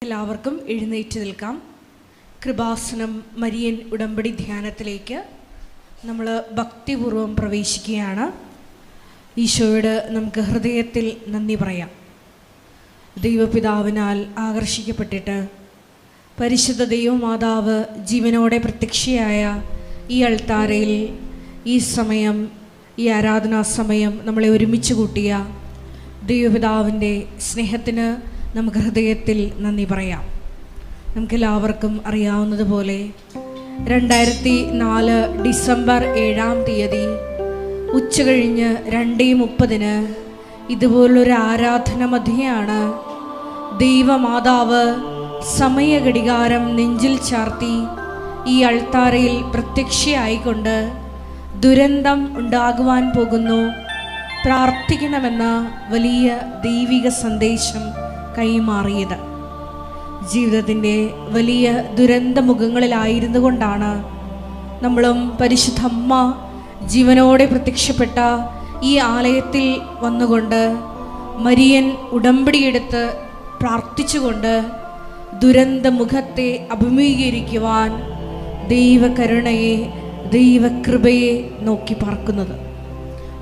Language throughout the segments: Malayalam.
നമുക്കെല്ലാവർക്കും എഴുന്നേറ്റ് നിൽക്കാം. കൃപാസനം മരിയൻ ഉടമ്പടി ധ്യാനത്തിലേക്ക് നമ്മൾ ഭക്തിപൂർവ്വം പ്രവേശിക്കുകയാണ്. ഈശോയോട് നമുക്ക് ഹൃദയത്തിൽ നന്ദി പറയാം. ദൈവപിതാവിനാൽ ആകർഷിക്കപ്പെട്ടിട്ട് പരിശുദ്ധ ദൈവമാതാവ് ജീവനോടെ പ്രത്യക്ഷയായ ഈ അൾത്താരയിൽ ഈ സമയം, ഈ ആരാധനാ സമയം നമ്മളെ ഒരുമിച്ച് കൂട്ടിയ ദൈവപിതാവിൻ്റെ സ്നേഹത്തിന് നമുക്ക് ഹൃദയത്തിൽ നന്ദി പറയാം. നമുക്കെല്ലാവർക്കും അറിയാവുന്നതുപോലെ 2004 ഡിസംബർ 7-ാം തീയതി ഉച്ചകഴിഞ്ഞ് 2:30 ഇതുപോലൊരു ആരാധന മധ്യയാണ് ദൈവമാതാവ് സമയഘടികാരം നെഞ്ചിൽ ചാർത്തി ഈ അൾത്താരയിൽ പ്രത്യക്ഷയായിക്കൊണ്ട് ദുരന്തം ഉണ്ടാകുവാൻ പോകുന്നു, പ്രാർത്ഥിക്കണമെന്ന വലിയ ദൈവിക സന്ദേശം കൈമാറിയത്. ജീവിതത്തിൻ്റെ വലിയ ദുരന്തമുഖങ്ങളിലായിരുന്നു കൊണ്ടാണ് നമ്മളും പരിശുദ്ധ അമ്മ ജീവനോടെ പ്രത്യക്ഷപ്പെട്ട ഈ ആലയത്തിൽ വന്നുകൊണ്ട് മരിയൻ ഉടമ്പടിയെടുത്ത് പ്രാർത്ഥിച്ചുകൊണ്ട് ദുരന്തമുഖത്തെ അഭിമുഖീകരിക്കുവാൻ ദൈവകരുണയെ, ദൈവകൃപയെ നോക്കി പാർക്കുന്നത്.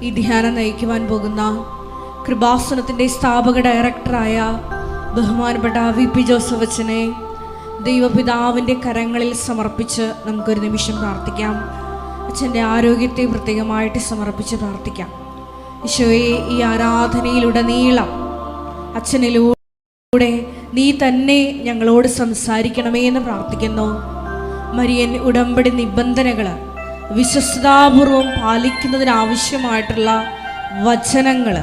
ഈ ധ്യാനം നയിക്കുവാൻ പോകുന്ന കൃപാസനത്തിൻ്റെ സ്ഥാപക ഡയറക്ടറായ ബഹുമാനപ്പെട്ട VP ജോസഫ് അച്ഛനെ ദൈവപിതാവിൻ്റെ കരങ്ങളിൽ സമർപ്പിച്ച് നമുക്കൊരു നിമിഷം പ്രാർത്ഥിക്കാം. അച്ഛൻ്റെ ആരോഗ്യത്തെ പ്രത്യേകമായിട്ട് സമർപ്പിച്ച് പ്രാർത്ഥിക്കാം. ഈശോയെ, ഈ ആരാധനയിലുടനീളം അച്ഛനിലൂടെ നീ തന്നെ ഞങ്ങളോട് സംസാരിക്കണമേ എന്ന് പ്രാർത്ഥിക്കുന്നു. മരിയൻ ഉടമ്പടി നിബന്ധനകൾ വിശ്വസ്തതാപൂർവം പാലിക്കുന്നതിനാവശ്യമായിട്ടുള്ള വചനങ്ങൾ,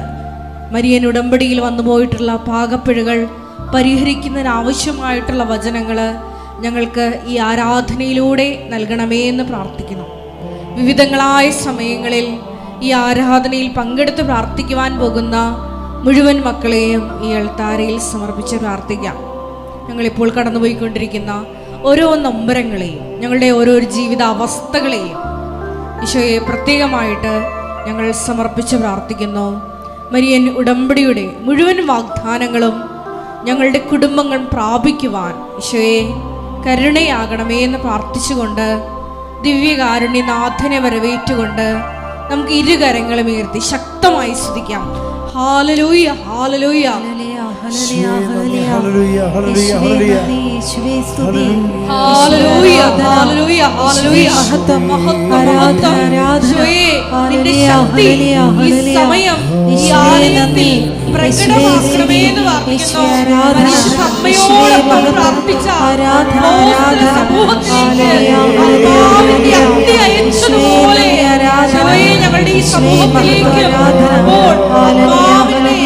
മരിയൻ ഉടമ്പടിയിൽ വന്നുപോയിട്ടുള്ള പാകപ്പിഴകൾ പരിഹരിക്കുന്നതിനാവശ്യമായിട്ടുള്ള വചനങ്ങൾ ഞങ്ങൾക്ക് ഈ ആരാധനയിലൂടെ നൽകണമേ എന്ന് പ്രാർത്ഥിക്കുന്നു. വിവിധങ്ങളായ സമയങ്ങളിൽ ഈ ആരാധനയിൽ പങ്കെടുത്ത് പ്രാർത്ഥിക്കുവാൻ പോകുന്ന മുഴുവൻ മക്കളെയും ഈ അൾത്താരയിൽ സമർപ്പിച്ച് പ്രാർത്ഥിക്കാം. ഞങ്ങളിപ്പോൾ കടന്നുപോയിക്കൊണ്ടിരിക്കുന്ന ഓരോ നൊമ്പരങ്ങളെയും, ഞങ്ങളുടെ ഓരോ ജീവിത അവസ്ഥകളെയും ഈശോയെ പ്രത്യേകമായിട്ട് ഞങ്ങൾ സമർപ്പിച്ച് പ്രാർത്ഥിക്കുന്നു. മരിയൻ ഉടമ്പടിയുടെ മുഴുവൻ വാഗ്ദാനങ്ങളും ഞങ്ങളുടെ കുടുംബങ്ങൾ പ്രാപിക്കുവാൻ ഈശോയെ കരുണയാകണമേ എന്ന് പ്രാർത്ഥിച്ചുകൊണ്ട് ദിവ്യകാരുണ്യനാഥനെ വരവേറ്റുകൊണ്ട് നമുക്ക് ഇരുകരങ്ങളും ഉയർത്തി ശക്തമായി സ്തുതിക്കാം. ഹല്ലേലൂയ, ഹല്ലേലൂയ, ഹല്ലേലൂയ, ഹല്ലേലൂയ, ഹല്ലേലൂയ, ഹല്ലേലൂയ, ഹല്ലേലൂയ. മഹത്വം, മഹത്വം, ഈശോയേ, നിന്റെ ശക്തി ഈ സമയം ഈ ആലയത്തിൽ പ്രകടമാക്കണമേ എന്ന് പ്രാർത്ഥിക്കുന്നു. പരിശുദ്ധ അമ്മയോടൊപ്പം പ്രാർത്ഥിച്ച സമൂഹത്തിലേക്ക് അഗ്നി അയച്ചതുപോലെ ഈശോയേ, ഞങ്ങളുടെ ഈ സമൂഹത്തിലേക്ക്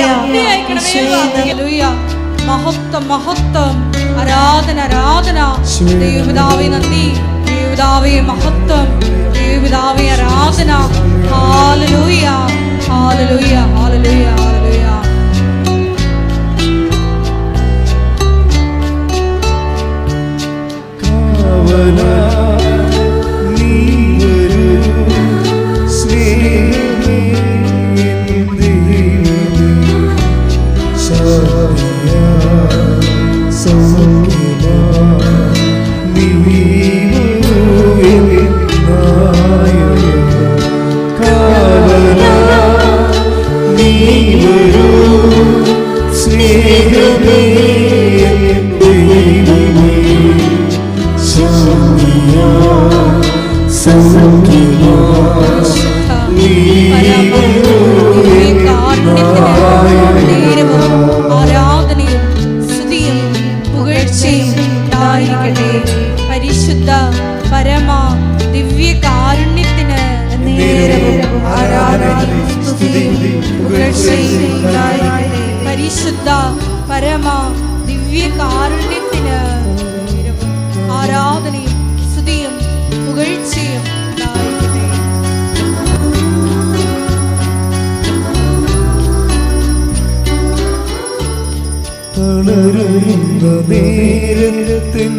അഗ്നി അയക്കണമേ. ഹല്ലേലൂയ, മഹത്വം, മഹത്വം, ആരാധന, ആരാധന. ദൈവപിതാവേ നന്ദി, ദൈവപിതാവേ മഹത്വം, ദൈവപിതാവേ ആരാധന. ഹല്ലേലൂയ, ഹല്ലേലൂയ, ഹല്ലേലൂയ, ഹല്ലേലൂയ. ആരാധനയും സ്തുതിയും പുകഴ്ചയും ഉണ്ടായിരിക്കട്ടെ പരിശുദ്ധ പരമ ദിവ്യ കാരുണ്യത്തിന്. പരിശുദ്ധ പരമ ദിവ്യ കാരുണ്യത്തിന് ആരാധനയും സ്തുതിയും പുകഴ്ചയും ഉണ്ടായിരിക്കട്ടെ. തളരുന്ന നേരത്തിൽ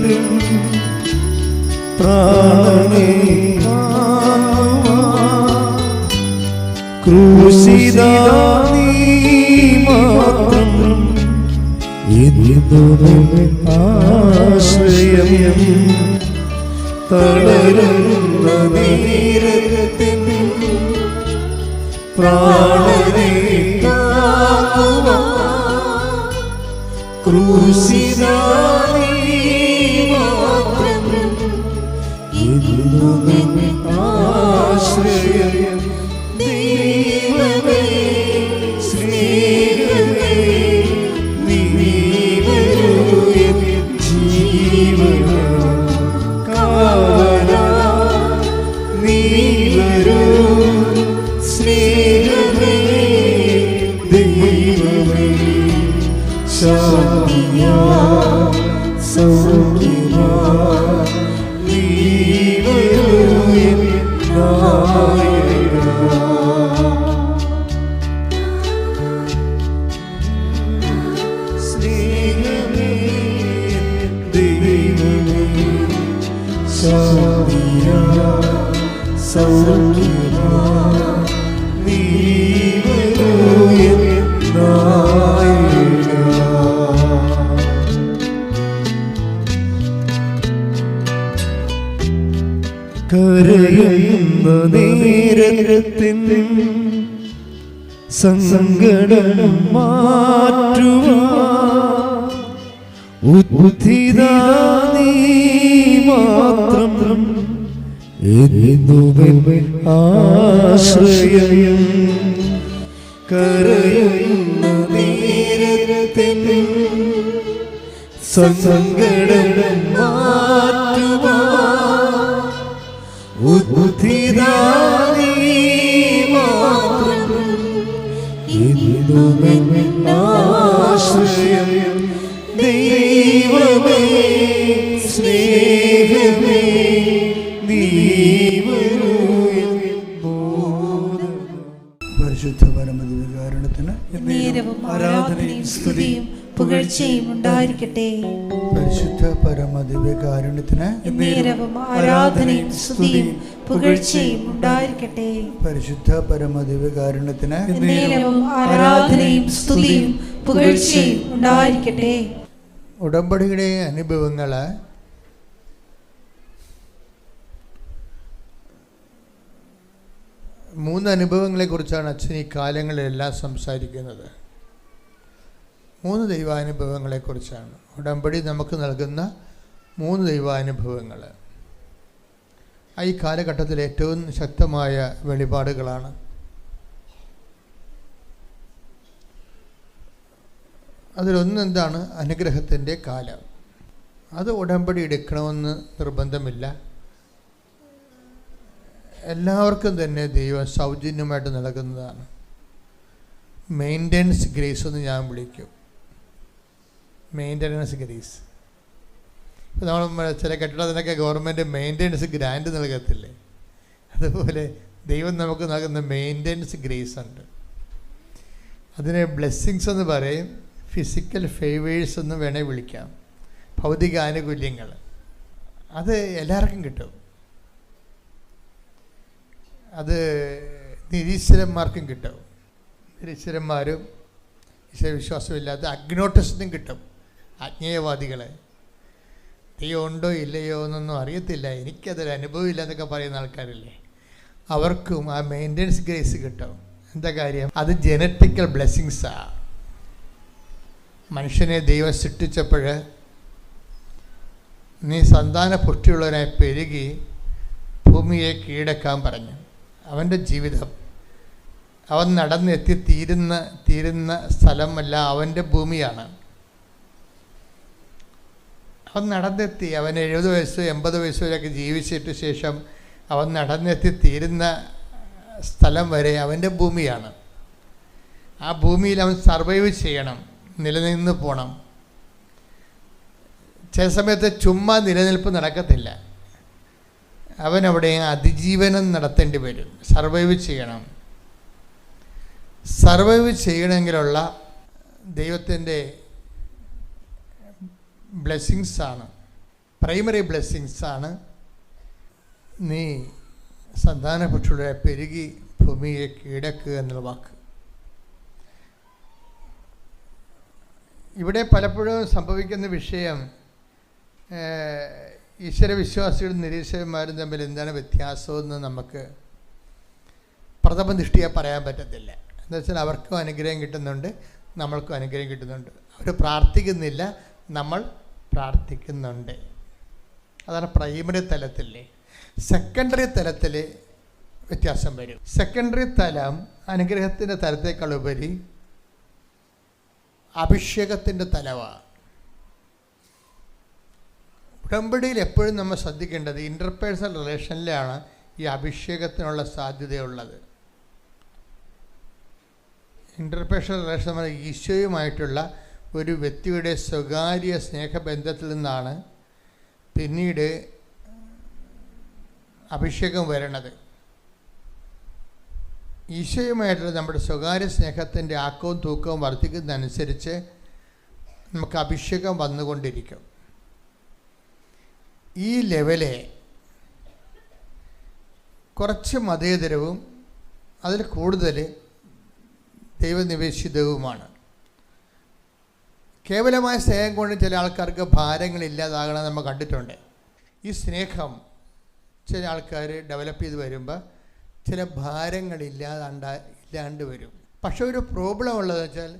പ്രാണനെ ക്രൂശിതാ നീ മാത്രം എന്നും തളരുന്ന നേരത്തിൽ പ്രാണനെ താങ്ങുവാൻ ക്രൂശിതാ നീ മാത്രം എന്നുമെൻ ആശ്രയം. ദൈവമേ സ്നേഹമേ നീ വരൂ എൻ ജീവന കാവലാ. നീ വരൂ സ്നേഹമേ ദൈവമേ ശാന്തിയാ സൗഖ്യമാ. നീ വരൂ എൻ നായകാ. സ്നേഹമേ ദൈവമേ ശാന്തിയാ സൗഖ്യമാ. നീ വരൂ എൻ നായകാ. കരയുന്ന നേരത്തിൻ സങ്കടം മാറ്റുവാൻ ഉദ്ധിതാ നീ മാത്രം എന്നുമെൻ ആശ്രയം. കരയുന്ന നേരത്തിൻ സങ്കടം മാറ്റുവാൻ ഉദ്ധിതാ നീ മാത്രം എന്നുമെൻ ആശ്രയം. ദൈവമേ സ്നേഹമേ നീ വരൂ എൻ ബോധം. പരിശുദ്ധ പരമദിവ്യകാരുണ്യത്തിന് നേരവും ആരാധനയും സ്തുതിയും പുകഴ്ചയും ഉണ്ടായിരിക്കട്ടെ. പരിശുദ്ധ പരമദിവ്യകാരുണ്യത്തിന് നേരവും ആരാധനയും സ്തുതിയും പുകഴ്ചയും ഉണ്ടായിരിക്കട്ടെ. പരിശുദ്ധ പരമദിവ്യകാരുണ്യത്തിന് നേരവും ആരാധനയും സ്തുതിയും പുകഴ്ചയും ഉണ്ടായിരിക്കട്ടെ. ഉടമ്പടിയുടെ അനുഭവങ്ങൾ മൂന്ന് അനുഭവങ്ങളെക്കുറിച്ചാണ് അച്ഛൻ ഈ കാലങ്ങളിലെല്ലാം സംസാരിക്കുന്നത്. മൂന്ന് ദൈവാനുഭവങ്ങളെക്കുറിച്ചാണ് ഉടമ്പടി നമുക്ക് നൽകുന്ന മൂന്ന് ദൈവാനുഭവങ്ങൾ. ഈ കാലഘട്ടത്തിൽ ഏറ്റവും ശക്തമായ വെളിപാടുകളാണ്. അതിലൊന്ന് എന്താണ്? അനുഗ്രഹത്തിൻ്റെ കാലം. അത് ഉടമ്പടി എടുക്കണമെന്ന് നിർബന്ധമില്ല. എല്ലാവർക്കും തന്നെ ദൈവം സൗജന്യമായിട്ട് നൽകുന്നതാണ്. മെയിൻ്റനൻസ് ഗ്രേസ് എന്ന് ഞാൻ വിളിക്കും. Maintenance grace. ഇപ്പോൾ നമ്മൾ ചില കെട്ടിടത്തിനൊക്കെ ഗവൺമെൻറ് മെയിൻ്റനൻസ് ഗ്രാൻഡ് നൽകത്തില്ലേ? അതുപോലെ ദൈവം നമുക്ക് നൽകുന്ന മെയിൻ്റനൻസ് ഗ്രേസ് ഉണ്ട്. അതിനെ ബ്ലെസ്സിങ്സ് എന്ന് പറയും, ഫിസിക്കൽ ഫേവേഴ്സ് എന്ന് വേണേൽ വിളിക്കാം. ഭൗതിക ആനുകൂല്യങ്ങൾ അത് എല്ലാവർക്കും കിട്ടും. അത് നിരീശ്വരന്മാർക്കും കിട്ടും. നിരീശ്വരന്മാരും ഈശ്വരവിശ്വാസമില്ലാത്ത അഗ്നോട്ടിസ്റ്റിനും കിട്ടും. അജ്ഞേയവാദികളെ ദൈവം ഉണ്ടോ ഇല്ലയോ എന്നൊന്നും അറിയത്തില്ല, എനിക്കതൊരു അനുഭവമില്ല എന്നൊക്കെ പറയുന്ന ആൾക്കാരില്ലേ, അവർക്കും ആ മെയിൻ്റനൻസ് ഗ്രേസ് കിട്ടും. എന്താ കാര്യം? അത് ജനറ്റിക്കൽ ബ്ലെസ്സിങ്സാണ്. മനുഷ്യനെ ദൈവം സൃഷ്ടിച്ചപ്പോൾ നീ സന്താന പുഷ്ടിയുള്ളവനായി പെരുകി ഭൂമിയെ കീഴടക്കാൻ പറഞ്ഞു. അവൻ്റെ ജീവിതം അവൻ നടന്നെത്തി തീരുന്ന സ്ഥലമല്ല, അവൻ്റെ ഭൂമിയാണ്. അവൻ നടന്നെത്തി, അവൻ 70 വയസ്സ് 80 വയസ്സ് വരെയൊക്കെ ജീവിച്ചിട്ട് ശേഷം അവൻ നടന്നെത്തി തീരുന്ന സ്ഥലം വരെ അവൻ്റെ ഭൂമിയാണ്. ആ ഭൂമിയിൽ അവൻ സർവൈവ് ചെയ്യണം, നിലനിന്ന് പോകണം. ചില സമയത്ത് ചുമ്മാ നിലനിൽപ്പ് നടക്കത്തില്ല. അവനവിടെ അതിജീവനം നടത്തേണ്ടി വരും. സർവൈവ് ചെയ്യണം. സർവൈവ് ചെയ്യണമെങ്കിലുള്ള ദൈവത്തിൻ്റെ ബ്ലെസ്സിങ്സാണ്, പ്രൈമറി ബ്ലെസ്സിങ്സാണ് നീ സന്താനപുഷ്ടിയുടെ പെരുകി ഭൂമിയെ കീഴടക്കുക എന്നുള്ള വാക്ക്. ഇവിടെ പലപ്പോഴും സംഭവിക്കുന്ന വിഷയം, ഈശ്വരവിശ്വാസികളും നിരീക്ഷകന്മാരും തമ്മിൽ എന്താണ് വ്യത്യാസമെന്ന് നമുക്ക് പ്രഥമ ദൃഷ്ടിയെ പറയാൻ പറ്റത്തില്ല. എന്താ വെച്ചാൽ അവർക്കും അനുഗ്രഹം കിട്ടുന്നുണ്ട്, നമ്മൾക്കും അനുഗ്രഹം കിട്ടുന്നുണ്ട്. അവർ പ്രാർത്ഥിക്കുന്നില്ല, നമ്മൾ പ്രാർത്ഥിക്കുന്നുണ്ട്. അതാണ് പ്രൈമറി തലത്തിൽ. സെക്കൻഡറി തലത്തിൽ വ്യത്യാസം വരും. സെക്കൻഡറി തലം അനുഗ്രഹത്തിൻ്റെ തലത്തേക്കാൾ ഉപരി അഭിഷേകത്തിൻ്റെ തലമാണ്. ഉടമ്പടിയിൽ എപ്പോഴും നമ്മൾ ശ്രദ്ധിക്കേണ്ടത് ഇൻ്റർപേഴ്സണൽ റിലേഷനിലാണ് ഈ അഭിഷേകത്തിനുള്ള സാധ്യതയുള്ളത്. ഇൻ്റർപേഴ്സണൽ റിലേഷൻ നമ്മൾ ഈശോയുമായിട്ടുള്ള ഒരു വ്യക്തിയുടെ സ്വകാര്യ സ്നേഹബന്ധത്തിൽ നിന്നാണ് പിന്നീട് അഭിഷേകം വരണത്. ഈശോയുമായിട്ടുള്ള നമ്മുടെ സ്വകാര്യ സ്നേഹത്തിൻ്റെ ആക്കവും തൂക്കവും വർദ്ധിക്കുന്നതനുസരിച്ച് നമുക്ക് അഭിഷേകം വന്നുകൊണ്ടിരിക്കും. ഈ ലെവലെ കുറച്ച് മതേതരവും അതിൽ കൂടുതൽ ദൈവനിവേശിതവുമാണ്. കേവലമായ സ്നേഹം കൊണ്ട് ചില ആൾക്കാർക്ക് ഭാരങ്ങളില്ലാതാകണം നമ്മൾ കണ്ടിട്ടുണ്ട്. ഈ സ്നേഹം ചില ആൾക്കാർ ഡെവലപ്പ് ചെയ്ത് വരുമ്പോൾ ചില ഭാരങ്ങളില്ലാണ്ട് വരും. പക്ഷെ ഒരു പ്രോബ്ലം ഉള്ളതെന്ന് വെച്ചാൽ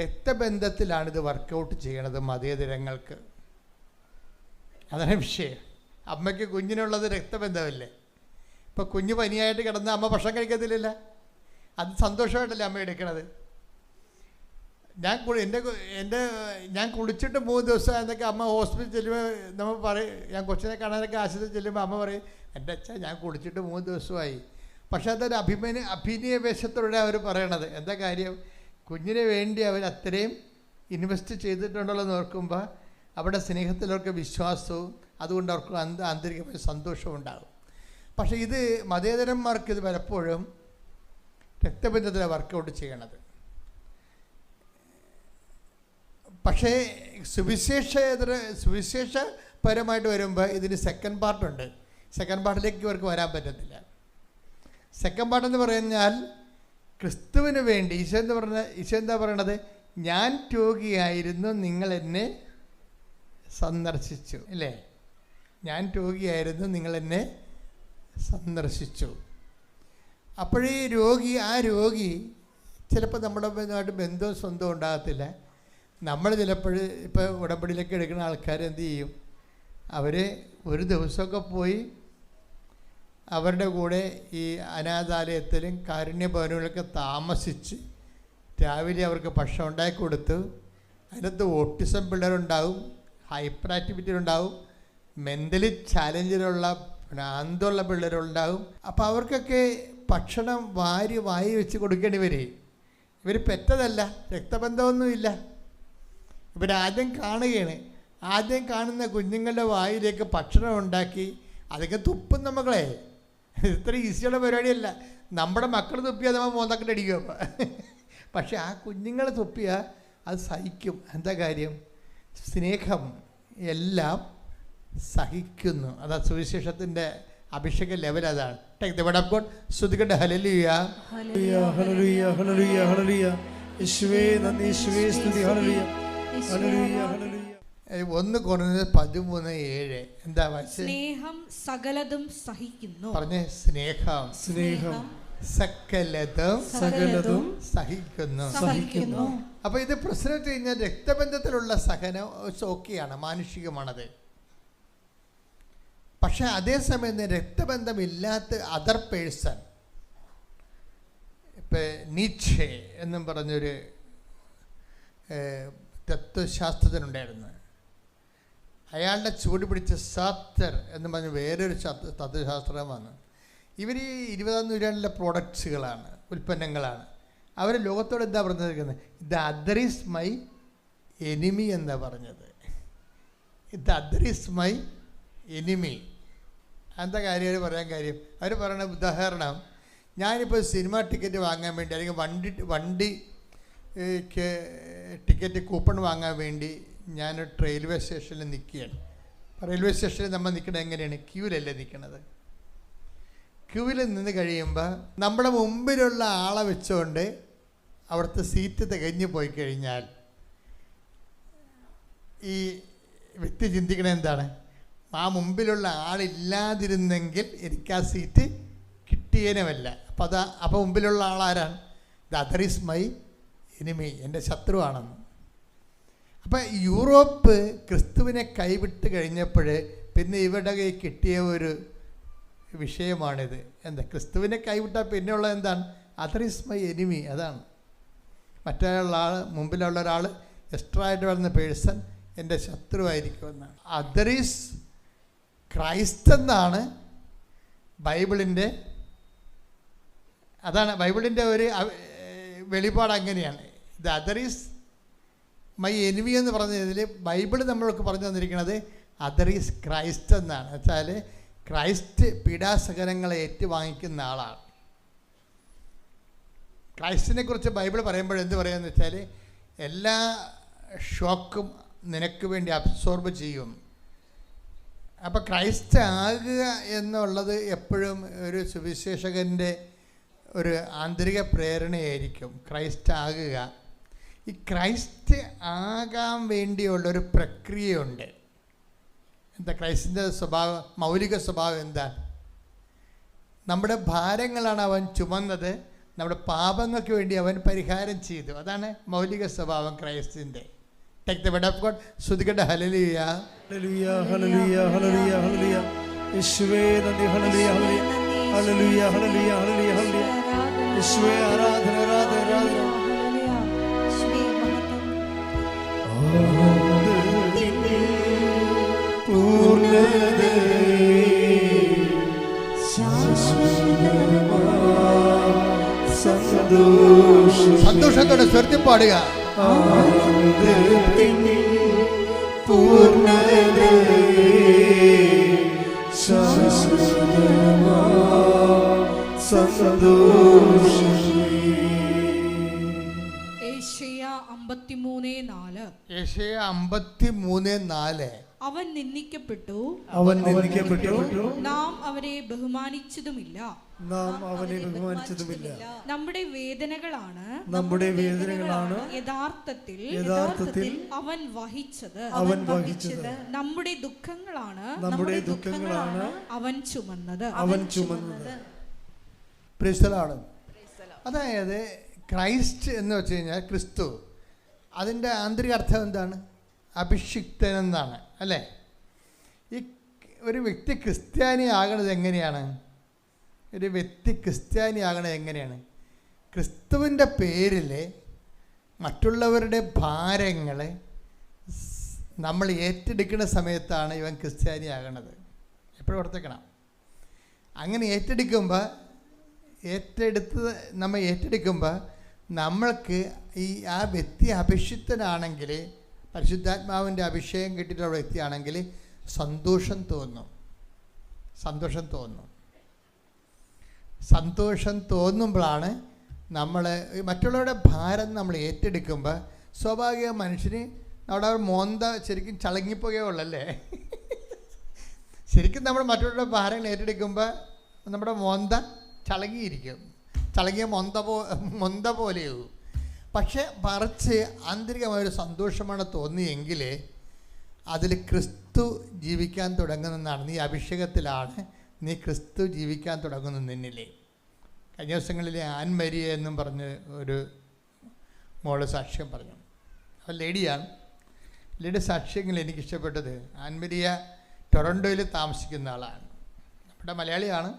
രക്തബന്ധത്തിലാണിത് വർക്കൗട്ട് ചെയ്യണത് മതേതരങ്ങൾക്ക്. അതാണ് വിഷയം. അമ്മയ്ക്ക് കുഞ്ഞിനുള്ളത് രക്തബന്ധമല്ലേ. ഇപ്പോൾ കുഞ്ഞ് പനിയായിട്ട് കിടന്ന അമ്മ ഭക്ഷണം കഴിക്കത്തില്ലല്ലോ, അത് സന്തോഷമായിട്ടല്ലേ അമ്മ എടുക്കണത്. ഞാൻ കുളിച്ചിട്ട് 3 ദിവസം എന്നൊക്കെ അമ്മ ഹോസ്പിറ്റലിൽ ചെല്ലുമ്പോൾ നമ്മൾ പറയും, ഞാൻ കൊച്ചിനെ കാണാനൊക്കെ ആശുപത്രിയിൽ ചെല്ലുമ്പോൾ അമ്മ പറയും, എൻ്റെ അച്ഛാ ഞാൻ കുളിച്ചിട്ട് 3 ദിവസമായി. പക്ഷേ അതൊരു അഭിനയവേശത്തോടെ അവർ പറയണത്. എന്താ കാര്യം? കുഞ്ഞിന് വേണ്ടി അവർ അത്രയും ഇൻവെസ്റ്റ് ചെയ്തിട്ടുണ്ടല്ലോ എന്ന് ഓർക്കുമ്പോൾ അവിടെ സ്നേഹത്തിലവർക്ക് വിശ്വാസവും അതുകൊണ്ട് അവർക്ക് ആന്തരികമായ സന്തോഷവും ഉണ്ടാകും. പക്ഷേ ഇത് മതേതരന്മാർക്ക് ഇത് പലപ്പോഴും രക്തബന്ധത്തിലാണ് വർക്കൗട്ട് ചെയ്യണത്. പക്ഷേ സുവിശേഷപരമായിട്ട് വരുമ്പോൾ ഇതിന് സെക്കൻഡ് പാർട്ടുണ്ട്. സെക്കൻഡ് പാർട്ടിലേക്ക് ഇവർക്ക് വരാൻ പറ്റത്തില്ല. സെക്കൻഡ് പാർട്ടെന്ന് പറഞ്ഞാൽ ക്രിസ്തുവിന് വേണ്ടി ഈശോ എന്താ പറയണത്? ഞാൻ രോഗിയായിരുന്നു, നിങ്ങൾ എന്നെ സന്ദർശിച്ചു, അല്ലേ? ഞാൻ രോഗിയായിരുന്നു, നിങ്ങൾ എന്നെ സന്ദർശിച്ചു. അപ്പോഴേ ആ രോഗി ചിലപ്പോൾ നമ്മുടെ ബന്ധവും സ്വന്തവും ഉണ്ടാകത്തില്ല. നമ്മൾ ചിലപ്പോൾ ഇപ്പോൾ ഉടമ്പടിയിലൊക്കെ എടുക്കുന്ന ആൾക്കാർ എന്ത് ചെയ്യും? അവർ ഒരു ദിവസമൊക്കെ പോയി അവരുടെ കൂടെ ഈ അനാഥാലയത്തിലും കാരുണ്യഭവനുകളിലൊക്കെ താമസിച്ച് രാവിലെ അവർക്ക് ഭക്ഷണം ഉണ്ടാക്കി കൊടുത്ത്, അതിനകത്ത് ഓട്ടിസം പിള്ളേരുണ്ടാവും, ഹൈപ്പർ ആക്ടിവിറ്റി ഉണ്ടാവും, മെൻ്റലി ചാലഞ്ചിലുള്ള ഭ്രാന്തുള്ള പിള്ളേരുണ്ടാവും. അപ്പോൾ അവർക്കൊക്കെ ഭക്ഷണം വായി വെച്ച് കൊടുക്കേണ്ടി വരും. ഇവർ പെറ്റതല്ല, രക്തബന്ധമൊന്നുമില്ല. ഇവരാദ്യം കാണുകയാണ്. ആദ്യം കാണുന്ന കുഞ്ഞുങ്ങളുടെ വായിലേക്ക് ഭക്ഷണം ഉണ്ടാക്കി അതൊക്കെ തുപ്പും നമ്മളെ. ഇത്ര ഈസിയുള്ള പരിപാടിയല്ല. നമ്മുടെ മക്കൾ തുപ്പിയാൽ നമ്മൾ മോന്തക്കിട്ട് അടിക്കും. അപ്പം പക്ഷെ ആ കുഞ്ഞുങ്ങൾ തുപ്പിയാൽ അത് സഹിക്കും. എന്താ കാര്യം? സ്നേഹം എല്ലാം സഹിക്കുന്നു. അതാ സുവിശേഷത്തിൻ്റെ അഭിഷേക ലെവൽ. അതാണ്. Take the word of God. സ്തുതിക്കട്ടെ. ഹല്ലേലൂയ, ഹല്ലേലൂയ, ഹല്ലേലൂയ, ഹല്ലേലൂയ, ഹല്ലേലൂയ. യേശുവേ നന്ദി, യേശുവേ സ്തുതി. ഹല്ലേലൂയ, ഹല്ലേലൂയ, ഹല്ലേലൂയ. 1 കൊരിന്ത്യർ 13:7 എന്താ വായിച്ചത്? സ്നേഹം സകലതും സഹിക്കുന്നു. പറഞ്ഞേ, സ്നേഹം സകലതും സഹിക്കുന്നു. അപ്പൊ ഇത് പ്രശ്നം കഴിഞ്ഞാൽ രക്തബന്ധത്തിലുള്ള സഹനം ഓക്കെയാണ്, മാനുഷികമാണത്. പക്ഷെ അതേസമയം രക്തബന്ധമില്ലാത്ത അതർ പേഴ്സൺ, ഇപ്പം നീച്ചെ എന്നും പറഞ്ഞൊരു തത്വശാസ്ത്രജ്ഞനുണ്ടായിരുന്നു. അയാളുടെ ചൂട് പിടിച്ച സാത്തർ എന്ന് പറഞ്ഞ വേറൊരു തത്വശാസ്ത്രമാണ്. ഇവർ ഈ 20ാം നൂറ്റാണ്ടിലെ പ്രോഡക്ട്സുകളാണ്, ഉൽപ്പന്നങ്ങളാണ്. അവർ ലോകത്തോട് എന്താ പറഞ്ഞിരിക്കുന്നത്? The other is my enemy എന്നാണ് പറഞ്ഞത്. The other is my enemy. എന്താ കാര്യം അവർ പറയാൻ കാര്യം? അവർ പറയുന്ന ഉദാഹരണം, ഞാനിപ്പോൾ സിനിമ ടിക്കറ്റ് വാങ്ങാൻ വേണ്ടി അല്ലെങ്കിൽ വണ്ടി ടിക്കറ്റ് കൂപ്പൺ വാങ്ങാൻ വേണ്ടി ഞാൻ റെയിൽവേ സ്റ്റേഷനിൽ നിൽക്കുകയാണ്. റെയിൽവേ സ്റ്റേഷനിൽ നമ്മൾ നിൽക്കുന്നത് എങ്ങനെയാണ്? ക്യൂവിലല്ലേ നിൽക്കുന്നത്. ക്യൂവിൽ നിന്ന് കഴിയുമ്പോൾ നമ്മുടെ മുമ്പിലുള്ള ആളെ വെച്ചുകൊണ്ട് അവിടുത്തെ സീറ്റ് തികഞ്ഞു പോയി കഴിഞ്ഞാൽ ഈ വ്യക്തി ചിന്തിക്കണത് എന്താണ്? ആ മുമ്പിലുള്ള ആളില്ലാതിരുന്നെങ്കിൽ എനിക്ക് ആ സീറ്റ് കിട്ടിയേനുമല്ല. അപ്പോൾ മുമ്പിലുള്ള ആളാരാണ്? The other is my enemy, എൻ്റെ ശത്രുവാണെന്ന്. അപ്പം യൂറോപ്പ് ക്രിസ്തുവിനെ കൈവിട്ട് കഴിഞ്ഞപ്പോൾ പിന്നെ ഇവരുടെ കൈ കിട്ടിയ ഒരു വിഷയമാണിത്. എന്താ? ക്രിസ്തുവിനെ കൈവിട്ടാൽ പിന്നെയുള്ളത് എന്താണ്? Other is my enemy. അതാണ് മറ്റുള്ള ആൾ, മുമ്പിലുള്ള ഒരാൾ, എക്സ്ട്രാ ആയിട്ട് വരുന്ന പേഴ്സൺ എൻ്റെ ശത്രുവായിരിക്കുമെന്നാണ്. അതർ ഈസ് ക്രൈസ്റ്റ് എന്നാണ് ബൈബിളിൻ്റെ, അതാണ് ബൈബിളിൻ്റെ ഒരു വെളിപാട്. അങ്ങനെയാണ് the other is my enemy എന്ന് പറഞ്ഞതിൽ ബൈബിൾ നമ്മൾക്ക് പറഞ്ഞു തന്നിരിക്കുന്നത് അതർ ഈസ് ക്രൈസ്റ്റ് എന്നാണ്. വെച്ചാൽ ക്രൈസ്റ്റ് പീഡാസഹനങ്ങളെ ഏറ്റുവാങ്ങിക്കുന്ന ആളാണ്. ക്രൈസ്റ്റിനെ കുറിച്ച് ബൈബിൾ പറയുമ്പോൾ എന്ത് പറയുകയെന്ന് വെച്ചാൽ എല്ലാ ഷോക്കും നിനക്ക് വേണ്ടി അബ്സോർബ് ചെയ്യും. അപ്പോൾ ക്രൈസ്റ്റ് ആകുക എന്നുള്ളത് എപ്പോഴും ഒരു സുവിശേഷകൻ്റെ ഒരു ആന്തരിക പ്രേരണയായിരിക്കും. ക്രൈസ്റ്റ് ആകുക. ഈ ക്രൈസ്റ്റ് ആകാൻ വേണ്ടിയുള്ളൊരു പ്രക്രിയയുണ്ട്. എന്താ ക്രൈസ്റ്റിൻ്റെ സ്വഭാവം? മൗലിക സ്വഭാവം എന്താണ്? നമ്മുടെ ഭാരങ്ങളാണ് അവൻ ചുമന്നത്, നമ്മുടെ പാപങ്ങൾക്ക് വേണ്ടി അവൻ പരിഹാരം ചെയ്തു. അതാണ് മൗലിക സ്വഭാവം ക്രൈസ്റ്റിൻ്റെ. Take the word of God. ശ്രുതികട്ടെ. ഹല്ലേലൂയ, ഹല്ലേലൂയ, ഹല്ലേലൂയ, ഹല്ലേലൂയ, ഹല്ലേലൂയ. യേശുവേ നന്ദി. ഹല്ലേലൂയ, ഹല്ലേലൂയ, ഹല്ലേലൂയ, ഹല്ലേലൂയ, ഹല്ലേലൂയ, ഹല്ലേലൂയ. യേശുവേ ആരാധന, ആരാധന, ആരാധന. സന്തോഷത്തോടെ സ്വരത്തി പാടുക. ഏശയ്യാ 53:4. ഏശയ്യാ 53:4. അവൻ നിന്ദിക്കപ്പെട്ടു, അവൻ നിന്ദിക്കപ്പെട്ടു, നാം അവനെ ബഹുമാനിച്ചതുമില്ല, നാം അവനെ ബഹുമാനിച്ചതുമില്ല. നമ്മുടെ വേദനകളാണ്, നമ്മുടെ വേദനകളാണ് യഥാർത്ഥത്തിൽ അവൻ വഹിച്ചത്, അവൻ വഹിച്ചത്. നമ്മുടെ ദുഃഖങ്ങളാണ്, നമ്മുടെ ദുഃഖങ്ങളാണ് അവൻ ചുമന്നത്, അവൻ ചുമന്നത്. പ്രിസ്തലാണ്. അതായത് ക്രൈസ്റ്റ് എന്ന് വെച്ച് കഴിഞ്ഞാൽ ക്രിസ്തു, അതിൻ്റെ ആന്തരിക അർത്ഥം എന്താണ്? അഭിഷിക്തൻ എന്നാണ്, അല്ലേ? ഈ ഒരു വ്യക്തി ക്രിസ്ത്യാനി ആകണത് എങ്ങനെയാണ്? ഒരു വ്യക്തി ക്രിസ്ത്യാനി ആകണത് എങ്ങനെയാണ്? ക്രിസ്തുവിൻ്റെ പേരിൽ മറ്റുള്ളവരുടെ ഭാരങ്ങളെ നമ്മൾ ഏറ്റെടുക്കുന്ന സമയത്താണ് ഇവൻ ക്രിസ്ത്യാനി ആകണത്. എപ്പോഴും ഓർത്തേക്കണം. അങ്ങനെ ഏറ്റെടുക്കുമ്പോൾ നമ്മൾ ഏറ്റെടുക്കുമ്പോൾ നമ്മൾക്ക് ആ വ്യക്തി അഭിഷിക്തനാണെങ്കിൽ, പരിശുദ്ധാത്മാവിൻ്റെ അഭിഷേകം കിട്ടിയിട്ടുള്ള വ്യക്തിയാണെങ്കിൽ സന്തോഷം തോന്നും. സന്തോഷം തോന്നുമ്പോഴാണ് നമ്മൾ മറ്റുള്ളവരുടെ ഭാരം നമ്മൾ ഏറ്റെടുക്കുമ്പോൾ സ്വാഭാവിക മനുഷ്യന് നമ്മുടെ മോന്ത ശരിക്കും ചളങ്ങിപ്പോകുകയുള്ളല്ലേ. ശരിക്കും നമ്മൾ മറ്റുള്ളവരുടെ ഭാരങ്ങൾ ഏറ്റെടുക്കുമ്പോൾ നമ്മുടെ മോന്ത ചളങ്ങിയിരിക്കും. ചളങ്ങിയ മൊന്ത പോലെയാവും. പക്ഷെ മറിച്ച് ആന്തരികമായൊരു സന്തോഷമാണ് തോന്നിയെങ്കിൽ അതിൽ ക്രിസ്തു ജീവിക്കാൻ തുടങ്ങുന്നതാണ്. നീ അഭിഷേകത്തിലാണ്, നീ ക്രിസ്തു ജീവിക്കാൻ തുടങ്ങുന്നു നിന്നിലെ. കഴിഞ്ഞ ദിവസങ്ങളിൽ ആൻമരിയ എന്നും പറഞ്ഞ് ഒരു മോള് സാക്ഷ്യം പറഞ്ഞു. അപ്പോൾ ലേഡിയാണ്. ലേഡി സാക്ഷ്യങ്ങൾ എനിക്കിഷ്ടപ്പെട്ടത്, ആൻമരിയ ടൊറൻറ്റോയിൽ താമസിക്കുന്ന ആളാണ്, നമ്മുടെ മലയാളിയാണ്.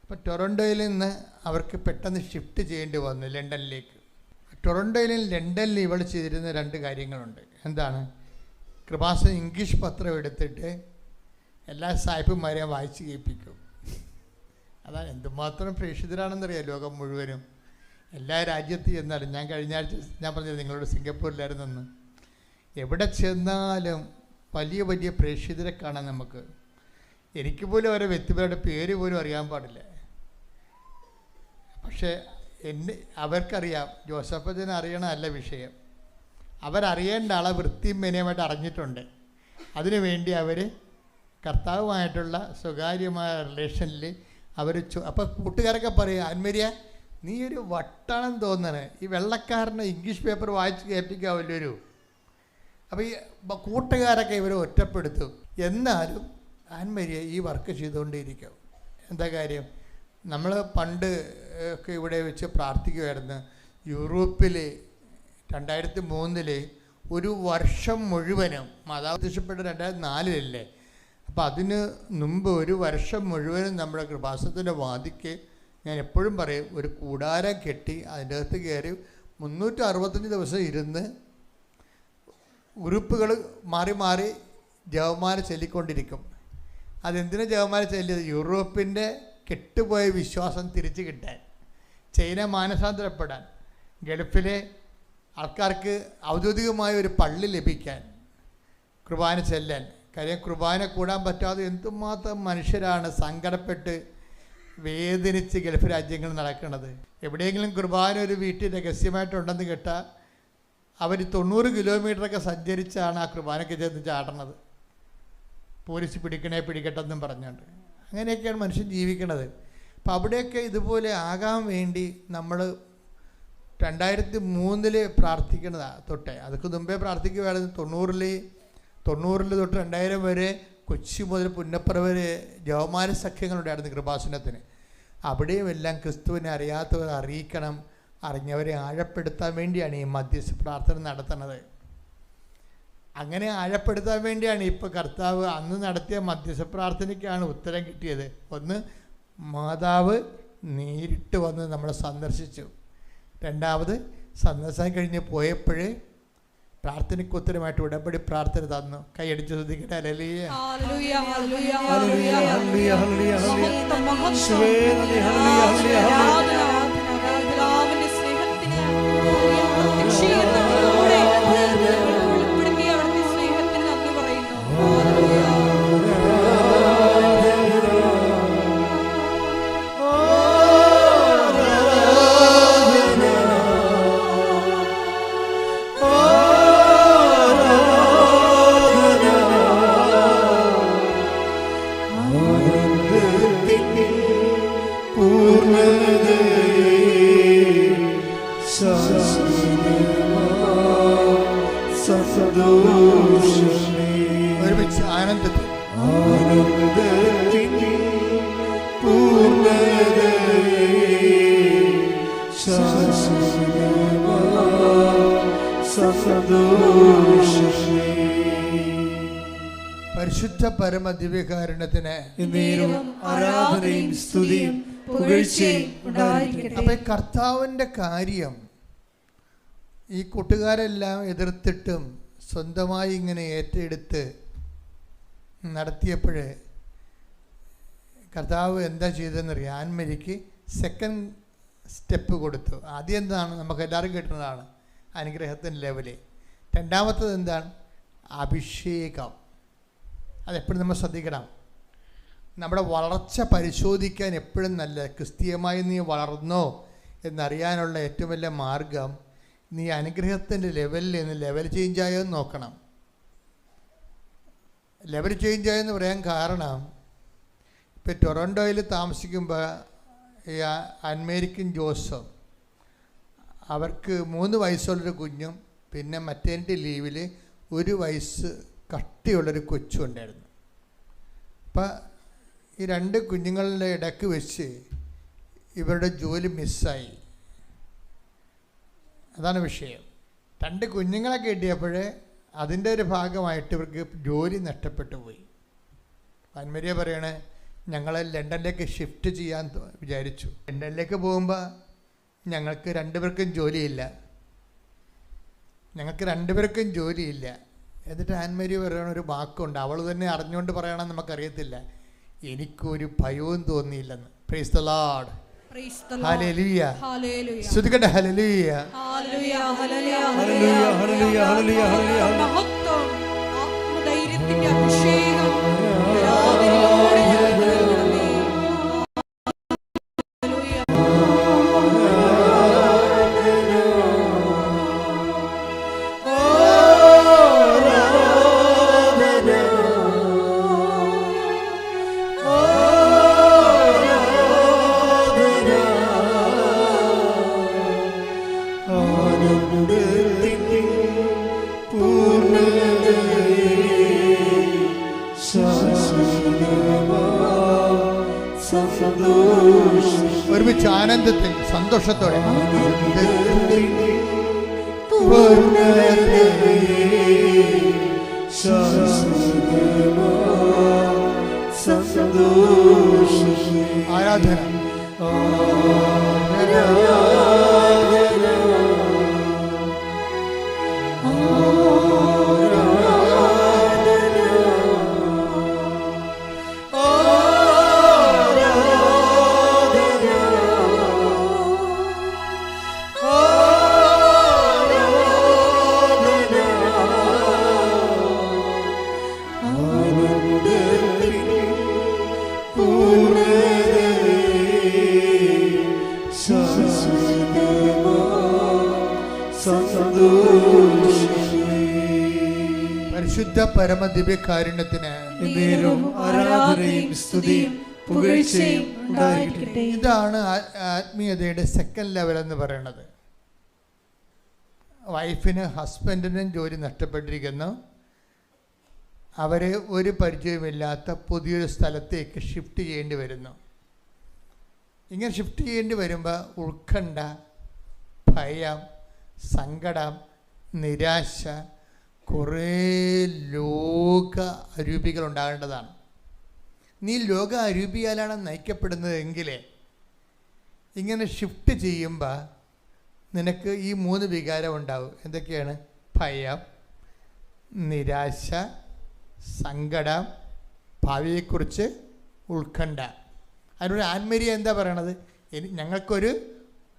അപ്പോൾ ടൊറൻറ്റോയിൽ നിന്ന് അവർക്ക് പെട്ടെന്ന് ഷിഫ്റ്റ് ചെയ്യേണ്ടി വന്നു ലണ്ടനിലേക്ക്. ടൊറൻറ്റോയിലും ലണ്ടനിൽ ഇവൾ ചെയ്തിരുന്ന രണ്ട് കാര്യങ്ങളുണ്ട്. എന്താണ്? കൃപാസന ഇംഗ്ലീഷ് പത്രം എടുത്തിട്ട് എല്ലാ സായിപ്പുമാരെയും വായിച്ച് കേൾപ്പിക്കും. അതാണ് എന്തുമാത്രം പ്രേക്ഷിതരാണെന്നറിയാം ലോകം മുഴുവനും. എല്ലാ രാജ്യത്ത് ചെന്നാലും, ഞാൻ കഴിഞ്ഞ ആഴ്ച ഞാൻ പറഞ്ഞത് നിങ്ങളോട് സിംഗപ്പൂരിലായിരുന്നെന്ന്, എവിടെ ചെന്നാലും വലിയ വലിയ പ്രേക്ഷിതരെ കാണാൻ നമുക്ക്. എനിക്ക് പോലും അവരെ വ്യക്തിപരയുടെ പേര് പോലും അറിയാൻ പാടില്ല. പക്ഷേ അവർക്കറിയാം. ജോസഫച്ചനെ അറിയണമല്ല വിഷയം, അവരറിയേണ്ട ആളെ വൃത്തിയും മെനയുമായിട്ട് അറിഞ്ഞിട്ടുണ്ട്. അതിനുവേണ്ടി അവർ കർത്താവുമായിട്ടുള്ള സ്വകാര്യമായ റിലേഷനിൽ അവർ അപ്പോൾ കൂട്ടുകാരൊക്കെ പറയും, ആൻമരിയ നീ ഒരു വട്ടാണെന്ന് തോന്നണേ, ഈ വെള്ളക്കാരനെ ഇംഗ്ലീഷ് പേപ്പർ വായിച്ച് കേൾപ്പിക്കാവില്ലൊരു. അപ്പോൾ ഈ കൂട്ടുകാരൊക്കെ ഇവരെ ഒറ്റപ്പെടുത്തും. എന്നാലും ആൻമരിയ ഈ വർക്ക് ചെയ്തുകൊണ്ടേയിരിക്കും. എന്താ കാര്യം? നമ്മൾ പണ്ട് ഒക്കെ ഇവിടെ വെച്ച് പ്രാർത്ഥിക്കുമായിരുന്നു. യൂറോപ്പിൽ 2003 ഒരു വർഷം മുഴുവനും, മാതാവ് പ്രത്യക്ഷപ്പെട്ട 2004 അപ്പോൾ അതിന് മുമ്പ് ഒരു വർഷം മുഴുവനും നമ്മുടെ കൃപാസനത്തിൻ്റെ വാതിക്ക് ഞാൻ എപ്പോഴും പറയും, ഒരു കൂടാരം കെട്ടി അതിൻ്റെ അകത്ത് കയറി 365 ദിവസം ഇരുന്ന് ഗ്രൂപ്പുകൾ മാറി മാറി ജവമാല ചൊല്ലിക്കൊണ്ടിരിക്കും. അതെന്തിനാണ് ജവമാല ചൊല്ലിയത്? യൂറോപ്പിൻ്റെ കെട്ടുപോയ വിശ്വാസം തിരിച്ചു കിട്ടാൻ, ചൈന മാനസാന്തരപ്പെടാൻ, ഗൾഫിലെ ആൾക്കാർക്ക് ഔദ്യോഗികമായ ഒരു പള്ളി ലഭിക്കാൻ, കുർബാന ചെല്ലാൻ. കാര്യം കുർബാന കൂടാൻ പറ്റാതെ എന്തുമാത്രം മനുഷ്യരാണ് സങ്കടപ്പെട്ട് വേദനിച്ച് ഗൾഫ് രാജ്യങ്ങളിൽ നടക്കുന്നത്. എവിടെയെങ്കിലും കുർബാന ഒരു വീട്ടിൽ രഹസ്യമായിട്ടുണ്ടെന്ന് കേട്ടാൽ അവർ 90 കിലോമീറ്ററൊക്കെ സഞ്ചരിച്ചാണ് ആ കുർബാനയ്ക്ക് ചെന്ന് ചാടുന്നത്. പോലീസ് പിടിക്കട്ടെന്നും പറഞ്ഞുകൊണ്ട്. അങ്ങനെയൊക്കെയാണ് മനുഷ്യൻ ജീവിക്കുന്നത്. അപ്പം അവിടെയൊക്കെ ഇതുപോലെ ആകാൻ വേണ്ടി നമ്മൾ 2003 പ്രാർത്ഥിക്കുന്നതാണ് തൊട്ടേ. അതൊക്കെ മുമ്പേ പ്രാർത്ഥിക്കുകയായിരുന്നു. 90 തൊട്ട് 2000 വരെ കൊച്ചി മുതൽ പുന്നപ്പുറ വരെ ജവമാല സഖ്യങ്ങളുണ്ടായിരുന്നു കൃപാസനത്തിന്. അവിടെയും എല്ലാം ക്രിസ്തുവിനെ അറിയാത്തവരെ അറിയിക്കണം, അറിഞ്ഞവരെ ആഴപ്പെടുത്താൻ വേണ്ടിയാണ് ഈ മധ്യസ്ഥ പ്രാർത്ഥന നടത്തുന്നത്. അങ്ങനെ ആഴപ്പെടുത്താൻ വേണ്ടിയാണ് ഇപ്പോൾ കർത്താവ് അന്ന് നടത്തിയ മധ്യസ്ഥ പ്രാർത്ഥനയ്ക്കാണ് ഉത്തരം കിട്ടിയത്. ഒന്ന്, മാതാവ് നേരിട്ട് വന്ന് നമ്മളെ സന്ദർശിച്ചു. രണ്ടാമത്, സന്ദർശനം കഴിഞ്ഞ് പോയപ്പോഴേ പ്രാർത്ഥനയ്ക്ക് ഉത്തരമായിട്ട് ഉടമ്പടി പ്രാർത്ഥന തന്നു. കൈയടിച്ച് ശ്രദ്ധിക്കട്ടെ. ഹല്ലേലൂയ. ഒരുമിച്ച് ആനന്ദത്തിൽ പരിശുദ്ധ പരമ ദിവ്യകാരുണ്യത്തിന് ആരാധനയും സ്തുതിയും പുകഴ്ചയും ഉണ്ടായിരിക്കട്ടെ. അപ്പൊ കർത്താവിൻ്റെ കാര്യം ഈ കൂട്ടുകാരെല്ലാം എതിർത്തിട്ടും സ്വന്തമായി ഇങ്ങനെ ഏറ്റെടുത്ത് നടത്തിയപ്പോൾ കർത്താവ് എന്താ ചെയ്തതെന്നറിയാം? ആൻമരിക്ക് സെക്കൻഡ് സ്റ്റെപ്പ് കൊടുത്തു. ആദ്യം എന്താണ്? നമുക്ക് എല്ലാവരും കിട്ടുന്നതാണ് അനുഗ്രഹത്തിൻ്റെ ലെവല്. രണ്ടാമത്തത് എന്താണ്? അഭിഷേകം. അതെപ്പോഴും നമ്മൾ ശ്രദ്ധിക്കണം. നമ്മുടെ വളർച്ച പരിശോധിക്കാൻ എപ്പോഴും നല്ല, ക്രിസ്തീയമായി നീ വളർന്നോ എന്നറിയാനുള്ള ഏറ്റവും വലിയ മാർഗം നീ അനുഗ്രഹത്തിൻ്റെ ലെവലിൽ നിന്ന് ലെവൽ ചേഞ്ചായോ എന്ന് നോക്കണം. ലെവൽ ചേഞ്ചായെന്ന് പറയാൻ കാരണം, ഇപ്പോൾ ടൊറൻറ്റോയിൽ താമസിക്കുമ്പോൾ ഈ അൻമേരിക്കും ജോസും അവർക്ക് 3 വയസ്സുള്ളൊരു കുഞ്ഞും പിന്നെ മറ്റേണിറ്റി ലീവിൽ 1 വയസ്സ് കട്ടിയുള്ളൊരു കൊച്ചും ഉണ്ടായിരുന്നു. അപ്പം ഈ 2 കുഞ്ഞുങ്ങളുടെ ഇടയ്ക്ക് വെച്ച് ഇവരുടെ ജോലി മിസ്സായി. അതാണ് വിഷയം. 2 കുഞ്ഞുങ്ങളെ കിട്ടിയപ്പോൾ അതിൻ്റെ ഒരു ഭാഗമായിട്ട് ഇവർക്ക് ജോലി നഷ്ടപ്പെട്ടു പോയി. ആൻമരിയ പറയണേ, ഞങ്ങൾ ലണ്ടനിലേക്ക് ഷിഫ്റ്റ് ചെയ്യാൻ വിചാരിച്ചു. ലണ്ടനിലേക്ക് പോകുമ്പോൾ ഞങ്ങൾക്ക് 2 പേർക്കും ജോലിയില്ല. എന്നിട്ട് ആൻമരിയ പറയണ ഒരു വാക്കുണ്ട്, അവൾ തന്നെ അറിഞ്ഞുകൊണ്ട് പറയണമെന്ന് നമുക്കറിയത്തില്ല, എനിക്കൊരു ഭയവും തോന്നിയില്ലെന്ന്. Praise the Lord. ഹല്ലേലൂയ. സ്തുതിക്കട്ടെ. ഹല്ലേലൂയ. ആത്മധൈര്യത്തിന്റെ അഭിഷേകം പൂർണ്ണ ഒരുമിച്ച് ആനന്ദത്തിൽ സന്തോഷത്തോടെ ആരാധന പരിശുദ്ധ പരമദിവ്യകാരുണ്യത്തിന് ആരാധനയും സ്തുതിയും പുകഴ്ചയും ഉണ്ടായിരിക്കട്ടെ. ഇതാണ് ആത്മീയതയുടെ സെക്കൻഡ് ലെവൽ എന്ന് പറയുന്നത്. വൈഫിന് ഹസ്ബൻഡിനും ജോലി നഷ്ടപ്പെട്ടിരിക്കുന്നു. അവരെ ഒരു പരിചയമില്ലാത്ത പുതിയൊരു സ്ഥലത്തേക്ക് ഷിഫ്റ്റ് ചെയ്യേണ്ടി വരുന്നു. ഇങ്ങനെ ഷിഫ്റ്റ് ചെയ്യേണ്ടി വരുമ്പോൾ ഉത്കണ്ഠ, ഭയം, സങ്കടം, നിരാശ, കുറേ ലോക അരൂപികൾ ഉണ്ടാകേണ്ടതാണ്. നീ ലോക അരൂപിയാലാണ് നയിക്കപ്പെടുന്നതെങ്കിൽ ഇങ്ങനെ ഷിഫ്റ്റ് ചെയ്യുമ്പോൾ നിനക്ക് ഈ 3 വികാരം ഉണ്ടാവും. എന്തൊക്കെയാണ്? ഭയം, നിരാശ, സങ്കടം, ഭാവിയെക്കുറിച്ച് ഉത്കണ്ഠ. അതിനൊരു ആൻമരിയ എന്താ പറയണത്? ഞങ്ങൾക്കൊരു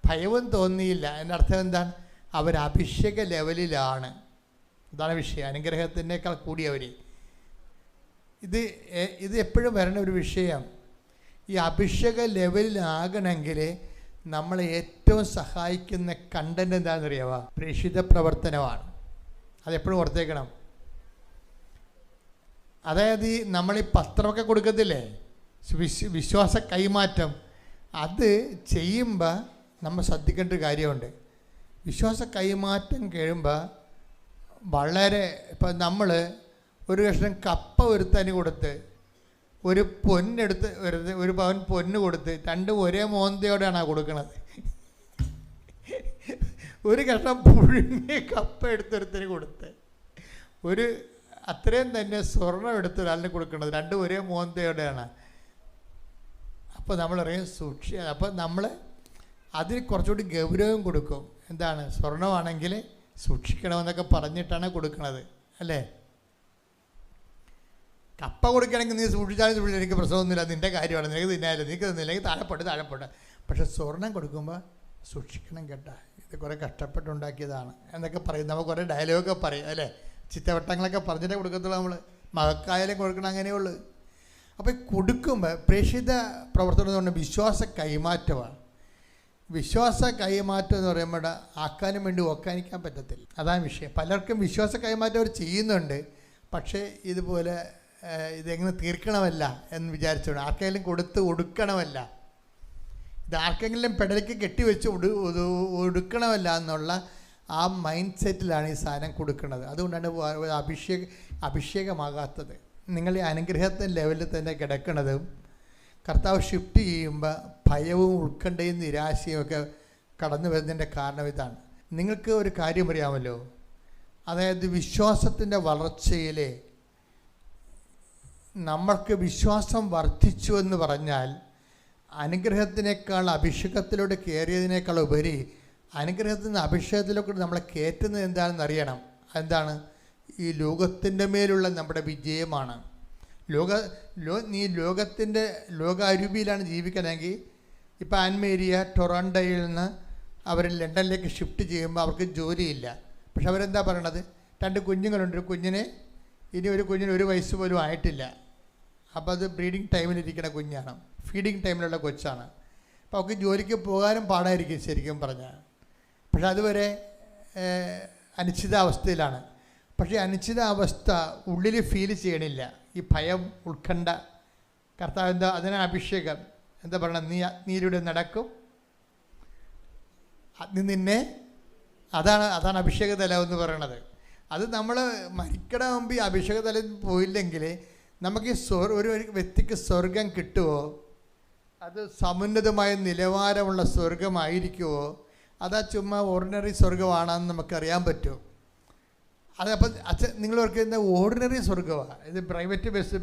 ഭയവും തോന്നിയില്ല. അതിൻ്റെ അർത്ഥം എന്താണ്? അവർ അഭിഷേക ലെവലിലാണ്. അതാണ് വിഷയം. അനുഗ്രഹത്തിനേക്കാൾ കൂടിയവർ. ഇത് എപ്പോഴും വരണ ഒരു വിഷയം. ഈ അഭിഷേക ലെവലിലാകണമെങ്കിൽ നമ്മളെ ഏറ്റവും സഹായിക്കുന്ന കണ്ടന്റ് എന്താണെന്ന് അറിയാമോ? പ്രേക്ഷിത പ്രവർത്തനമാണ്. അതെപ്പോഴും ഓർത്തേക്കണം. അതായത് നമ്മളീ പത്രമൊക്കെ കൊടുക്കത്തില്ലേ, വിശ്വാസ കൈമാറ്റം, അത് ചെയ്യുമ്പോൾ നമ്മൾ ശ്രദ്ധിക്കേണ്ട ഒരു കാര്യമുണ്ട്. വിശ്വാസ കൈമാറ്റം കഴിയുമ്പോൾ വളരെ ഇപ്പം നമ്മൾ ഒരു കഷ്ണം കപ്പ ഒരുത്തന് കൊടുത്ത് ഒരു പൊന്നെടുത്ത് ഒരു പവൻ പൊന്ന് കൊടുത്ത് രണ്ടും ഒരേ മോന്തയോടെയാണ് കൊടുക്കണത്. ഒരു കഷ്ണം പുഴുങ്ങിയ കപ്പ എടുത്തൊരുത്തന് കൊടുത്ത് ഒരു അത്രയും തന്നെ സ്വർണം എടുത്ത് ഒരാളിന് കൊടുക്കുന്നത് രണ്ടും ഒരേ മോന്തയോടെയാണ്. അപ്പോൾ നമ്മളറിയാം അപ്പോൾ നമ്മൾ അതിന് കുറച്ചുകൂടി ഗൗരവം കൊടുക്കും. എന്താണ്? സ്വർണമാണെങ്കിൽ സൂക്ഷിക്കണമെന്നൊക്കെ പറഞ്ഞിട്ടാണ് കൊടുക്കുന്നത്, അല്ലേ? കപ്പ കൊടുക്കണമെങ്കിൽ നീ സൂക്ഷിച്ചാലും എനിക്ക് പ്രശ്നമൊന്നുമില്ല, നിൻ്റെ കാര്യമാണ്, നിനക്ക് തിന്നാലും നിനക്ക് തിന്നില്ലെങ്കിൽ താഴെപ്പെട്ട്. പക്ഷെ സ്വർണം കൊടുക്കുമ്പോൾ സൂക്ഷിക്കണം കേട്ടോ, ഇത് കുറേ കഷ്ടപ്പെട്ടുണ്ടാക്കിയതാണ് എന്നൊക്കെ പറയും. നമ്മൾ കുറേ ഡയലോഗൊക്കെ പറയും, അല്ലേ? ചിത്തവട്ടങ്ങളൊക്കെ പറഞ്ഞിട്ടേ കൊടുക്കത്തുള്ളൂ. നമ്മൾ മകക്കായാലും കൊടുക്കണം, അങ്ങനെയുള്ളൂ. അപ്പോൾ കൊടുക്കുമ്പോൾ പ്രേക്ഷിത പ്രവർത്തനം എന്ന് പറഞ്ഞാൽ വിശ്വാസ കൈമാറ്റമാണ്. വിശ്വാസ കൈമാറ്റം എന്ന് പറയുമ്പോൾ ആക്കാനും വേണ്ടി ഓക്കാനിക്കാൻ പറ്റത്തില്ല. അതാണ് വിഷയം. പലർക്കും വിശ്വാസ കൈമാറ്റം അവർ ചെയ്യുന്നുണ്ട്, പക്ഷേ ഇതുപോലെ ഇതെങ്ങനെ തീർക്കണമല്ല എന്ന് വിചാരിച്ചോണ്ട് ആർക്കെങ്കിലും കൊടുത്ത് ഒടുക്കണമല്ല, ഇത് ആർക്കെങ്കിലും പെടലേക്ക് കെട്ടിവെച്ച് ഒടുക്കണമല്ല എന്നുള്ള ആ മൈൻഡ് സെറ്റിലാണ് ഈ സാധനം കൊടുക്കുന്നത്. അതുകൊണ്ടാണ് അഭിഷേകമാകാത്തത്. നിങ്ങൾ ഈ അനുഗ്രഹത്തിൻ്റെ ലെവലിൽ തന്നെ കിടക്കുന്നതും കർത്താവ് ഷിഫ്റ്റ് ചെയ്യുമ്പോൾ ഭയവും ഉത്കണ്ഠയും നിരാശയും ഒക്കെ കടന്നു വരുന്നതിൻ്റെ കാരണം ഇതാണ്. നിങ്ങൾക്ക് ഒരു കാര്യം അറിയാമല്ലോ, അതായത് വിശ്വാസത്തിൻ്റെ വളർച്ചയിൽ നമ്മൾക്ക് വിശ്വാസം വർദ്ധിച്ചു എന്ന് പറഞ്ഞാൽ അനുഗ്രഹത്തിനേക്കാൾ അഭിഷേകത്തിലൂടെ കയറിയതിനേക്കാൾ ഉപരി അനുഗ്രഹത്തിൽ നിന്ന് അഭിഷേകത്തിലൂടെ നമ്മളെ കയറ്റുന്നത് എന്താണെന്ന് അറിയണം. എന്താണ്? ഈ ലോകത്തിൻ്റെ മേലുള്ള നമ്മുടെ വിജയമാണ്. നീ ലോകത്തിൻ്റെ ലോകാരൂപിയിലാണ് ജീവിക്കണമെങ്കിൽ ഇപ്പോൾ ആൻമേരിയ ടൊറൻഡോയിൽ നിന്ന് അവർ ലണ്ടനിലേക്ക് ഷിഫ്റ്റ് ചെയ്യുമ്പോൾ അവർക്ക് ജോലിയില്ല. പക്ഷെ അവരെന്താ പറയണത്? 2 കുഞ്ഞുങ്ങളുണ്ട്. ഒരു കുഞ്ഞിന് 1 വയസ്സ് പോലും ആയിട്ടില്ല. അപ്പോൾ അത് ബ്രീഡിങ് ടൈമിലിരിക്കുന്ന കുഞ്ഞാണ്, ഫീഡിങ് ടൈമിലുള്ള കൊച്ചാണ്. അപ്പോൾ അവർക്ക് ജോലിക്ക് പോകാനും പാടായിരിക്കും ശരിക്കും പറഞ്ഞാൽ. പക്ഷെ അതുവരെ അനിശ്ചിതാവസ്ഥയിലാണ്. പക്ഷേ അനിശ്ചിതാവസ്ഥ ഉള്ളിൽ ഫീൽ ചെയ്യണില്ല. ഈ ഭയം, ഉത്കണ്ഠ. കർത്താവ് എന്താ? അതിനാണ് അഭിഷേകം. എന്താ പറയണത്? നീയിലൂടെ നടക്കും, നിന്നെ. അതാണ് അഭിഷേകതലം എന്ന് പറയണത്. അത് നമ്മൾ മരിക്കണ മുമ്പ് ഈ അഭിഷേകതലം പോയില്ലെങ്കിൽ നമുക്ക് ഒരു വ്യക്തിക്ക് സ്വർഗം കിട്ടുമോ? അത് സമുന്നതമായ നിലവാരമുള്ള സ്വർഗമായിരിക്കുമോ അതാ ചുമ്മാ ഓർഡിനറി സ്വർഗമാണെന്ന് നമുക്കറിയാൻ പറ്റുമോ? അതപ്പം നിങ്ങൾ ഓർക്കുന്ന ഓർഡിനറി സ്വർഗമാണ്. ഇത് പ്രൈവറ്റ് ബസ്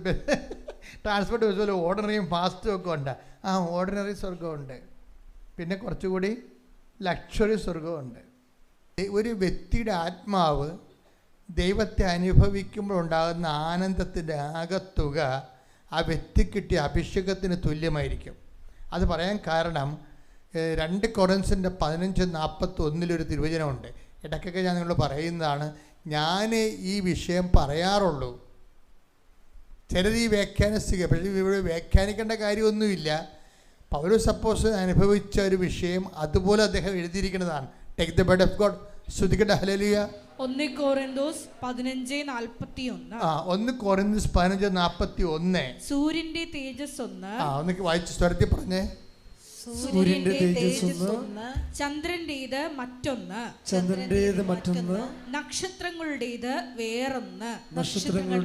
ട്രാൻസ്പോർട്ട് ബസ് പോലെ ഓർഡിനറിയും ഫാസ്റ്റും ഒക്കെ ഉണ്ട്. ആ ഓർഡിനറി സ്വർഗമുണ്ട്. പിന്നെ കുറച്ചുകൂടി ലക്ഷറി സ്വർഗമുണ്ട്. ഒരു വ്യക്തിയുടെ ആത്മാവ് ദൈവത്തെ അനുഭവിക്കുമ്പോൾ ഉണ്ടാകുന്ന ആനന്ദത്തിൻ്റെ ആകത്തുക ആ വ്യക്തി കിട്ടിയ അഭിഷേകത്തിന് തുല്യമായിരിക്കും. അത് പറയാൻ കാരണം 2 കൊറിന്ത്യൻസിൻ്റെ 15:41 തിരുവചനമുണ്ട്. ഇടയ്ക്കൊക്കെ ഞാൻ നിങ്ങളോട് പറയുന്നതാണ്. ഞാൻ ഈ വിഷയം പറയാറുള്ളൂ. ചിലർ ഈ വ്യാഖ്യാനിക്കുക, പക്ഷേ ഇവിടെ വ്യാഖ്യാനിക്കേണ്ട കാര്യമൊന്നുമില്ല. പൗലോസ് അപ്പോസ്തലൻ അനുഭവിച്ച ഒരു വിഷയം അതുപോലെ അദ്ദേഹം എഴുതിയിരിക്കുന്നതാണ്. Take the word of God. ശ്രുതിക്കട്ടെ ഹല്ലേലൂയ. 1 കൊരിന്തോസ് 15:41. 1 കൊരിന്തോസ് 15:41. സൂര്യന്റെ തേജസ് ഒന്ന്. ഒന്ന് വായിച്ച് സ്വരത്തിൽ പറഞ്ഞേ. സൂര്യന്റെ തേജസ് ഒന്ന്, ചന്ദ്രന്റേത് മറ്റൊന്ന്, ചന്ദ്രന്റേത് മറ്റൊന്ന്, നക്ഷത്രങ്ങളുടേത് വേറൊന്ന്, നക്ഷത്രങ്ങൾ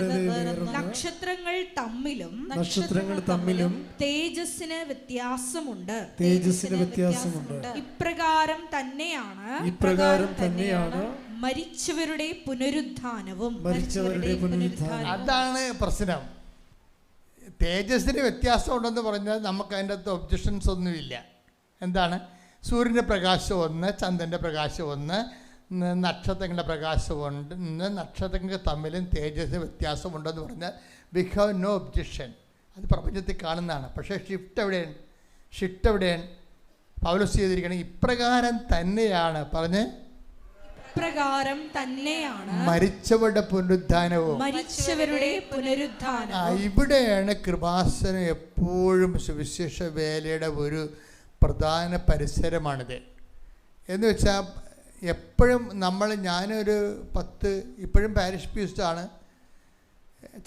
തമ്മിലും തേജസ്സിന് വ്യത്യാസമുണ്ട്. ഇപ്രകാരം തന്നെയാണ് മരിച്ചവരുടെ പുനരുദ്ധാനവും. അതാണ് പ്രശ്നം. തേജസ്സിന് വ്യത്യാസമുണ്ടെന്ന് പറഞ്ഞാൽ നമുക്ക് അതിൻ്റെ അകത്ത് ഒബ്ജക്ഷൻസ് ഒന്നുമില്ല. എന്താണ്? സൂര്യൻ്റെ പ്രകാശം ഒന്ന്, ചന്ദ്രൻ്റെ പ്രകാശം ഒന്ന്, നക്ഷത്രങ്ങളുടെ പ്രകാശമുണ്ട്. നക്ഷത്രങ്ങൾ തമ്മിലും തേജസ്സിന് വ്യത്യാസമുണ്ടെന്ന് പറഞ്ഞാൽ വി ഹാവ് നോ ഒബ്ജക്ഷൻ. അത് പ്രപഞ്ചത്തിൽ കാണുന്നതാണ്. പക്ഷേ ഷിഫ്റ്റ് എവിടെയാണ്? പൗലോസ് ചെയ്തിരിക്കുന്നത് ഇപ്രകാരം തന്നെയാണ് പറഞ്ഞ് മരിച്ചവരുടെ പുനരുദ്ധാനവും. ഇവിടെയാണ് കൃപാസനം എപ്പോഴും സുവിശേഷ വേലയുടെ ഒരു പ്രധാന പരിസരമാണിത്. എന്ന് വെച്ചാൽ എപ്പോഴും ഞാനൊരു 10 ഇപ്പോഴും പാരിഷ് പ്രീസ്റ്റാണ്,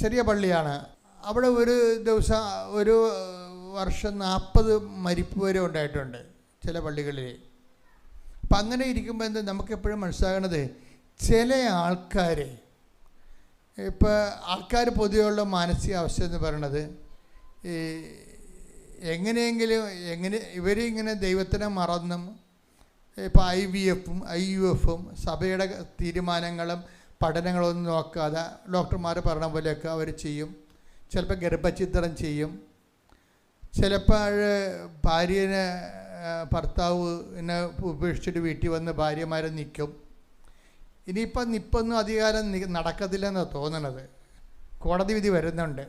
ചെറിയ പള്ളിയാണ്. അവിടെ ഒരു ദിവസം ഒരു വർഷം 40 മരിപ്പ് വരെ ഉണ്ടായിട്ടുണ്ട് ചില പള്ളികളിൽ. അപ്പം അങ്ങനെ ഇരിക്കുമ്പോൾ എന്താ നമുക്കെപ്പോഴും മനസ്സിലാകണത്, ചില ആൾക്കാർ പൊതുവെയുള്ള മാനസികാവസ്ഥ എന്ന് പറയണത് എങ്ങനെയെങ്കിലും ഇവരിങ്ങനെ ദൈവത്തിനെ മറന്നും ഇപ്പോൾ IVF-ഉം സഭയുടെ തീരുമാനങ്ങളും പഠനങ്ങളൊന്നും നോക്കാതെ ഡോക്ടർമാർ പറഞ്ഞ പോലെയൊക്കെ അവർ ചെയ്യും. ചിലപ്പോൾ ഗർഭഛിദ്രം ചെയ്യും. ചിലപ്പോൾ ഭാര്യനെ ഭർത്താവിനെ ഉപേക്ഷിച്ചിട്ട് വീട്ടിൽ വന്ന് ഭാര്യമാരെ നിൽക്കും. ഇനിയിപ്പം അധികാരം നടക്കത്തില്ലെന്നാണ് തോന്നണത്. കോടതി വിധി വരുന്നുണ്ട്,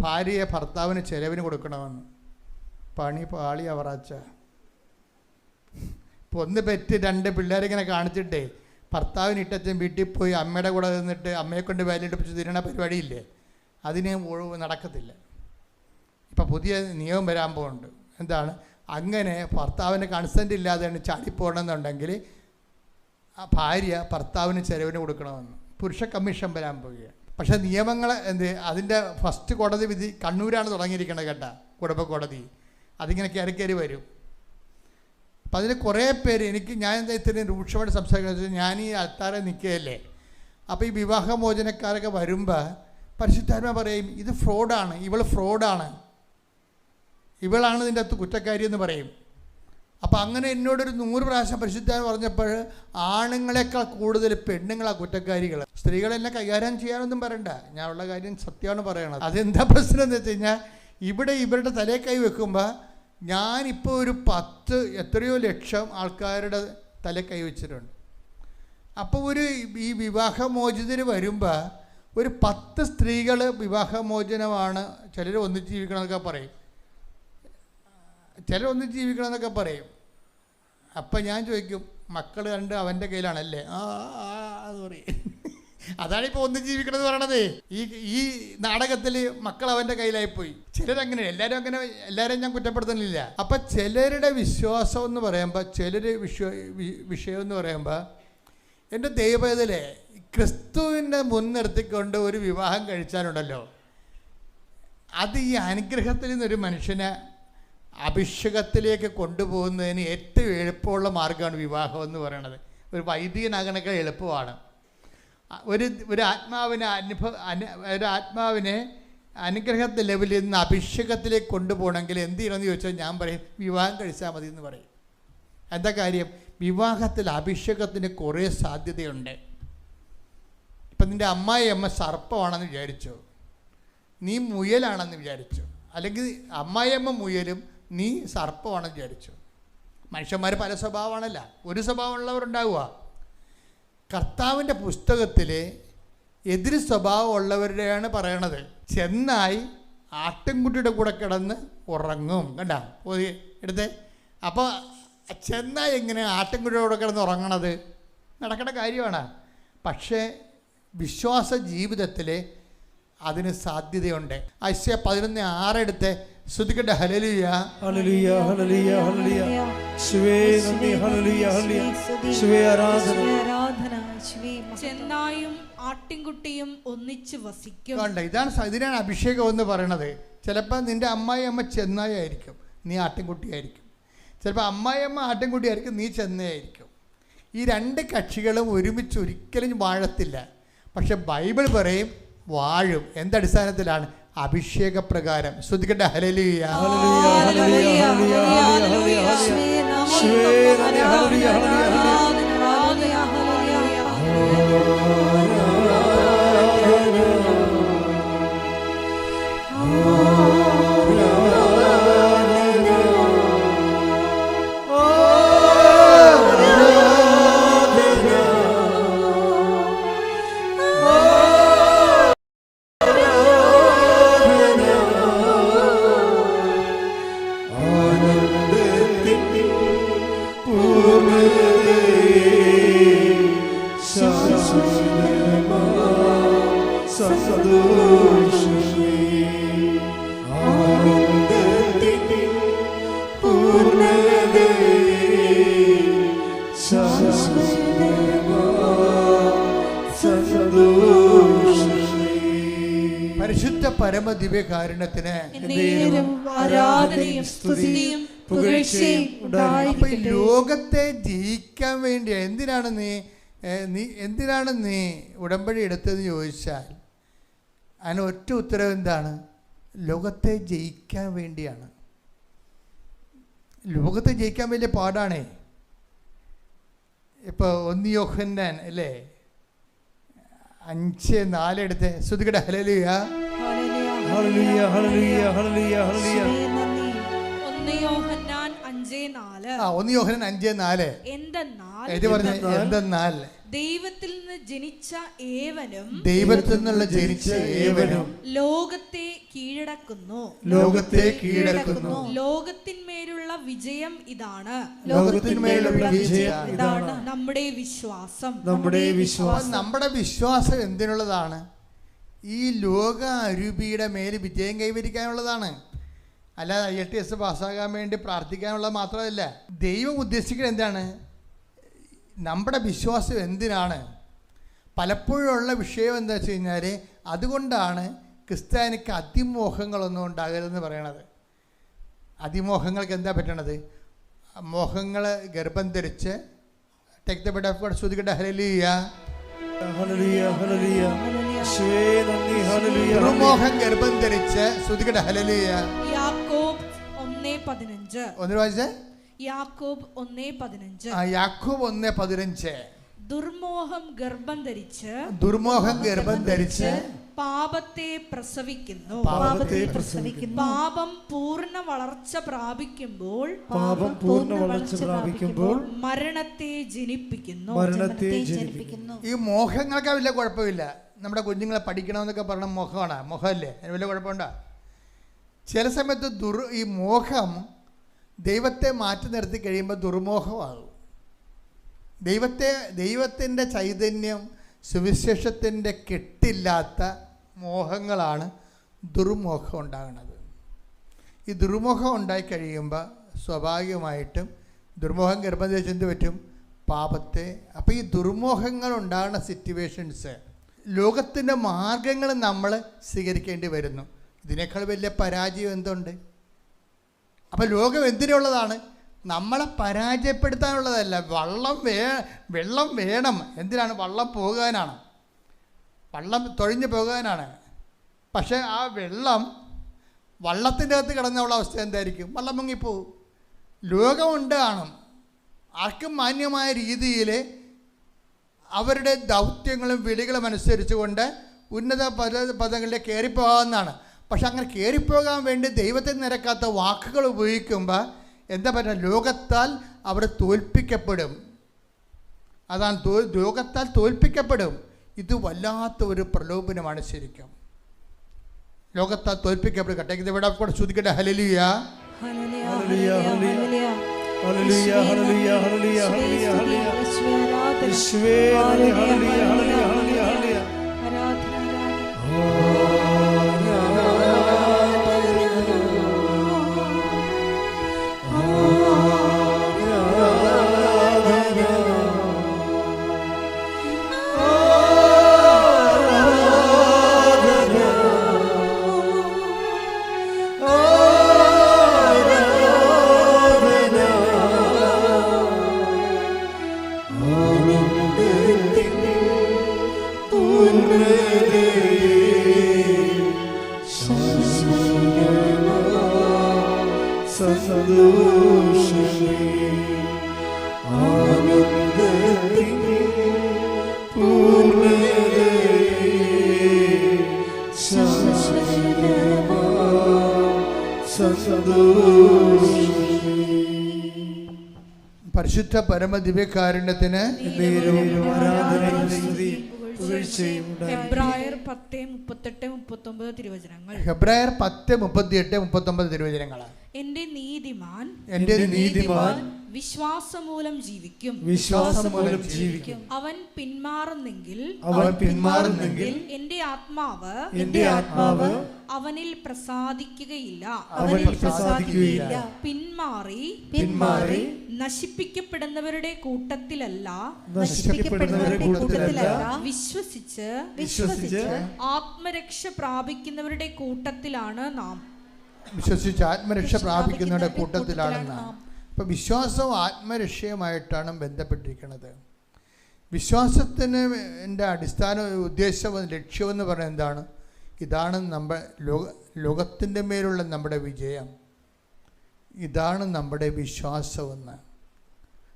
ഭാര്യയെ ഭർത്താവിന് ചെലവിന് കൊടുക്കണമെന്ന്. പണി പാളി അവറാച്ച. ഇപ്പോൾ 1 പെറ്റ് 2 പിള്ളേരിങ്ങനെ കാണിച്ചിട്ടേ ഭർത്താവിന് ഇട്ടച്ഛൻ വീട്ടിൽ പോയി അമ്മയുടെ കൂടെ നിന്നിട്ട് അമ്മയെ കൊണ്ട് വേലയെടുപ്പിച്ച് തിരണ പരിപാടിയില്ലേ, അതിന് നടക്കത്തില്ല. ഇപ്പം പുതിയ നിയമം വരാൻ പോകുന്നുണ്ട്. എന്താണ്? അങ്ങനെ ഭർത്താവിന് കൺസെൻ്റ് ഇല്ലാതെയാണ് ചാടിപ്പോകണമെന്നുണ്ടെങ്കിൽ ആ ഭാര്യ ഭർത്താവിന് ചെലവിന് കൊടുക്കണമെന്ന് പുരുഷ കമ്മീഷൻ വരാൻ പോവുകയാണ്. പക്ഷേ നിയമങ്ങൾ അതിൻ്റെ ഫസ്റ്റ് കോടതി വിധി കണ്ണൂരാണ് തുടങ്ങിയിരിക്കുന്നത് കേട്ടോ, കുടുംബ കോടതി. അതിങ്ങനെ കയറി വരും. അപ്പം അതിന് കുറേ പേര് ഞാൻ ഇത്രയും രൂക്ഷമായിട്ട് സംസാരിക്കുന്നത്, ഞാൻ ഈ അൾത്താരെ നിൽക്കുകയല്ലേ. അപ്പോൾ ഈ വിവാഹമോചനക്കാരൊക്കെ വരുമ്പോൾ പരിശുദ്ധാത്മാ പറയും ഇത് ഫ്രോഡാണ്, ഫ്രോഡാണ്, ഇവളാണ് ഇതിൻ്റെ അകത്ത് കുറ്റക്കാരി എന്ന് പറയും. അപ്പോൾ അങ്ങനെ എന്നോടൊരു 100 പ്രാവശ്യം പരിശുദ്ധാത്മ പറഞ്ഞപ്പോൾ ആണുങ്ങളെക്കാൾ കൂടുതൽ പെണ്ണുങ്ങളാ കുറ്റക്കാരികൾ. സ്ത്രീകളെല്ലാം കൈകാര്യം ചെയ്യാനൊന്നും പറയണ്ട, ഞാൻ ഉള്ള കാര്യം സത്യമാണ് പറയണത്. അതെന്താ പ്രശ്നം എന്ന് വെച്ച് കഴിഞ്ഞാൽ ഇവരുടെ തലയിൽ കൈ വെക്കുമ്പോൾ ഞാനിപ്പോൾ ഒരു 10 എത്രയോ ലക്ഷം ആൾക്കാരുടെ തലയിൽ കൈ വെച്ചിട്ടുണ്ട്. അപ്പോൾ ഈ വിവാഹമോചിതർ വരുമ്പോൾ ഒരു 10 സ്ത്രീകൾ വിവാഹമോചനമാണ്, ചിലർ ഒന്നിച്ച് ജീവിക്കണമെന്നൊക്കെ പറയും, ചിലർ ഒന്നിച്ച് ജീവിക്കണമെന്നൊക്കെ പറയും. അപ്പം ഞാൻ ചോദിക്കും, മക്കൾ 2 അവൻ്റെ കയ്യിലാണല്ലേ? അത് പറയും. അതാണിപ്പോൾ ഒന്നിച്ച് ജീവിക്കണമെന്ന് പറയണത്. ഈ നാടകത്തിൽ മക്കൾ അവൻ്റെ കയ്യിലായിപ്പോയി. ചിലരങ്ങനെ, എല്ലാവരും ഞാൻ കുറ്റപ്പെടുത്തുന്നില്ല. അപ്പം ചിലരുടെ വിശ്വാസം എന്ന് പറയുമ്പോൾ, വിഷയം എന്ന് പറയുമ്പോൾ, എൻ്റെ ദൈവത്തിലെ ക്രിസ്തുവിനെ മുൻനിർത്തിക്കൊണ്ട് ഒരു വിവാഹം കഴിച്ചാലുണ്ടല്ലോ, അത് ഈ അനുഗ്രഹത്തിൽ നിന്നൊരു മനുഷ്യനെ അഭിഷേകത്തിലേക്ക് കൊണ്ടുപോകുന്നതിന് ഏറ്റവും എളുപ്പമുള്ള മാർഗ്ഗമാണ് വിവാഹം എന്ന് പറയുന്നത്. ഒരു വൈദികനാകണൊക്കെ എളുപ്പമാണ്. ഒരു ആത്മാവിനെ അനുഗ്രഹത്തെ ലെവലിൽ നിന്ന് അഭിഷേകത്തിലേക്ക് കൊണ്ടുപോകണമെങ്കിൽ എന്ത് ചെയ്യണമെന്ന് ചോദിച്ചാൽ ഞാൻ പറയും വിവാഹം കഴിച്ചാൽ മതി എന്ന് പറയും. എന്താ കാര്യം? വിവാഹത്തിൽ അഭിഷേകത്തിന് കുറേ സാധ്യതയുണ്ട്. ഇപ്പം നിൻ്റെ അമ്മായിയമ്മ സർപ്പമാണെന്ന് വിചാരിച്ചു, നീ മുയലാണെന്ന് വിചാരിച്ചു, അല്ലെങ്കിൽ അമ്മായിയമ്മ മുയലും നീ സർപ്പമാണെന്ന് വിചാരിച്ചു. മനുഷ്യന്മാർ പല സ്വഭാവമാണല്ല, ഒരു സ്വഭാവമുള്ളവരുണ്ടാവുക. കർത്താവിൻ്റെ പുസ്തകത്തിൽ എതിർ സ്വഭാവമുള്ളവരുടെയാണ് പറയണത്. ചെന്നായി ആട്ടിൻകുട്ടിയുടെ കൂടെ കിടന്ന് ഉറങ്ങും. കണ്ട പോയി എടുത്ത്. അപ്പോൾ ചെന്നായി എങ്ങനെ ആട്ടിൻകുട്ടിയുടെ കൂടെ കിടന്ന് ഉറങ്ങണത്? നടക്കേണ്ട കാര്യമാണ്. പക്ഷേ വിശ്വാസ ജീവിതത്തിൽ അതിന് സാധ്യതയുണ്ട്. ഐശ്യ 11:6 എടുത്ത് ശ്രുതിക്കട്ടെ. ഹല്ലേലൂയ ഹല്ലേലൂയ ഹല്ലേലൂയ ഹല്ലേലൂയ. യേശുവേ നന്ദി. ഹല്ലേലൂയ ഹല്ലേലൂയ. യേശുവേ ആരാധന. ചെന്നായും ആട്ടിൻകുട്ടിയും ഒന്നിച്ച് വസിക്കും. കണ്ട, ഇതിനാണ് അഭിഷേകം എന്ന് പറയണത്. ചിലപ്പോൾ നിൻ്റെ അമ്മായിയമ്മ ചെന്നായി ആയിരിക്കും, നീ ആട്ടിൻകുട്ടിയായിരിക്കും. ചിലപ്പോൾ അമ്മായിയമ്മ ആട്ടിൻകുട്ടിയായിരിക്കും, നീ ചെന്നയായിരിക്കും. ഈ രണ്ട് കക്ഷികളും ഒരുമിച്ച് ഒരിക്കലും വാഴത്തില്ല. പക്ഷെ ബൈബിൾ പറയും വാഴും. എന്തടിസ്ഥാനത്തിലാണ്? അഭിഷേകപ്രകാരം. ശ്രുതിക്കട്ടെ. ഹല്ലേലൂയ ഹല്ലേലൂയ ഹല്ലേലൂയ ഹല്ലേലൂയ ഹല്ലേലൂയ. യേശുവേ നന്ദി. ഹല്ലേലൂയ ഹല്ലേലൂയ. പരിശുദ്ധ പരമദിവ്യകാരുണ്യത്തിന് ആരാധനയും സ്തുതിയും പുകഴ്ചയും ഉണ്ടായിരിക്കട്ടെ. അപ്പോൾ ഈ ലോകത്തെ ജയിക്കാൻ വേണ്ടി എന്തിനാണ് നീ ഉടമ്പടി എടുത്തതെന്ന് ചോദിച്ചാൽ അതിന് ഒറ്റ ഉത്തരവ് എന്താണ്? ലോകത്തെ ജയിക്കാൻ വേണ്ടിയാണ്. ലോകത്തെ ജയിക്കാൻ വലിയ പാടാണേ. ഇപ്പോൾ 1 യോഹന്നാൻ അല്ലേ 5:4 എടുത്ത് ശ്രുതിക്കട്ടെ. ഹല്ലേലൂയ ഹല്ലേലൂയ ഹല്ലേലൂയ ഹല്ലേലൂയ ഹല്ലേലൂയ. 1 യോഹന്നാൻ 5:4. 1 യോഹന്നാൻ 5:4 എന്തെന്നാൽ ദൈവത്തിൽ നിന്ന് ജനിച്ച ഏവനും ലോകത്തെ കീഴടക്കുന്നു. ലോകത്തിന്മേലുള്ള വിജയം ഇതാണ്. നമ്മുടെ വിശ്വാസം. നമ്മുടെ വിശ്വാസം എന്തിനുള്ളതാണ്? ഈ ലോക അരൂപിയുടെ മേൽ വിജയം കൈവരിക്കാനുള്ളതാണ്. അല്ലാതെ IELTS പാസ്സാകാൻ വേണ്ടി പ്രാർത്ഥിക്കാനുള്ളത് മാത്രമല്ല. ദൈവം ഉദ്ദേശിക്കുന്നത് എന്താണ്? നമ്മുടെ വിശ്വാസം എന്തിനാണ്? പലപ്പോഴുള്ള വിഷയം എന്താ വെച്ച് കഴിഞ്ഞാൽ അതുകൊണ്ടാണ് ക്രിസ്ത്യാനിക്ക് അതിമോഹങ്ങളൊന്നും ഉണ്ടാകരുതെന്ന് പറയണത്. അതിമോഹങ്ങൾക്ക് എന്താ പറ്റണത്? മോഹങ്ങൾ ഗർഭം ധരിച്ച് ഹല്ലേലൂയ ഹല്ലേലൂയ ഹല്ലേലൂയ. യേശുവേ നന്ദി. ഹല്ലേലൂയ. ദുർമോഹം ഗർഭം ധരിച്ച് ശ്രുതിക്കട്ടെ. ഹല്ലേലൂയ. യാക്കോബ് 1:15. ഒന്ന് വായിച്ചേ. യാക്കോബ് 1:15. യാക്കോബ് 1:15. ദുർമോഹം ഗർഭം ധരിച്ച് പാപത്തെ പ്രസവിക്കുന്നു. പാപം പൂർണ്ണ വളർച്ച പ്രാപിക്കുമ്പോൾ മരണത്തെ ജനിപ്പിക്കുന്നു. ഈ മോഹങ്ങൾക്ക് വലിയ കുഴപ്പമില്ല. നമ്മുടെ കുഞ്ഞുങ്ങളെ പഠിക്കണമെന്നൊക്കെ പറഞ്ഞ മോഹമല്ലേ? അതിന് വലിയ കുഴപ്പമുണ്ടോ? ചില സമയത്ത് ഈ മോഹം ദൈവത്തെ മാറ്റി നിർത്തി കഴിയുമ്പോൾ ദുർമോഹമാകും. ദൈവത്തിൻ്റെ ചൈതന്യം സുവിശേഷത്തിൻ്റെ കെട്ടില്ലാത്ത മോഹങ്ങളാണ് ദുർമോഹം ഉണ്ടാകുന്നത്. ഈ ദുർമോഹം ഉണ്ടായിക്കഴിയുമ്പോൾ സ്വാഭാവികമായിട്ടും ദുർമോഹം ഗർഭം ധരിച്ച് എന്ത് പറ്റും? പാപത്തെ. അപ്പോൾ ഈ ദുർമോഹങ്ങൾ ഉണ്ടാകുന്ന സിറ്റുവേഷൻസ് ലോകത്തിൻ്റെ മാർഗങ്ങൾ നമ്മൾ സ്വീകരിക്കേണ്ടി വരുന്നു. ഇതിനേക്കാൾ വലിയ പരാജയം എന്തുണ്ട്? അപ്പോൾ ലോകം എന്തിനുള്ളതാണ്? നമ്മളെ പരാജയപ്പെടുത്താനുള്ളതല്ല. വെള്ളം വേണം. എന്തിനാണ്? വള്ളം പോകാനാണ്, വള്ളം തൊഴിഞ്ഞു പോകാനാണ്. പക്ഷേ ആ വെള്ളം വള്ളത്തിൻ്റെ അകത്ത് കിടന്നുള്ള അവസ്ഥ എന്തായിരിക്കും? വള്ളം മുങ്ങിപ്പോവും. ലോകമുണ്ട് കാണും. ആർക്കും മാന്യമായ രീതിയിൽ അവരുടെ ദൗത്യങ്ങളും വിളികളും അനുസരിച്ചുകൊണ്ട് ഉന്നത പദങ്ങളിലേക്ക് കയറിപ്പോകാവുന്നതാണ്. പക്ഷെ അങ്ങനെ കയറിപ്പോകാൻ വേണ്ടി ദൈവത്തെ നിരക്കാത്ത വാക്കുകൾ ഉപയോഗിക്കുമ്പോൾ എന്താ പറയുക? ലോകത്താൽ അവർ തോൽപ്പിക്കപ്പെടും. അതാണ് ലോകത്താൽ തോൽപ്പിക്കപ്പെടും. ഇത് വല്ലാത്ത ഒരു പ്രലോഭനമാണ് ശരിക്കും. ലോകത്താൽ തോൽപ്പിക്കപ്പെടും. കട്ടെ ഇവിടെ കൂടെ ശ്രദ്ധിക്കട്ടെ. ഹല്ലേലൂയ, ഹല്ലേലൂയ, ഹല്ലേലൂയ, ഹല്ലേലൂയ, ഹല്ലേലൂയ, ഹല്ലേലൂയ, ഹല്ലേലൂയ, യേശുവേ നന്ദി. ഹല്ലേലൂയ, ഹല്ലേലൂയ, ഹല്ലേലൂയ, ഹല്ലേലൂയ. പരിശുദ്ധ പരമദിവ്യകാരുണ്യത്തിന് ഹെബ്രായർ 10:38-39 തിരുവചനങ്ങൾ. ഹെബ്രായർ 10:38-39 തിരുവചനങ്ങൾ. എന്റെ നീതിമാൻ വിശ്വാസമൂലം ജീവിക്കും. അവൻ പിന്മാറുന്നെങ്കിൽ എന്റെ ആത്മാവ് അവനിൽ പ്രസാദിക്കുകയില്ല. പിന്മാറി നശിപ്പിക്കപ്പെടുന്നവരുടെ കൂട്ടത്തിലല്ല, വിശ്വസിച്ച് ആത്മരക്ഷ പ്രാപിക്കുന്നവരുടെ കൂട്ടത്തിലാണ് നാം. വിശ്വസിച്ച് ആത്മരക്ഷ പ്രാപിക്കുന്നവരുടെ കൂട്ടത്തിലാണ് നാം. ഇപ്പം വിശ്വാസവും ആത്മരക്ഷയുമായിട്ടാണ് ബന്ധപ്പെട്ടിരിക്കുന്നത്. വിശ്വാസത്തിന് എൻ്റെ അടിസ്ഥാന ഉദ്ദേശം, ലക്ഷ്യമെന്ന് പറയുന്നത് എന്താണ്? ഇതാണ് നമ്മുടെ ലോകത്തിൻ്റെ മേലുള്ള നമ്മുടെ വിജയം. ഇതാണ് നമ്മുടെ വിശ്വാസമെന്ന്.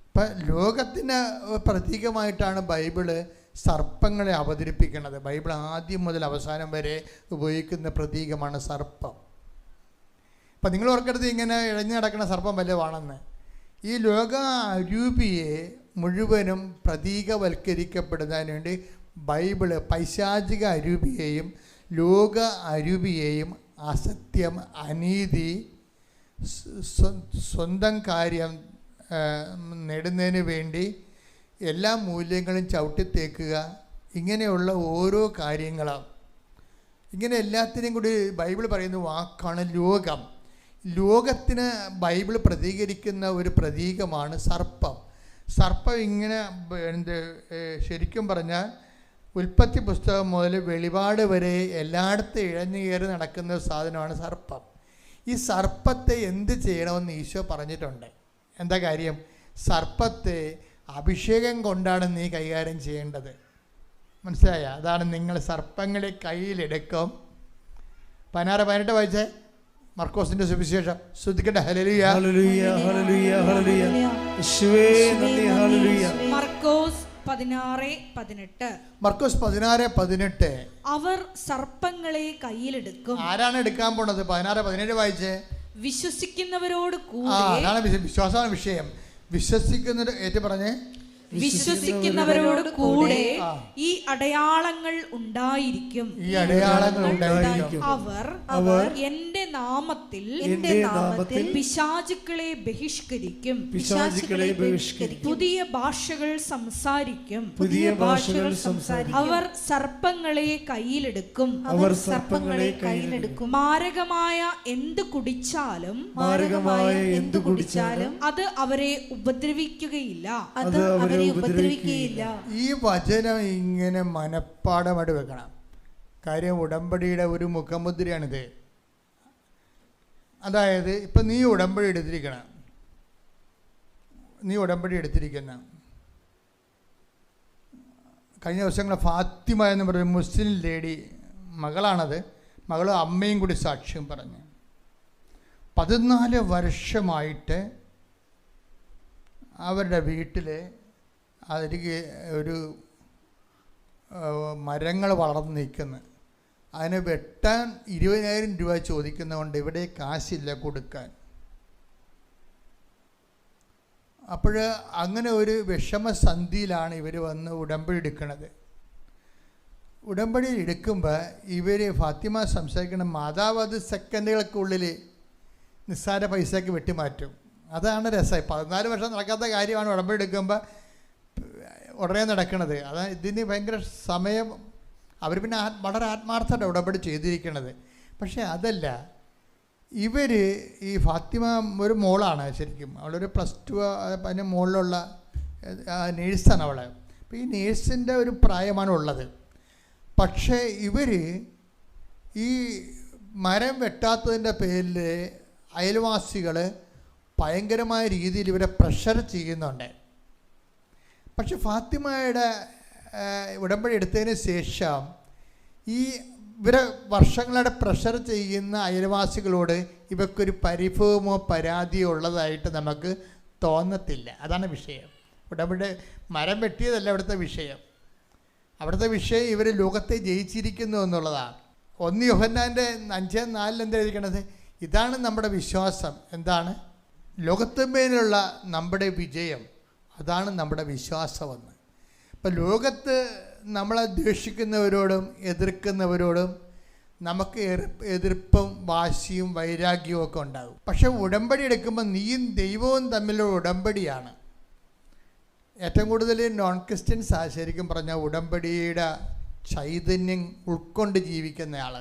ഇപ്പം ലോകത്തിന് പ്രതീകമായിട്ടാണ് ബൈബിള് സർപ്പങ്ങളെ അവതരിപ്പിക്കുന്നത്. ബൈബിൾ ആദ്യം മുതൽ അവസാനം വരെ ഉപയോഗിക്കുന്ന പ്രതീകമാണ് സർപ്പം. അപ്പം നിങ്ങൾ ഓർക്കരുത് ഇങ്ങനെ ഇഴഞ്ഞു നടക്കുന്ന സർപ്പം വല്ലതാണെന്ന്. ഈ ലോക അരൂപിയെ മുഴുവനും പ്രതീകവൽക്കരിക്കപ്പെടുന്നതിന് വേണ്ടി ബൈബിള് പൈശാചിക അരൂപിയെയും ലോക അരൂപിയെയും അസത്യം, അനീതി, സ്വന്തം കാര്യം നേടുന്നതിന് വേണ്ടി എല്ലാ മൂല്യങ്ങളും ചവിട്ടിത്തേക്കുക, ഇങ്ങനെയുള്ള ഓരോ കാര്യങ്ങളും, ഇങ്ങനെ എല്ലാത്തിനെയും കൂടി ബൈബിൾ പറയുന്ന വാക്കാണ് ലോകം. ലോകത്തിന് ബൈബിൾ പ്രതികരിക്കുന്ന ഒരു പ്രതീകമാണ് സർപ്പം. സർപ്പം ഇങ്ങനെ ശരിക്കും പറഞ്ഞാൽ ഉൽപ്പത്തി പുസ്തകം മുതൽ വെളിപാട് വരെ എല്ലായിടത്തും ഇഴഞ്ഞു കയറി നടക്കുന്ന ഒരു സാധനമാണ് സർപ്പം. ഈ സർപ്പത്തെ എന്ത് ചെയ്യണമെന്ന് ഈശോ പറഞ്ഞിട്ടുണ്ട്. എന്താ കാര്യം? സർപ്പത്തെ അഭിഷേകം കൊണ്ടാണ് നീ കൈകാര്യം ചെയ്യേണ്ടത്. മനസ്സിലായ? അതാണ് നിങ്ങൾ സർപ്പങ്ങളെ കയ്യിലെടുക്കും. 16-18 വായിച്ചേ, മർക്കോസിന്റെ സുവിശേഷം. ശ്രദ്ധിക്കട്ടെ. ഹല്ലേലൂയ, ഹല്ലേലൂയ, ഹല്ലേലൂയ, ഹല്ലേലൂയ, യേശുവേ നന്ദി. ഹല്ലേലൂയ. മർക്കോസ് 16:18. മർക്കോസ് 16:18. അവർ സർപ്പങ്ങളെ കയ്യിലെടുക്കും. ആരാണ് എടുക്കാൻ പോണത്? 16-17 വായിച്ചേ. വിശ്വസിക്കുന്നവരോട് കൂടെ. അതാണ് വിശ്വാസമാണ് വിഷയം. വിശ്വസിക്കുന്നവർ ഏറ്റു പറഞ്ഞേ. വിശ്വസിക്കുന്നവരോട് കൂടെ ഈ അടയാളങ്ങൾ ഉണ്ടായിരിക്കും. ഈ അടയാളങ്ങൾ ഉണ്ടായിരിക്കും. അവർ എന്റെ നാമത്തിൽ പിശാചുക്കളെ ബഹിഷ്കരിക്കും. പുതിയ ഭാഷകൾ സംസാരിക്കും. അവർ സർപ്പങ്ങളെ കയ്യിലെടുക്കും. മാരകമായ എന്ത് കുടിച്ചാലും അത് അവരെ ഉപദ്രവിക്കുകയില്ല. ഈ വചനം ഇങ്ങനെ മനപ്പാടമായിട്ട് വെക്കണം. കാര്യം ഉടമ്പടിയുടെ ഒരു മുഖമുദ്രയാണിത്. അതായത് ഇപ്പം നീ ഉടമ്പടി എടുത്തിരിക്കുന്ന കഴിഞ്ഞ ദിവസങ്ങൾ ഫാത്തിമ എന്ന് പറയുന്ന മുസ്ലിം ലേഡി, മകളാണത്, മകളും അമ്മയും കൂടി സാക്ഷ്യം പറഞ്ഞു. 14 വർഷമായിട്ട് അവരുടെ വീട്ടിൽ അതിലേക്ക് ഒരു മരങ്ങൾ വളർന്ന് നിൽക്കുന്നു. അതിനെ വെട്ടാൻ 20,000 രൂപ ചോദിക്കുന്നതുകൊണ്ട് ഇവിടെ കാശില്ല കൊടുക്കാൻ. അപ്പോൾ അങ്ങനെ ഒരു വിഷമസന്ധിയിലാണ് ഇവർ വന്ന് ഉടമ്പടി എടുക്കുന്നത്. ഉടമ്പടി എടുക്കുമ്പോൾ ഇവർ ഫാത്തിമ സംസാരിക്കുന്ന മാതാവ് അത് സെക്കൻഡുകൾക്കുള്ളിൽ നിസ്സാര പൈസയ്ക്ക് വെട്ടിമാറ്റും. അതാണ് രസം. 14 വർഷം നടക്കാത്ത കാര്യമാണ് ഉടമ്പടി എടുക്കുമ്പോൾ ഉടനെ നടക്കുന്നത്. അതാണ് ഇതിന് ഭയങ്കര സമയം. അവർ പിന്നെ വളരെ ആത്മാർത്ഥമായിട്ട് ഉടമ്പടി ചെയ്തിരിക്കുന്നത്. പക്ഷേ അതല്ല, ഇവർ ഈ ഫാത്തിമ ഒരു മോളാണ് ശരിക്കും. അവളൊരു +2 അതിന് മുകളിലുള്ള നേഴ്സാണ് അവൾ. അപ്പോൾ ഈ നേഴ്സിൻ്റെ ഒരു പ്രായമാണ് ഉള്ളത്. പക്ഷേ ഇവർ ഈ മരം വെട്ടാത്തതിൻ്റെ പേരിൽ അയൽവാസികൾ ഭയങ്കരമായ രീതിയിൽ ഇവരെ പ്രഷർ ചെയ്യുന്നുണ്ട്. പക്ഷെ ഫാത്തിമയുടെ ഉടമ്പടി എടുത്തതിന് ശേഷം ഈ ഇവരെ വർഷങ്ങളുടെ പ്രഷർ ചെയ്യുന്ന അയൽവാസികളോട് ഇവയ്ക്കൊരു പരിഭവമോ പരാതിയോ ഉള്ളതായിട്ട് നമുക്ക് തോന്നത്തില്ല. അതാണ് വിഷയം. ഉടമ്പടി മരം വെട്ടിയതല്ല അവിടുത്തെ വിഷയം. അവിടുത്തെ വിഷയം ഇവർ ലോകത്തെ ജയിച്ചിരിക്കുന്നു എന്നുള്ളതാണ്. 1 യോഹന്നാൻ്റെ 5:4 എന്താ എഴുതിക്കണത്? ഇതാണ് നമ്മുടെ വിശ്വാസം. എന്താണ്? ലോകത്തിന്മേലുള്ള നമ്മുടെ വിജയം. അതാണ് നമ്മുടെ വിശ്വാസമെന്ന്. ഇപ്പം ലോകത്ത് നമ്മളെ ദ്വേഷിക്കുന്നവരോടും എതിർക്കുന്നവരോടും നമുക്ക് എതിർപ്പും വാശിയും വൈരാഗ്യവും ഒക്കെ ഉണ്ടാകും. പക്ഷെ ഉടമ്പടി എടുക്കുമ്പോൾ നീയും ദൈവവും തമ്മിലുള്ള ഉടമ്പടിയാണ്. ഏറ്റവും കൂടുതൽ നോൺ ക്രിസ്ത്യൻസ് ശരിക്കും പറഞ്ഞാൽ ഉടമ്പടിയുടെ ചൈതന്യം ഉൾക്കൊണ്ട് ജീവിക്കുന്ന ആൾ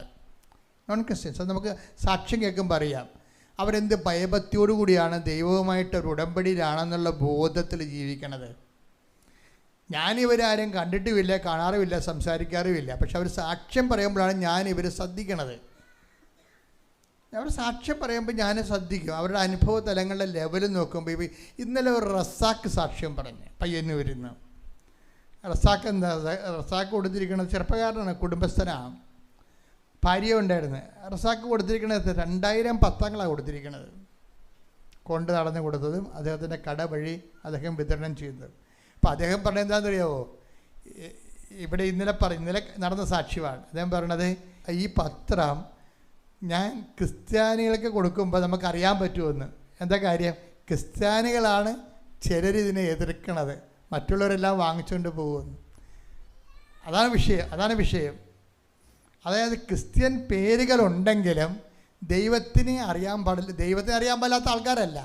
നോൺ ക്രിസ്ത്യൻസ്. അത് നമുക്ക് സാക്ഷ്യം കേൾക്കുമ്പോൾ അറിയാം. അവരെന്ത് ഭയഭക്തിയോടു കൂടിയാണ് ദൈവവുമായിട്ടൊരു ഉടമ്പടിയിലാണെന്നുള്ള ബോധത്തിൽ ജീവിക്കണത്. ഞാനിവരാരും കണ്ടിട്ടുമില്ല, കാണാറുമില്ല, സംസാരിക്കാറുമില്ല. പക്ഷെ അവർ സാക്ഷ്യം പറയുമ്പോഴാണ് ഞാനിവർ ശ്രദ്ധിക്കണത്. അവർ സാക്ഷ്യം പറയുമ്പോൾ ഞാൻ ശ്രദ്ധിക്കും. അവരുടെ അനുഭവ തലങ്ങളുടെ ലെവൽ നോക്കുമ്പോൾ ഇന്നലെ ഒരു റസാക്ക് സാക്ഷ്യം പറഞ്ഞു പയ്യന്നൂരിന്ന്. റസാക്ക് എന്താ? റസാക്ക് കൊടുത്തിരിക്കുന്നത് ചെറുപ്പക്കാരനാണ്, കുടുംബസ്ഥനാണ്, ഭാര്യ ഉണ്ടായിരുന്നു. റസാക്ക് കൊടുത്തിരിക്കുന്നത് 2000 പത്രങ്ങളാണ് കൊടുത്തിരിക്കുന്നത്. കൊണ്ട് നടന്ന് കൊടുത്തതും അദ്ദേഹത്തിൻ്റെ കട വഴി അദ്ദേഹം വിതരണം ചെയ്തത്. അപ്പോൾ അദ്ദേഹം പറഞ്ഞത് എന്താണെന്നറിയാമോ? ഇവിടെ ഇന്നലെ നടന്ന സാക്ഷ്യമാണ്. അദ്ദേഹം പറയണത്, ഈ പത്രം ഞാൻ ക്രിസ്ത്യാനികൾക്ക് കൊടുക്കുമ്പോൾ നമുക്കറിയാൻ പറ്റുമെന്ന്. എന്താ കാര്യം? ക്രിസ്ത്യാനികളാണ് ചിലരിതിനെ എതിർക്കണത്, മറ്റുള്ളവരെല്ലാം വാങ്ങിച്ചുകൊണ്ട് പോകുമെന്ന്. അതാണ് വിഷയം. അതായത് ക്രിസ്ത്യൻ പേരുകളുണ്ടെങ്കിലും ദൈവത്തിനെ അറിയാൻ പാടില്ലാത്ത ആൾക്കാരല്ല,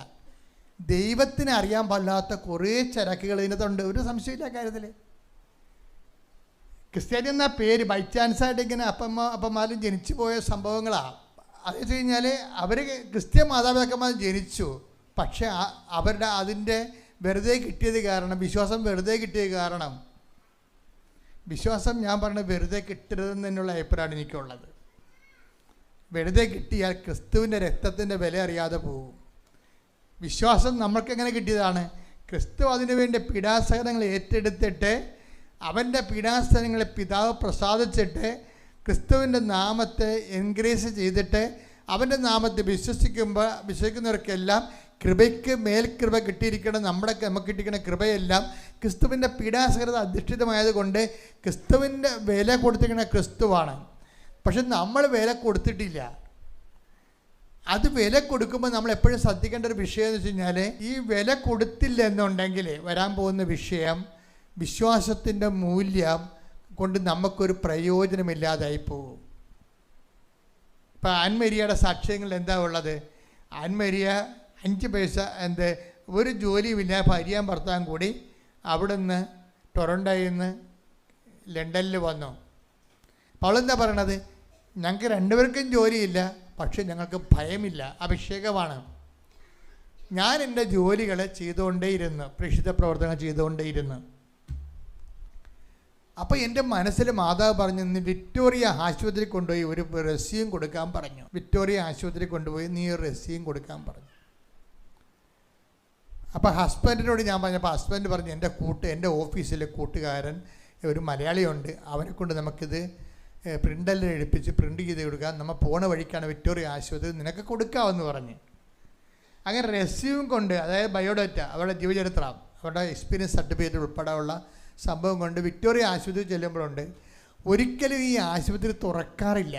ദൈവത്തിനെ അറിയാൻ പാടില്ലാത്ത കുറേ ചരക്കുകൾ ഇതിനകത്തുണ്ട്. ഒരു സംശയമില്ല കാര്യത്തിൽ. ക്രിസ്ത്യാനി എന്ന പേര് ബൈ ചാൻസായിട്ട് ഇങ്ങനെ അപ്പന്മാരും ജനിച്ചു പോയ സംഭവങ്ങളാണ്. അത് വെച്ച് കഴിഞ്ഞാൽ അവർ ക്രിസ്ത്യൻ മാതാപിതാക്കന്മാർ ജനിച്ചു, പക്ഷേ അവരുടെ അതിൻ്റെ വെറുതെ കിട്ടിയത് കാരണം, വിശ്വാസം വെറുതെ കിട്ടിയത് കാരണം, വിശ്വാസം ഞാൻ പറഞ്ഞത് വെറുതെ കിട്ടരുതെന്നുള്ള അഭിപ്രായമാണ് എനിക്കുള്ളത്. വെറുതെ കിട്ടിയാൽ ക്രിസ്തുവിൻ്റെ രക്തത്തിൻ്റെ വില അറിയാതെ പോകും. വിശ്വാസം നമ്മൾക്കെങ്ങനെ കിട്ടിയതാണ്? ക്രിസ്തു അതിനു വേണ്ടി പീഡാസഹനങ്ങൾ ഏറ്റെടുത്തിട്ട് അവൻ്റെ പീഡാസഹനങ്ങളെ പിതാവ് പ്രസാദിച്ചിട്ട് ക്രിസ്തുവിൻ്റെ നാമത്തെ എൻകറേജ് ചെയ്തിട്ട് അവൻ്റെ നാമത്തെ വിശ്വസിക്കുന്നവർക്കെല്ലാം കൃപയ്ക്ക് മേൽകൃപ കിട്ടിയിരിക്കണം. നമുക്ക് കിട്ടിയിരിക്കുന്ന കൃപയെല്ലാം ക്രിസ്തുവിൻ്റെ പീഡാസഹനത അധിഷ്ഠിതമായതുകൊണ്ട് ക്രിസ്തുവിൻ്റെ വില കൊടുത്തിരിക്കുന്ന ക്രിസ്തുവാണ്. പക്ഷെ നമ്മൾ വില കൊടുത്തിട്ടില്ല. അത് വില കൊടുക്കുമ്പോൾ നമ്മൾ എപ്പോഴും ശ്രദ്ധിക്കേണ്ട ഒരു വിഷയം എന്ന് വെച്ച് കഴിഞ്ഞാൽ, ഈ വില കൊടുത്തില്ല എന്നുണ്ടെങ്കിൽ വരാൻ പോകുന്ന വിഷയം വിശ്വാസത്തിൻ്റെ മൂല്യം കൊണ്ട് നമുക്കൊരു പ്രയോജനമില്ലാതായി പോകും. ഇപ്പം ആൻമരിയയുടെ സാക്ഷ്യങ്ങൾ എന്താ ഉള്ളത്? ആൻമരിയ 5 പൈസ ഒരു ജോലിയുമില്ല, ഭാര്യയും ഭർത്താവും കൂടി അവിടുന്ന് ടൊറൻഡോയിൽ നിന്ന് ലണ്ടനിൽ വന്നു. അപ്പോൾ അവളെന്താ പറയണത്? ഞങ്ങൾക്ക് 2 പേർക്കും ജോലിയില്ല, പക്ഷെ ഞങ്ങൾക്ക് ഭയമില്ല, അഭിഷേകമാണ്. ഞാൻ എൻ്റെ ജോലികൾ ചെയ്തുകൊണ്ടേയിരുന്നു, പ്രേക്ഷിത പ്രവർത്തനങ്ങൾ ചെയ്തുകൊണ്ടേയിരുന്നു. അപ്പോൾ എൻ്റെ മനസ്സിൽ മാതാവ് പറഞ്ഞു, ഇന്ന് വിക്ടോറിയ ആശുപത്രി കൊണ്ടുപോയി ഒരു റെസ്യൂം കൊടുക്കാൻ പറഞ്ഞു. വിക്ടോറിയ ആശുപത്രി കൊണ്ടുപോയി നീ ഒരു റെസ്യൂം കൊടുക്കാൻ പറഞ്ഞു. അപ്പോൾ ഹസ്ബൻഡിനോട് ഞാൻ പറഞ്ഞപ്പോൾ ഹസ്ബൻഡ് പറഞ്ഞു, എൻ്റെ ഓഫീസിലെ കൂട്ടുകാരൻ ഒരു മലയാളിയുണ്ട്, അവനെ കൊണ്ട് നമുക്കിത് പ്രിൻ്റെല്ലാം എടുപ്പിച്ച് പ്രിൻ്റ് ചെയ്ത് കൊടുക്കുക, നമ്മൾ പോണ വഴിക്കാണ് വിക്ടോറിയ ആശുപത്രി, നിനക്ക് കൊടുക്കാമെന്ന് പറഞ്ഞ്. അങ്ങനെ റെസ്യൂം കൊണ്ട്, അതായത് ബയോഡാറ്റ, അവരുടെ ജീവചരിത്രം, അവരുടെ എക്സ്പീരിയൻസ് സർട്ടിഫിക്കറ്റ് ഉൾപ്പെടെയുള്ള സംഭവം കൊണ്ട് വിക്ടോറിയ ആശുപത്രി ചെല്ലുമ്പോഴുണ്ട് ഒരിക്കലും ഈ ആശുപത്രി തുറക്കാറില്ല.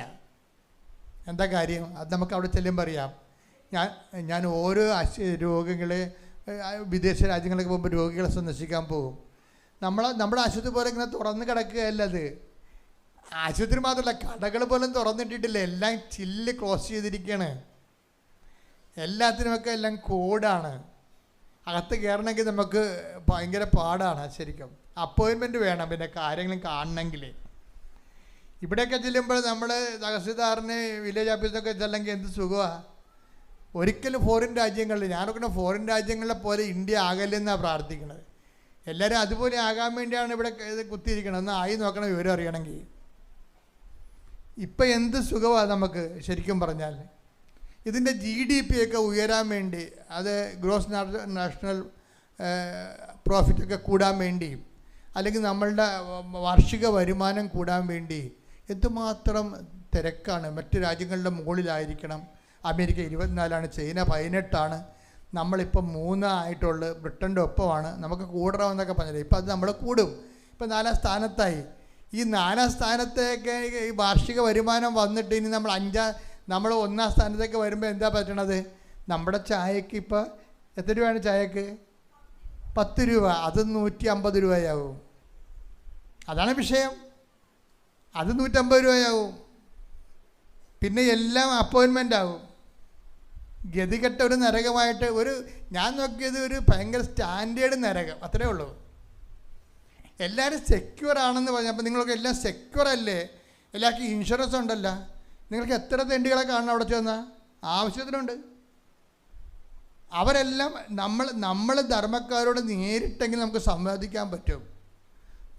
എന്താ കാര്യം? അത് നമുക്ക് അവിടെ ചെല്ലുമ്പോൾ അറിയാം. ഞാൻ ഓരോ രോഗികളെ വിദേശ രാജ്യങ്ങളിലേക്ക് പോകുമ്പോൾ രോഗികളെ സന്ദർശിക്കാൻ പോകും. നമ്മുടെ ആശുപത്രി പോലെ ഇങ്ങനെ തുറന്ന് കിടക്കുകയല്ല അത്. ആശുപത്രി മാത്രമല്ല, കടകൾ പോലും തുറന്നിട്ടിട്ടില്ല, എല്ലാം ചില്ല് ക്ലോസ് ചെയ്തിരിക്കുകയാണ്. എല്ലാത്തിനുമൊക്കെ എല്ലാം കോഡാണ്. അകത്ത് കയറണമെങ്കിൽ നമുക്ക് ഭയങ്കര പാടാണ് ശരിക്കും. അപ്പോയിൻമെൻറ്റ് വേണം പിന്നെ കാര്യങ്ങളും കാണണമെങ്കിൽ. ഇവിടെയൊക്കെ ചെല്ലുമ്പോൾ നമ്മൾ തഹസിൽദാറിന് വില്ലേജ് ഓഫീസിലൊക്കെ ചെല്ലെങ്കിൽ എന്ത് സുഖമാണ്. ഒരിക്കലും ഫോറിൻ രാജ്യങ്ങളിൽ, ഞാനൊക്കെ ഫോറിൻ രാജ്യങ്ങളിലെ പോലെ ഇന്ത്യ ആകല്ലെന്നാണ് പ്രാർത്ഥിക്കുന്നത്. എല്ലാവരും അതുപോലെ ആകാൻ വേണ്ടിയാണ് ഇവിടെ ഇത് കുത്തിയിരിക്കണം. ഒന്ന് ആയി നോക്കണം വിവരം അറിയണമെങ്കിൽ. ഇപ്പം എന്ത് സുഖമാണ് നമുക്ക് ശരിക്കും പറഞ്ഞാൽ. ഇതിൻ്റെ GDP ഒക്കെ ഉയരാൻ വേണ്ടി, അത് ഗ്രോസ് നാഷണൽ പ്രോഫിറ്റൊക്കെ കൂടാൻ വേണ്ടി, അല്ലെങ്കിൽ നമ്മളുടെ വാർഷിക വരുമാനം കൂടാൻ വേണ്ടി എന്തുമാത്രം തിരക്കാണ്. മറ്റ് രാജ്യങ്ങളുടെ മുകളിലായിരിക്കണം. അമേരിക്ക 24, ചൈന 18, നമ്മളിപ്പം 3 ആയിട്ടുള്ളൂ. ബ്രിട്ടൻ്റെ ഒപ്പമാണ്. നമുക്ക് കൂടണമെന്നൊക്കെ പറഞ്ഞില്ല. ഇപ്പം അത് നമ്മൾ കൂടും. ഇപ്പം 4ാം സ്ഥാനത്തായി. ഈ 4ാം സ്ഥാനത്തേക്ക് ഈ വാർഷിക വരുമാനം വന്നിട്ട് ഇനി നമ്മൾ 1ാം സ്ഥാനത്തേക്ക് വരുമ്പോൾ എന്താ പറ്റണത്? നമ്മുടെ ചായക്ക് ഇപ്പോൾ എത്ര രൂപയാണ് ചായക്ക്? 10 രൂപ. അത് 150 രൂപയാവും. അതാണ് വിഷയം. അത് 150 രൂപയാവും. പിന്നെ എല്ലാം അപ്പോയിൻമെൻ്റ് ആവും. ഗതികെട്ട ഒരു നരകമായിട്ട് ഞാൻ നോക്കിയത് ഒരു ഭയങ്കര സ്റ്റാൻഡേർഡ് നരകം, അത്രേ ഉള്ളൂ. എല്ലാവരും സെക്യൂർ ആണെന്ന് പറഞ്ഞു. അപ്പോൾ നിങ്ങളൊക്കെ എല്ലാം സെക്യൂർ അല്ലേ? എല്ലാവർക്കും ഇൻഷുറൻസ് ഉണ്ടല്ലോ. നിങ്ങൾക്ക് എത്ര തെണ്ടികളെ കാണണം അവിടെ ചെന്നാൽ? ആവശ്യത്തിനുണ്ട്. അവരെല്ലാം നമ്മൾ ധർമ്മക്കാരോട് നേരിട്ടെങ്കിൽ നമുക്ക് സംവാദിക്കാൻ പറ്റും.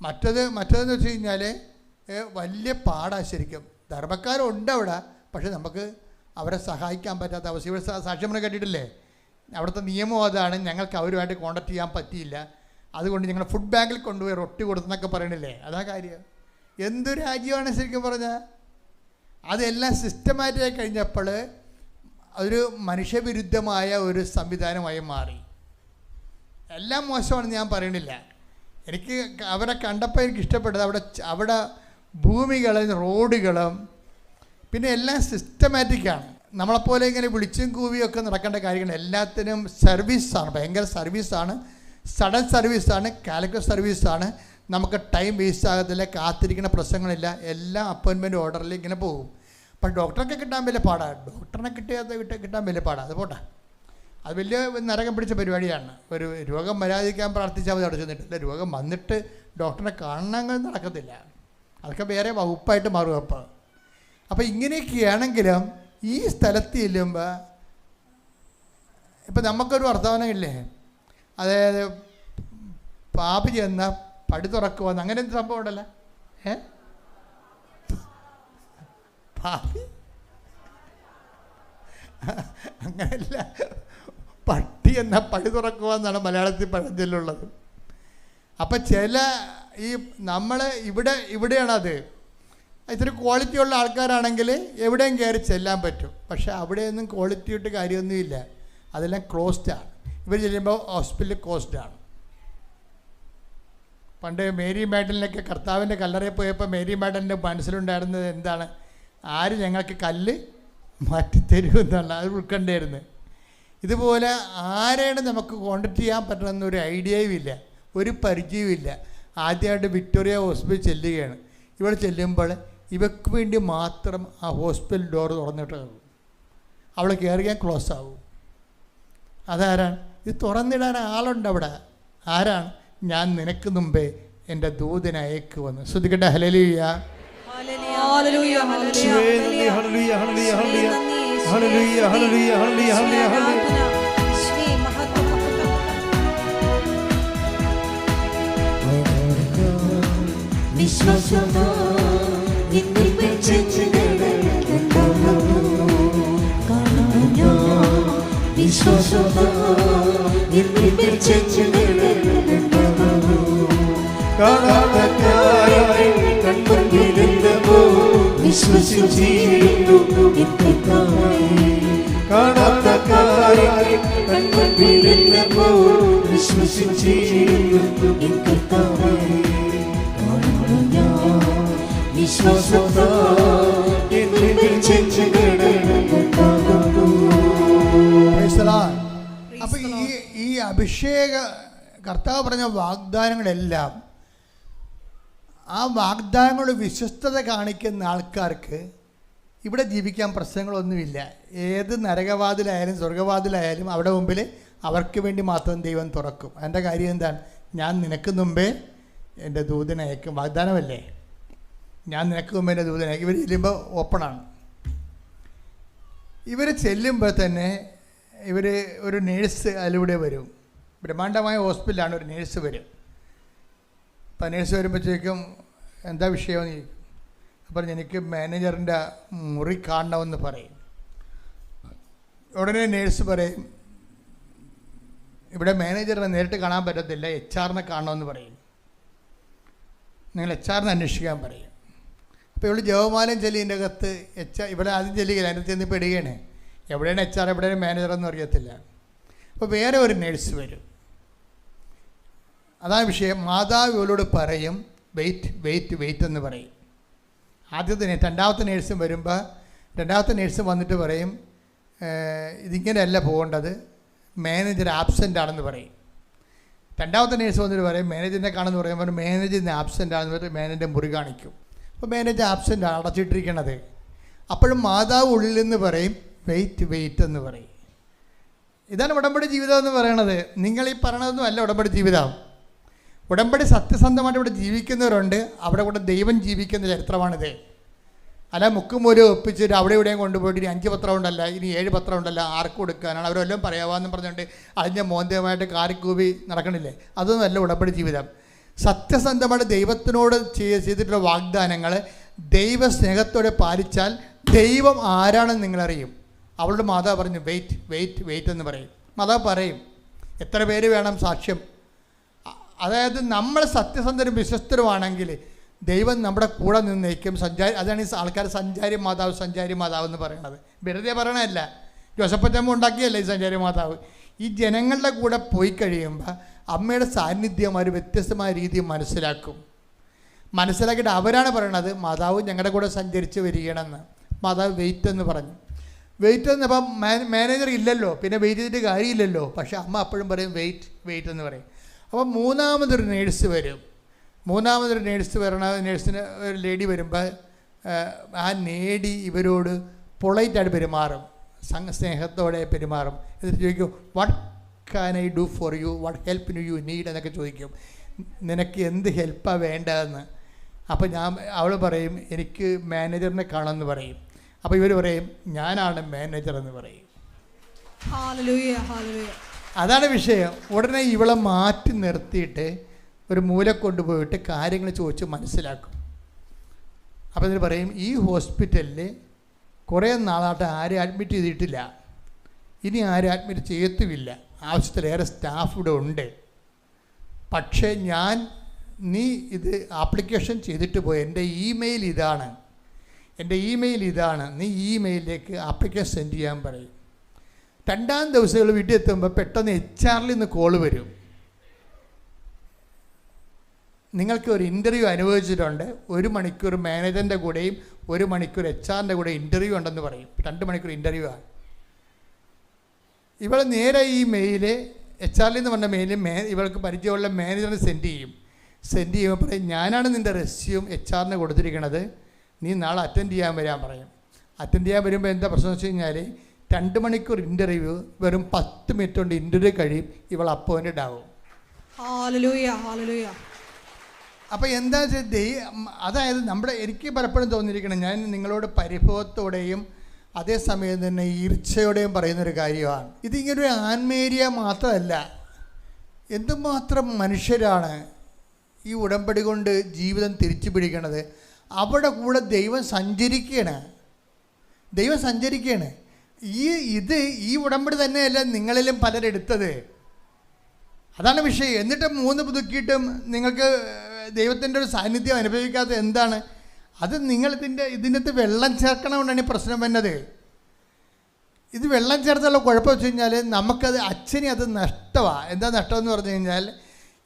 മറ്റതെന്ന് വെച്ച് കഴിഞ്ഞാൽ വലിയ പാടാണ് ശരിക്കും. ധർമ്മക്കാരുണ്ട് അവിടെ, പക്ഷെ നമുക്ക് അവരെ സഹായിക്കാൻ പറ്റാത്ത അവസ്ഥ. ഇവിടെ സാക്ഷ്യം കേട്ടിട്ടില്ലേ? അവിടുത്തെ നിയമം അതാണ്, ഞങ്ങൾക്ക് അവരുമായിട്ട് കോൺടാക്ട് ചെയ്യാൻ പറ്റിയില്ല, അതുകൊണ്ട് ഞങ്ങൾ ഫുഡ് ബാങ്കിൽ കൊണ്ടുപോയി റൊട്ടി കൊടുത്തെന്നൊക്കെ പറയണില്ലേ? അതാ കാര്യം. എന്തു രാജ്യമാണ് ശരിക്കും പറഞ്ഞാൽ. അതെല്ലാം സിസ്റ്റമാറ്റിക്കായി കഴിഞ്ഞപ്പോൾ ഒരു മനുഷ്യവിരുദ്ധമായ ഒരു സംവിധാനമായി മാറി. എല്ലാം മോശമാണെന്ന് ഞാൻ പറയണില്ല. എനിക്ക് അവരെ കണ്ടപ്പോൾ എനിക്ക് ഇഷ്ടപ്പെട്ടത് അവിടെ ഭൂമികളും റോഡുകളും പിന്നെ എല്ലാം സിസ്റ്റമാറ്റിക്കാണ്. നമ്മളെപ്പോലെ ഇങ്ങനെ വിളിച്ചും കൂവിയൊക്കെ നടക്കേണ്ട കാര്യങ്ങൾ. എല്ലാത്തിനും സർവീസാണ്, ഭയങ്കര സർവീസാണ്, സഡൻ സർവീസാണ്, കാൽക്കുലേറ്റ് സർവീസാണ്. നമുക്ക് ടൈം വേസ്റ്റ് ആകത്തില്ല, കാത്തിരിക്കുന്ന പ്രശ്നങ്ങളില്ല, എല്ലാം അപ്പോയിൻമെൻറ്റ് ഓർഡറിൽ ഇങ്ങനെ പോകും. അപ്പം ഡോക്ടറൊക്കെ കിട്ടാൻ വലിയ പാടാണ്. ഡോക്ടറിനെ കിട്ടാൻ വലിയ പാടാണ്. അത് പോട്ടെ, അത് വലിയ നരകം പിടിച്ച പരിപാടിയാണ്. ഒരു രോഗം വരാതിരിക്കാൻ പ്രാർത്ഥിച്ചാൽ മതി അവിടെ ചെന്നിട്ടില്ല. രോഗം വന്നിട്ട് ഡോക്ടറിനെ കാണണമെങ്കിൽ നടക്കത്തില്ല. അതൊക്കെ വേറെ വകുപ്പായിട്ട് മാറും. അപ്പോൾ ഇങ്ങനെയൊക്കെയാണെങ്കിലും ഈ സ്ഥലത്ത് ചെല്ലുമ്പോൾ ഇപ്പം നമുക്കൊരു വർത്തമാനമില്ലേ, അതായത് പാപി ചെന്ന പടി തുറക്കുവാന്ന്, അങ്ങനെ എന്ത് സംഭവം ഉണ്ടല്ലോ? പാപി അങ്ങനെയല്ല, പട്ടി എന്ന പടി തുറക്കുവാന്നാണ് മലയാളത്തിൽ പഴഞ്ചൊല്ലുള്ളത്. അപ്പം ഈ നമ്മൾ ഇവിടെയാണത്. ഇത്തിരി ക്വാളിറ്റിയുള്ള ആൾക്കാരാണെങ്കിൽ എവിടെയും കയറി ചെല്ലാൻ പറ്റും. പക്ഷേ അവിടെയൊന്നും ക്വാളിറ്റി ഇട്ട് കാര്യമൊന്നുമില്ല, അതെല്ലാം ക്ലോസ്ഡാണ്. ഇവർ ചെല്ലുമ്പോൾ ഹോസ്പിറ്റലിൽ ക്ലോസ്ഡാണ്. പണ്ട് മേരി മാഡലിനൊക്കെ കർത്താവിൻ്റെ കല്ലറയിൽ പോയപ്പോൾ മേരി മാഡലിൻ്റെ മനസ്സിലുണ്ടായിരുന്നത് എന്താണ്? ആര് ഞങ്ങൾക്ക് കല്ല് മാറ്റിത്തരുമെന്നുള്ള അത് ഉൾക്കൊണ്ടായിരുന്നു. ഇതുപോലെ ആരെയാണ് നമുക്ക് കോൺടാക്ട് ചെയ്യാൻ പറ്റണമെന്നൊരു ഐഡിയയും ഇല്ല, ഒരു പരിചയവും ഇല്ല. ആദ്യമായിട്ട് വിക്ടോറിയ ഹോസ്പിറ്റൽ ചെല്ലുകയാണ്. ഇവിടെ ചെല്ലുമ്പോൾ ഇവർക്ക് വേണ്ടി മാത്രം ആ ഹോസ്പിറ്റൽ ഡോർ തുറന്നിട്ടാകും. അവൾ കയറിയാൽ ക്ലോസ് ആവും. അതാരാണ്? ഇത് തുറന്നിടാൻ ആളുണ്ട് അവിടെ. ആരാണ്? ഞാൻ നിനക്ക് മുമ്പേ എൻ്റെ ദൂതനെ അയക്കുവന്ന്. ശ്രദ്ധിക്കട്ടെ. ഹല്ലേലൂയ, ഹല്ലേലൂയ, ഹല്ലേലൂയ, ഹല്ലേലൂയ, ഹല്ലേലൂയ, ഹല്ലേലൂയ, ഹല്ലേലൂയ, ഹല്ലേലൂയ. വിശ്വാസമോ കാണാത്ത കൺമുൻപിലെന്തോ വിശ്വസിച്ചിരുന്നു എൻ കർത്താവേ. കാണാത്ത കാര്യം കൺമുൻപിലെന്നപ്പോൾ വിശ്വസിച്ചിരുന്നു എൻ കർത്താവേ. കാണുന്നു ഞാൻ വിശ്വാസത്താൽ എന്നിൽ ചെഞ്ചുകിടക്കുന്നു. അപ്പൊ ഈ അഭിഷേക കർത്താവ് പറഞ്ഞ വാഗ്ദാനങ്ങളെല്ലാം ആ വാഗ്ദാനങ്ങളോട് വിശ്വസ്തത കാണിക്കുന്ന ആൾക്കാർക്ക് ഇവിടെ ജീവിക്കാൻ പ്രശ്നങ്ങളൊന്നുമില്ല. ഏത് നരകവാതിലായാലും സ്വർഗവാതിലായാലും അവിടെ മുമ്പിൽ അവർക്ക് വേണ്ടി മാത്രം ദൈവം തുറക്കും. അതിൻ്റെ കാര്യം എന്താണ്? ഞാൻ നിനക്ക് മുമ്പേ എൻ്റെ ദൂതനെ അയക്കും. വാഗ്ദാനമല്ലേ? ഞാൻ നിനക്ക് മുമ്പേ എൻ്റെ ദൂതനെ അയക്കും. ഇവർ ചെല്ലുമ്പോൾ ഓപ്പണാണ്. ഇവർ ചെല്ലുമ്പോൾ തന്നെ ഒരു നേഴ്സ് അതിലൂടെ വരും. ബ്രഹ്മാണ്ഡമായ ഹോസ്പിറ്റലാണ്. ഒരു നേഴ്സ് വരും. അപ്പം നേഴ്സ് വരുമ്പോഴത്തേക്കും എന്താ വിഷയമെന്ന് ചോദിക്കും. അപ്പം എനിക്ക് മാനേജറിൻ്റെ മുറി കാണണമെന്ന് പറയും. ഉടനെ നേഴ്സ് പറയും, ഇവിടെ മാനേജറിനെ നേരിട്ട് കാണാൻ പറ്റത്തില്ല, HR കാണണമെന്ന് പറയും. നിങ്ങൾ HR അന്വേഷിക്കാൻ പറയും. അപ്പോൾ ഇവിടെ ജവമാലം ചെല്ലിൻ്റെ അകത്ത് ഇവിടെ ആദ്യം ചെല്ലുകയില്ല, അതിനകത്ത് ചെന്ന് പെടുകയാണ്. എവിടെയാണ് HR എവിടെയാണ് മാനേജറെന്ന് അറിയത്തില്ല. അപ്പോൾ വേറെ ഒരു നേഴ്സ് വരും. അതാണ് വിഷയം. മാതാവ് ഇവളോട് പറയും വെയിറ്റ് വെയിറ്റ് വെയിറ്റ് എന്ന് പറയും. രണ്ടാമത്തെ നേഴ്സും വരുമ്പോൾ രണ്ടാമത്തെ നേഴ്സ് വന്നിട്ട് പറയും ഇതിങ്ങനെയല്ല പോകേണ്ടത്, മാനേജർ ആബ്സെൻ്റ് ആണെന്ന് പറയും. രണ്ടാമത്തെ നേഴ്സ് വന്നിട്ട് പറയും മാനേജറിനെ കാണുമെന്ന് പറയുമ്പോൾ മാനേജറിന് ആബ്സെൻ്റ് ആണെന്ന് പറഞ്ഞിട്ട് മാനേജറിൻ്റെ മുറി കാണിക്കും. അപ്പോൾ മാനേജർ ആബ്സെൻ്റ് ആണ്, അടച്ചിട്ടിരിക്കണത്. അപ്പോഴും മാതാവ് ഉള്ളിൽ നിന്ന് പറയും വെയിറ്റ് വെയിറ്റ് എന്ന് പറയും. ഇതാണ് ഉടമ്പടി ജീവിതം എന്ന് പറയണത്. നിങ്ങൾ ഈ പറയണതൊന്നും അല്ല ഉടമ്പടി ജീവിതം. ഉടമ്പടി സത്യസന്ധമായിട്ട് ഇവിടെ ജീവിക്കുന്നവരുണ്ട്, അവിടെ കൂടെ ദൈവം ജീവിക്കുന്ന ചരിത്രമാണിത്. അല്ല മുക്കുമൂലം ഒപ്പിച്ചിട്ട് അവിടെ ഇവിടെയും കൊണ്ടുപോയിട്ട് ഇനി 5 പത്രം ഉണ്ടല്ല, ഇനി 7 പത്രം ഉണ്ടല്ല, ആർക്ക് കൊടുക്കാനാണ്, അവരെല്ലാം പറയാവാന്ന് പറഞ്ഞുകൊണ്ട് അതിൻ്റെ മോന്തമായിട്ട് കാറിക്കൂവി നടക്കണില്ലേ? അതൊന്നും അല്ല ഉടമ്പടി ജീവിതം. സത്യസന്ധമായിട്ട് ദൈവത്തിനോട് ചെയ്തിട്ടുള്ള വാഗ്ദാനങ്ങൾ ദൈവസ്നേഹത്തോടെ പാലിച്ചാൽ ദൈവം ആരാണെന്ന് നിങ്ങളറിയും. അവളുടെ മാതാവ് പറഞ്ഞു വെയിറ്റ് വെയിറ്റ് വെയിറ്റ് എന്ന് പറയും. മാതാവ് പറയും എത്ര പേര് വേണം സാക്ഷ്യം. അതായത് നമ്മൾ സത്യസന്ധരും വിശ്വസ്തരുമാണെങ്കിൽ ദൈവം നമ്മുടെ കൂടെ നിന്ന് നയിക്കും. അതാണ് ഈ ആൾക്കാർ സഞ്ചാരി മാതാവ് എന്ന് പറയണത്. വെറുതെ പറയണതല്ല, ജോസഫച്ചമ്മ ഉണ്ടാക്കിയല്ലേ ഈ സഞ്ചാരി മാതാവ്. ഈ ജനങ്ങളുടെ കൂടെ പോയി കഴിയുമ്പോൾ അമ്മയുടെ സാന്നിധ്യം ഒരു വ്യത്യസ്തമായ രീതിയിൽ മനസ്സിലാക്കിയിട്ട് അവരാണ് പറയണത് മാതാവ് ഞങ്ങളുടെ കൂടെ സഞ്ചരിച്ച് വരികയാണെന്ന്. മാതാവ് വെയിറ്റ് എന്ന് പറഞ്ഞു. വെയിറ്റ് എന്നപ്പം മാനേജർ ഇല്ലല്ലോ, പിന്നെ വെയിറ്റ് ചെയ്തിട്ട് കാര്യമില്ലല്ലോ. പക്ഷേ അമ്മ അപ്പോഴും പറയും വെയിറ്റ് വെയിറ്റ് എന്ന് പറയും. അപ്പം മൂന്നാമതൊരു നേഴ്സ് വരും. നേഴ്സിന് ഒരു ലേഡി വരുമ്പോൾ ആ ലേഡി ഇവരോട് പൊളൈറ്റായിട്ട് പെരുമാറും, സ്നേഹത്തോടെ പെരുമാറും. എന്നിട്ട് ചോദിക്കും what can I do for you, what help you need എന്നൊക്കെ ചോദിക്കും. നിനക്ക് എന്ത് ഹെൽപ്പാണ് വേണ്ടതെന്ന്. അപ്പോൾ അവൾ പറയും എനിക്ക് മാനേജറിനെ കാണുമെന്ന് പറയും. അപ്പോൾ ഇവർ പറയും ഞാനാണ് മാനേജർ എന്ന് പറയും. അതാണ് വിഷയം. ഉടനെ ഇവളെ മാറ്റി നിർത്തിയിട്ട് ഒരു മൂല കൊണ്ടുപോയിട്ട് കാര്യങ്ങൾ ചോദിച്ച് മനസ്സിലാക്കും. അപ്പോൾ ഇതിന് പറയും ഈ ഹോസ്പിറ്റലിൽ കുറേ നാളായിട്ട് ആരും അഡ്മിറ്റ് ചെയ്തിട്ടില്ല, ഇനി ആരും അഡ്മിറ്റ് ചെയ്യത്തുമില്ല, ആവശ്യത്തിലേറെ സ്റ്റാഫ് ഇവിടെ ഉണ്ട്. പക്ഷേ നീ ഇത് ആപ്ലിക്കേഷൻ ചെയ്തിട്ട് പോയി, എൻ്റെ ഇമെയിൽ ഇതാണ്, നീ ഇമെയിലിലേക്ക് ആപ്ലിക്കേഷൻ സെൻഡ് ചെയ്യാൻ പറയും. 2-ാം ദിവസം വീട്ടിൽ എത്തുമ്പോൾ പെട്ടെന്ന് HR നിന്ന് കോള് വരും. നിങ്ങൾക്ക് ഒരു ഇൻ്റർവ്യൂ അനുഭവിച്ചിട്ടുണ്ട്, 1 മണിക്കൂർ മാനേജറിൻ്റെ കൂടെയും 1 മണിക്കൂർ HR കൂടെ ഇൻ്റർവ്യൂ ഉണ്ടെന്ന് പറയും. 2 മണിക്കൂർ ഇൻ്റർവ്യൂ ആണ്. ഇവൾ നേരെ ഈ മെയില് HR എന്ന് പറഞ്ഞ മെയില് ഇവൾക്ക് പരിചയമുള്ള മാനേജറിന് സെൻഡ് ചെയ്യുമ്പോൾ പറയും ഞാനാണ് നിൻ്റെ റെസ്യൂം HR കൊടുത്തിരിക്കണത്, നീ നാളെ അറ്റൻഡ് ചെയ്യാൻ വരാൻ പറയും. അറ്റൻഡ് ചെയ്യാൻ വരുമ്പോൾ എന്താ പ്രശ്നം വെച്ച് കഴിഞ്ഞാൽ 2 മണിക്കൂർ ഇൻ്റർവ്യൂ വെറും 10 മിനിറ്റ് കൊണ്ട് ഇൻ്റർവ്യൂ കഴിയും, ഇവൾ അപ്പോയിൻറ്റഡ് ആവും. അപ്പോൾ എന്താ അതായത് എനിക്ക് പലപ്പോഴും തോന്നിയിരിക്കണം, ഞാൻ നിങ്ങളോട് പരിഭവത്തോടെയും അതേസമയം തന്നെ ഈർച്ചയോടെയും പറയുന്നൊരു കാര്യമാണ്. ഇതിങ്ങനൊരു ആൻമേരിയ മാത്രമല്ല, എന്തുമാത്രം മനുഷ്യരാണ് ഈ ഉടമ്പടി കൊണ്ട് ജീവിതം തിരിച്ചു പിടിക്കണത്. അവിടെ കൂടെ ദൈവം സഞ്ചരിക്കുകയാണ്. ഈ ഉടമ്പടി തന്നെയല്ല നിങ്ങളിലും പലരെടുത്തത്. അതാണ് വിഷയം. എന്നിട്ട് 3 പുതുക്കിയിട്ടും നിങ്ങൾക്ക് ദൈവത്തിൻ്റെ ഒരു സാന്നിധ്യം അനുഭവിക്കാത്ത എന്താണ്? അത് നിങ്ങൾ ഇതിനകത്ത് വെള്ളം ചേർക്കണമെന്നാണ് ഈ പ്രശ്നം വരുന്നത്. ഇത് വെള്ളം ചേർത്തുള്ള കുഴപ്പം വെച്ച് കഴിഞ്ഞാൽ നമുക്കത് അച്ഛനെ അത് നഷ്ടമാണ്. എന്താ നഷ്ടമെന്ന് പറഞ്ഞു കഴിഞ്ഞാൽ,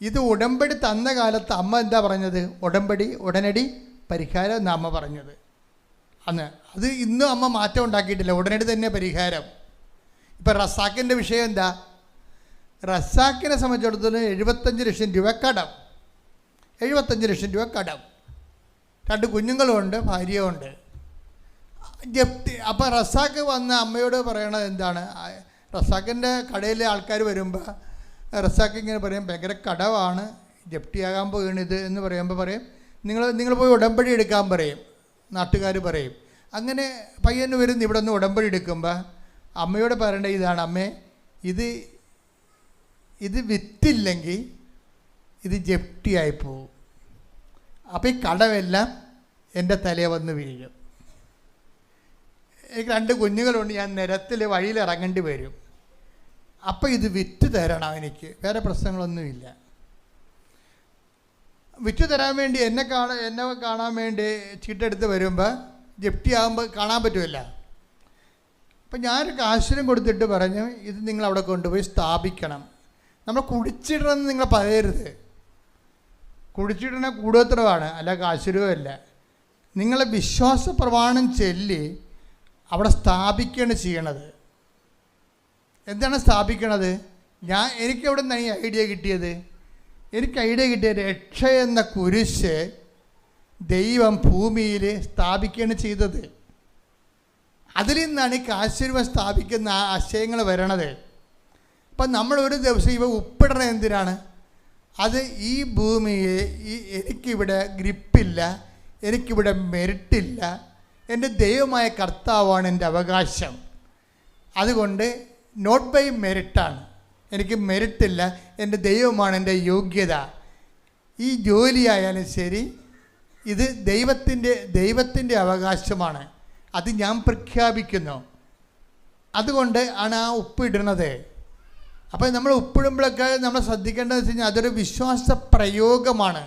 ഇത് ഉടമ്പടി തന്ന കാലത്ത് അമ്മ എന്താ പറഞ്ഞത്? ഉടമ്പടി ഉടനടി പരിഹാരം എന്നാണ് അമ്മ പറഞ്ഞത് അന്ന്. അത് ഇന്നും അമ്മ മാറ്റം ഉണ്ടാക്കിയിട്ടില്ല, ഉടനടി തന്നെ പരിഹാരം. ഇപ്പം റസാക്കിൻ്റെ വിഷയം എന്താ? റസാക്കിനെ സംബന്ധിച്ചിടത്തോളം 75 ലക്ഷം രൂപ കടം. 75 ലക്ഷം രൂപ കടം. 2 കുഞ്ഞുങ്ങളുമുണ്ട്, ഭാര്യയുമുണ്ട്. ജപ്തി. അപ്പോൾ റസാക്ക് വന്ന അമ്മയോട് പറയണത് എന്താണ്? റസാക്കിൻ്റെ കടയിലെ ആൾക്കാർ വരുമ്പോൾ റസാക്ക് ഇങ്ങനെ പറയും, ഭയങ്കര കടമാണ്, ജപ്തിയാകാൻ പോകണിത് എന്ന് പറയുമ്പോൾ പറയും, നിങ്ങൾ പോയി ഉടമ്പടി എടുക്കാൻ പറയും, നാട്ടുകാർ പറയും. അങ്ങനെ പയ്യന് വരുന്ന ഇവിടെ നിന്ന് ഉടമ്പടി എടുക്കുമ്പോൾ അമ്മയോട് പറയേണ്ടത് ഇതാണ്, അമ്മേ ഇത് വിറ്റില്ലെങ്കിൽ ഇത് ജപ്തിയായി പോകും. അപ്പോൾ ഈ കടമെല്ലാം എൻ്റെ തലയെ വന്ന് വീഴും. എനിക്ക് 2 കുഞ്ഞുങ്ങളുണ്ട്, ഞാൻ നിരത്തിൽ വഴിയിൽ ഇറങ്ങേണ്ടി വരും. അപ്പോൾ ഇത് വിറ്റ് തരണം, എനിക്ക് വേറെ പ്രശ്നങ്ങളൊന്നുമില്ല. വിറ്റ് തരാൻ വേണ്ടി എന്നെ കാണാൻ വേണ്ടി ചീട്ടെടുത്ത് വരുമ്പോൾ ജപ്തി ആകുമ്പോൾ കാണാൻ പറ്റുമല്ല. അപ്പം ഞാനൊരു കാശിനും കൊടുത്തിട്ട് പറഞ്ഞു, ഇത് നിങ്ങൾ അവിടെ കൊണ്ടുപോയി സ്ഥാപിക്കണം. നമ്മൾ കുടിച്ചിടണമെന്ന് നിങ്ങൾ പറയരുത്. കുടിച്ചിടണ കൂടോത്രമാണ്, അല്ല കാശുരവുമല്ല. നിങ്ങളെ വിശ്വാസ പ്രമാണം ചൊല്ലി അവിടെ സ്ഥാപിക്കുകയാണ് ചെയ്യണത്. എന്താണ് സ്ഥാപിക്കണത്? എനിക്ക് എവിടെ നിന്നാണ് ഈ ഐഡിയ കിട്ടിയത്? എനിക്ക് ഐഡിയ കിട്ടിയത് രക്ഷ എന്ന കുരിശ് ദൈവം ഭൂമിയിൽ സ്ഥാപിക്കുകയാണ് ചെയ്തത്. അതിൽ നിന്നാണ് ഈ കാശുരൂപ സ്ഥാപിക്കുന്ന ആശയങ്ങൾ വരണത്. അപ്പം നമ്മൾ ഒരു ദിവസം ഇവ ഉപ്പിടണത് എന്തിനാണ്? അത് ഈ ഭൂമിയെ എനിക്കിവിടെ ഗ്രിപ്പില്ല, എനിക്കിവിടെ മെരിട്ടില്ല, എൻ്റെ ദൈവമായ കർത്താവാണ് എൻ്റെ അവകാശം. അതുകൊണ്ട് നോട്ട് ബൈ മെരിറ്റാണ്, എനിക്ക് മെരിറ്റില്ല, എൻ്റെ ദൈവമാണ് എൻ്റെ യോഗ്യത. ഈ ജോലിയായാലും ശരി, ഇത് ദൈവത്തിൻ്റെ അവകാശമാണ്, അത് ഞാൻ പ്രഖ്യാപിക്കുന്നു. അതുകൊണ്ട് ആണ് ആ ഉപ്പിടുന്നത്. അപ്പോൾ നമ്മൾ ഉപ്പിടുമ്പോഴൊക്കെ നമ്മൾ ശ്രദ്ധിക്കേണ്ടതെന്ന് വെച്ച് കഴിഞ്ഞാൽ അതൊരു വിശ്വാസ പ്രയോഗമാണ്.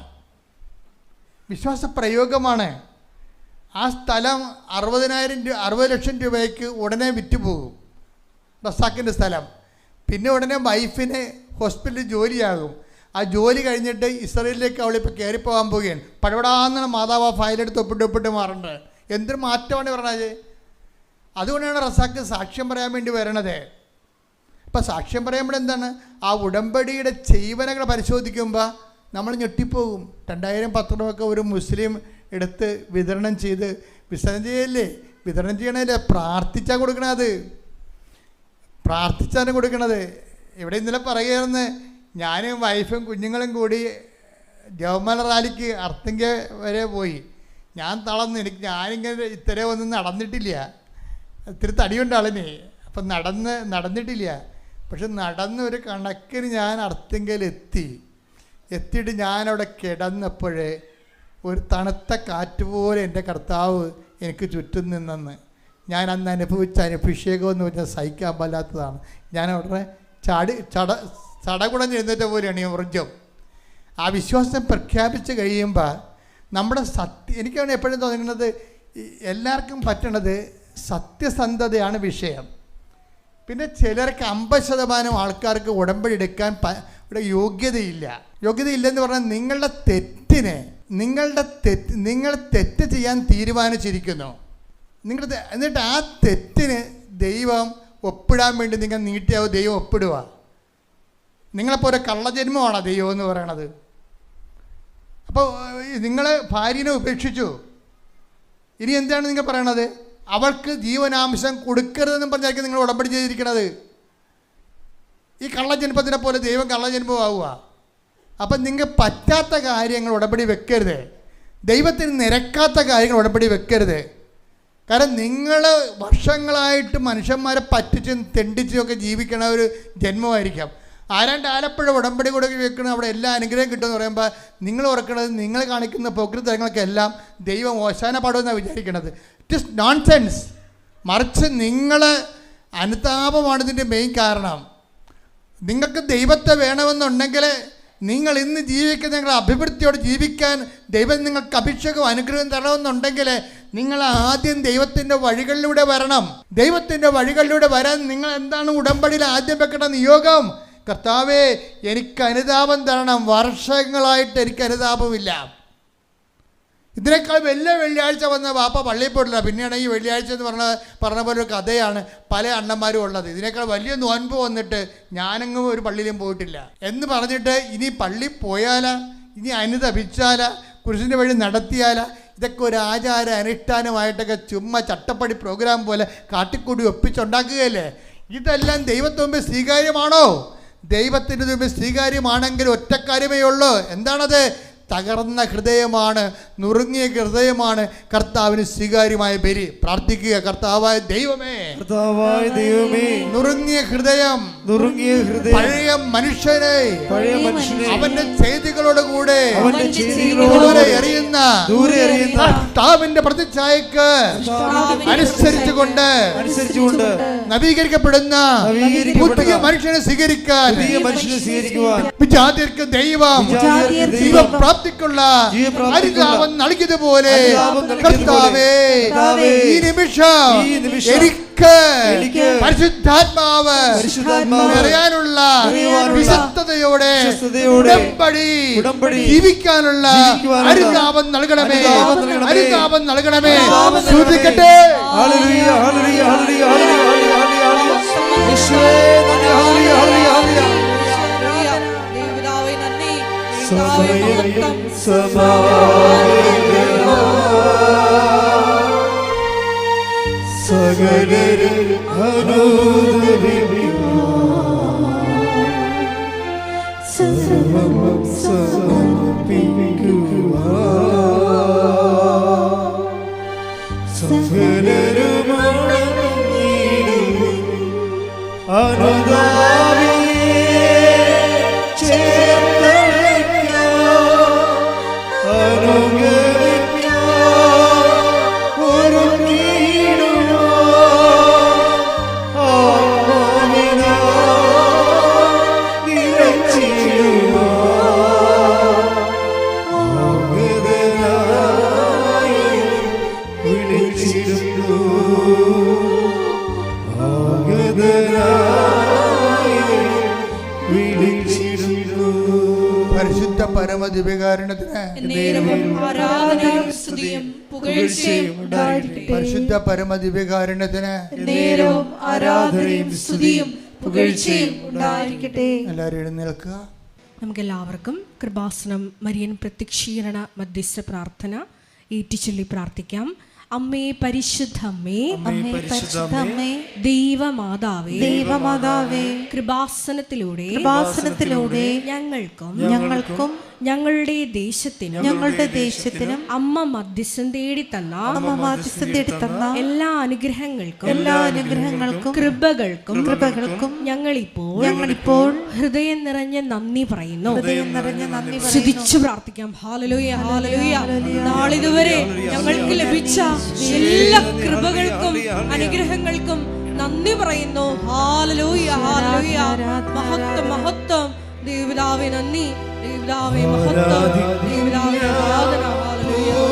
ആ സ്ഥലം 60 ലക്ഷം രൂപയ്ക്ക് ഉടനെ വിറ്റുപോകും, റസാക്കിൻ്റെ സ്ഥലം. പിന്നെ ഉടനെ വൈഫിന് ഹോസ്പിറ്റലിൽ ജോലിയാകും. ആ ജോലി കഴിഞ്ഞിട്ട് ഇസ്രായേലിലേക്ക് അവളിപ്പോൾ കയറിപ്പോകാൻ പോവുകയാണ്. പടപടാന്നാണ് മാതാവ് ഫയലെടുത്ത് ഒപ്പിട്ട് മാറേണ്ടത്. എന്തൊരു മാറ്റമാണ് പറഞ്ഞത്. അതുകൊണ്ടാണ് റസാക്ക് സാക്ഷ്യം പറയാൻ വേണ്ടി വരണത്. ഇപ്പം സാക്ഷ്യം പറയുമ്പോൾ എന്താണ്? ആ ഉടമ്പടിയുടെ ചെയ്വനകൾ പരിശോധിക്കുമ്പോൾ നമ്മൾ ഞെട്ടിപ്പോകും. 2000 പത്രമൊക്കെ ഒരു മുസ്ലിം എടുത്ത് വിതരണം ചെയ്യല്ലേ? വിതരണം ചെയ്യണല്ലേ? പ്രാർത്ഥിച്ചാൽ കൊടുക്കണത്. അത് പ്രാർത്ഥിച്ചാണ് കൊടുക്കണത്. ഇവിടെ ഇന്നലെ പറയുകയായിരുന്നു, ഞാനും വൈഫും കുഞ്ഞുങ്ങളും കൂടി ജവമാല റാലിക്ക് അർത്തിങ്ക വരെ പോയി. ഞാൻ തളർന്നു. ഞാനിങ്ങനെ ഇത്രേ ഒന്നും നടന്നിട്ടില്ല. ഇത്തിരി തടിയുണ്ട് ആളിന്. അപ്പം നടന്നിട്ടില്ല. പക്ഷെ നടന്ന് ഒരു കണക്കിന് ഞാൻ എത്തിയിട്ട് ഞാനവിടെ കിടന്നപ്പോഴേ ഒരു തണുത്ത കാറ്റ് പോലെ എൻ്റെ കർത്താവ് എനിക്ക് ചുറ്റും നിന്നെന്ന് ഞാൻ അന്ന് അനുഭവിച്ച അഭിഷേകം എന്ന് പറഞ്ഞാൽ സഹിക്കാൻ പാലാത്തതാണ്. ഞാൻ അവിടെ ചടകുടം എഴുന്നേറ്റ പോലെയാണ് ഈ ഊർജം. ആ വിശ്വാസം പ്രഖ്യാപിച്ച് കഴിയുമ്പോൾ നമ്മുടെ എനിക്കാണ് എപ്പോഴും തോന്നുന്നത്, എല്ലാവർക്കും പറ്റണത് സത്യസന്ധതയാണ് വിഷയം. പിന്നെ ചിലർക്ക് 50% ആൾക്കാർക്ക് ഉടമ്പടി എടുക്കാൻ ഇവിടെ യോഗ്യതയില്ലെന്ന് പറഞ്ഞാൽ നിങ്ങൾ തെറ്റ് ചെയ്യാൻ തീരുമാനിച്ചിരിക്കുന്നു. എന്നിട്ട് ആ തെറ്റിന് ദൈവം ഒപ്പിടാൻ വേണ്ടി നിങ്ങൾ നീട്ടിയാവും ദൈവം ഒപ്പിടുക. നിങ്ങളെപ്പോലെ കള്ളജന്മമാണ് ദൈവം എന്ന് പറയണത്. അപ്പോൾ നിങ്ങൾ ഭാര്യനെ ഉപേക്ഷിച്ചു, ഇനി എന്താണ് നിങ്ങൾ പറയണത്? അവൾക്ക് ജീവനാംശം കൊടുക്കരുതെന്നും പറഞ്ഞായിരിക്കും നിങ്ങൾ ഉടമ്പടി ചെയ്തിരിക്കണത്. ഈ കള്ളജന്മത്തിനെ പോലെ ദൈവം കള്ളജന്മമാവുക. അപ്പം നിങ്ങൾ പറ്റാത്ത കാര്യങ്ങൾ ഉടമ്പടി വെക്കരുത്. ദൈവത്തിന് നിരക്കാത്ത കാര്യങ്ങൾ ഉടമ്പടി വെക്കരുത്. കാരണം നിങ്ങൾ വർഷങ്ങളായിട്ട് മനുഷ്യന്മാരെ പറ്റിച്ചും തെണ്ടിച്ചും ഒക്കെ ജീവിക്കണ ഒരു ജന്മമായിരിക്കാം. ആലപ്പുഴ ഉടമ്പടി കൂടെ വെക്കണം, അവിടെ എല്ലാ അനുഗ്രഹം കിട്ടുമെന്ന് പറയുമ്പോൾ നിങ്ങൾ ഓർക്കുന്നത് നിങ്ങൾ കാണിക്കുന്ന പ്രകൃതങ്ങളൊക്കെ എല്ലാം ദൈവം ഓശാന പാടുമെന്നാണ് വിചാരിക്കണത്. It is nonsense. മറിച്ച് നിങ്ങൾ അനുതാപമാണ് ഇതിൻ്റെ മെയിൻ കാരണം. നിങ്ങൾക്ക് ദൈവത്തെ വേണമെന്നുണ്ടെങ്കിൽ നിങ്ങൾ ഇന്ന് ജീവിക്കുന്ന നിങ്ങളുടെ അഭിവൃദ്ധിയോടെ ജീവിക്കാൻ ദൈവം നിങ്ങൾക്ക് അഭിഷേകം അനുഗ്രഹം തരണമെന്നുണ്ടെങ്കിൽ നിങ്ങൾ ആദ്യം ദൈവത്തിൻ്റെ വഴികളിലൂടെ വരണം. ദൈവത്തിൻ്റെ വഴികളിലൂടെ വരാൻ നിങ്ങൾ എന്താണ് ഉടമ്പടിയിൽ ആദ്യം വെക്കേണ്ട നിയോഗം? കർത്താവേ, എനിക്ക് അനുതാപം തരണം. വർഷങ്ങളായിട്ട് എനിക്ക് അനുതാപമില്ല. ഇതിനേക്കാൾ വലിയ വെള്ളിയാഴ്ച വന്ന വാപ്പ പള്ളിയിൽ പോയിട്ടില്ല. പിന്നെയാണ് ഈ വെള്ളിയാഴ്ച എന്ന് പറഞ്ഞ പോലെ ഒരു കഥയാണ് പല അണ്ണന്മാരും ഉള്ളത്. ഇതിനേക്കാൾ വലിയ നോൻപ് വന്നിട്ട് ഞാനെങ്ങും ഒരു പള്ളിയിലും പോയിട്ടില്ല എന്ന് പറഞ്ഞിട്ട് ഇനി പള്ളി പോയാലാ, ഇനി അനുതപിച്ചാലാ, കുരിശിൻ്റെ വഴി നടത്തിയാലാ, ഇതൊക്കെ ഒരു ആചാര അനുഷ്ഠാനമായിട്ടൊക്കെ ചുമ്മാ ചട്ടപ്പടി പ്രോഗ്രാം പോലെ കാട്ടിക്കൂടി ഒപ്പിച്ചുണ്ടാക്കുകയല്ലേ? ഇതെല്ലാം ദൈവത്തിന് മുമ്പ് സ്വീകാര്യമാണോ? ദൈവത്തിൻ്റെ മുമ്പ് സ്വീകാര്യമാണെങ്കിൽ ഒറ്റ കാര്യമേ ഉള്ളൂ. എന്താണത്? തകർന്ന ഹൃദയമാണ്, നുറുങ്ങിയ ഹൃദയമാണ് കർത്താവിന് സ്വീകാര്യമായ ബലി. പ്രാർത്ഥിക്കുക, കർത്താവായ ദൈവമേ, നുറുങ്ങിയ ഹൃദയം, പഴയ മനുഷ്യനെ അവന്റെ ചെയ്തികളോടുകൂടെ ദൂരെ എറിയുന്ന കർത്താവിന്റെ പ്രതിച്ഛായക്ക് അനുസരിച്ചുകൊണ്ട് നവീകരിക്കപ്പെടുന്ന പുതിയ മനുഷ്യനെ സ്വീകരിക്കാൻ വിജാതിർക്ക് ദൈവം പ്രാപ്തിക്കുള്ള അനുതാപം നൽകിയതുപോലെ കർത്താവേ, ഈ നിമിഷം എനിക്ക് പരിശുദ്ധാത്മാവ് നിറയാനുള്ള വിശുദ്ധതയോടെ ഉടമ്പടി ജീവിക്കാനുള്ള അനുതാപം നൽകണമേ, അനുതാപം നൽകണമേ. ശ്രദ്ധിക്കട്ടെ. സകലരും സർവം സമർപ്പിക്കുക. സകലരും അനുദാനേ പരിശുദ്ധ പരമദിവ്യകാരുണ്യത്തിന് പരിശുദ്ധ പരമദിവ്യകാരുണ്യത്തിന് എല്ലാവരും എഴുന്നേൽക്കുക. നമുക്കെല്ലാവർക്കും കൃപാസനം മരിയൻ പ്രത്യക്ഷീകരണ മധ്യസ്ഥ പ്രാർത്ഥന ഏറ്റുചൊല്ലി പ്രാർത്ഥിക്കാം. അമ്മേ പരിശുദ്ധമ്മേ, അമ്മേ പരിശുദ്ധമ്മേ, ദൈവമാതാവേ, ദൈവമാതാവേ, കൃപാസനത്തിലൂടെ ഞങ്ങൾക്കും ഞങ്ങളുടെ ദേശത്തിനും അമ്മ മധ്യസ്ഥം തേടി തന്ന എല്ലാ അനുഗ്രഹങ്ങൾക്കും കൃപകൾക്കും ഞങ്ങളിപ്പോൾ ഹൃദയം നിറഞ്ഞ നന്ദി പറയുന്നു. സ്തുതിച്ചു പ്രാർത്ഥിക്കാം. Hallelujah, hallelujah. നാളിതുവരെ ഞങ്ങൾക്ക് ലഭിച്ച എല്ലാ കൃപകൾക്കും അനുഗ്രഹങ്ങൾക്കും നന്ദി പറയുന്നു. ഹല്ലേലൂയ, ഹല്ലേലൂയ. മഹത്വം, മഹത്വം. ദൈവപിതാവേ നന്ദി, ദൈവപിതാവേ മഹത്വം, ദൈവപിതാവേ ആരാധന. ഹല്ലേലൂയ.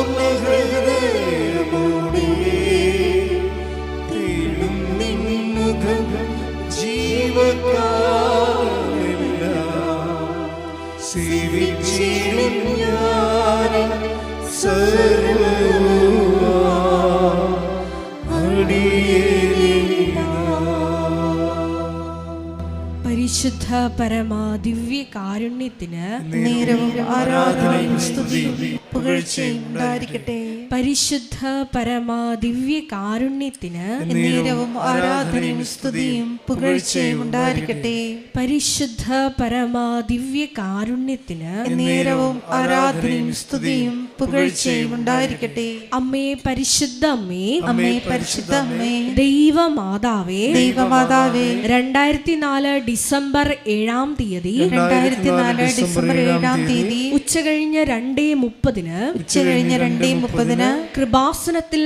പരിശുദ്ധ പരമ ദിവ്യ കാരുണ്യത്തിന് നേരവും ആരാധനയും സ്തുതിയും പുകഴ്ചയും ഉണ്ടായിരിക്കട്ടെ. പരിശുദ്ധ പരമ ദിവ്യ കാരുണ്യത്തിന് നേരവും ആരാധനയും സ്തുതിയും പുകഴ്ചയും ഉണ്ടായിരിക്കട്ടെ. പരിശുദ്ധ പരമ ദിവ്യ കാരുണ്യത്തിന് നേരവും ആരാധനയും സ്തുതിയും പുകഴ്ചയും ഉണ്ടായിരിക്കട്ടെ. അമ്മേ പരിശുദ്ധ അമ്മേ, അമ്മേ പരിശുദ്ധ അമ്മേ, ദൈവമാതാവേ, ദൈവമാതാവേ, 2004 ഡിസംബർ 7-ാം തീയതി ഡിസംബർ 7-ാം തീയതി ഉച്ചകഴിഞ്ഞ് 2:30 2:30 ഉച്ചകഴിഞ്ഞ് 2:30 കൃപാസനത്തിൽ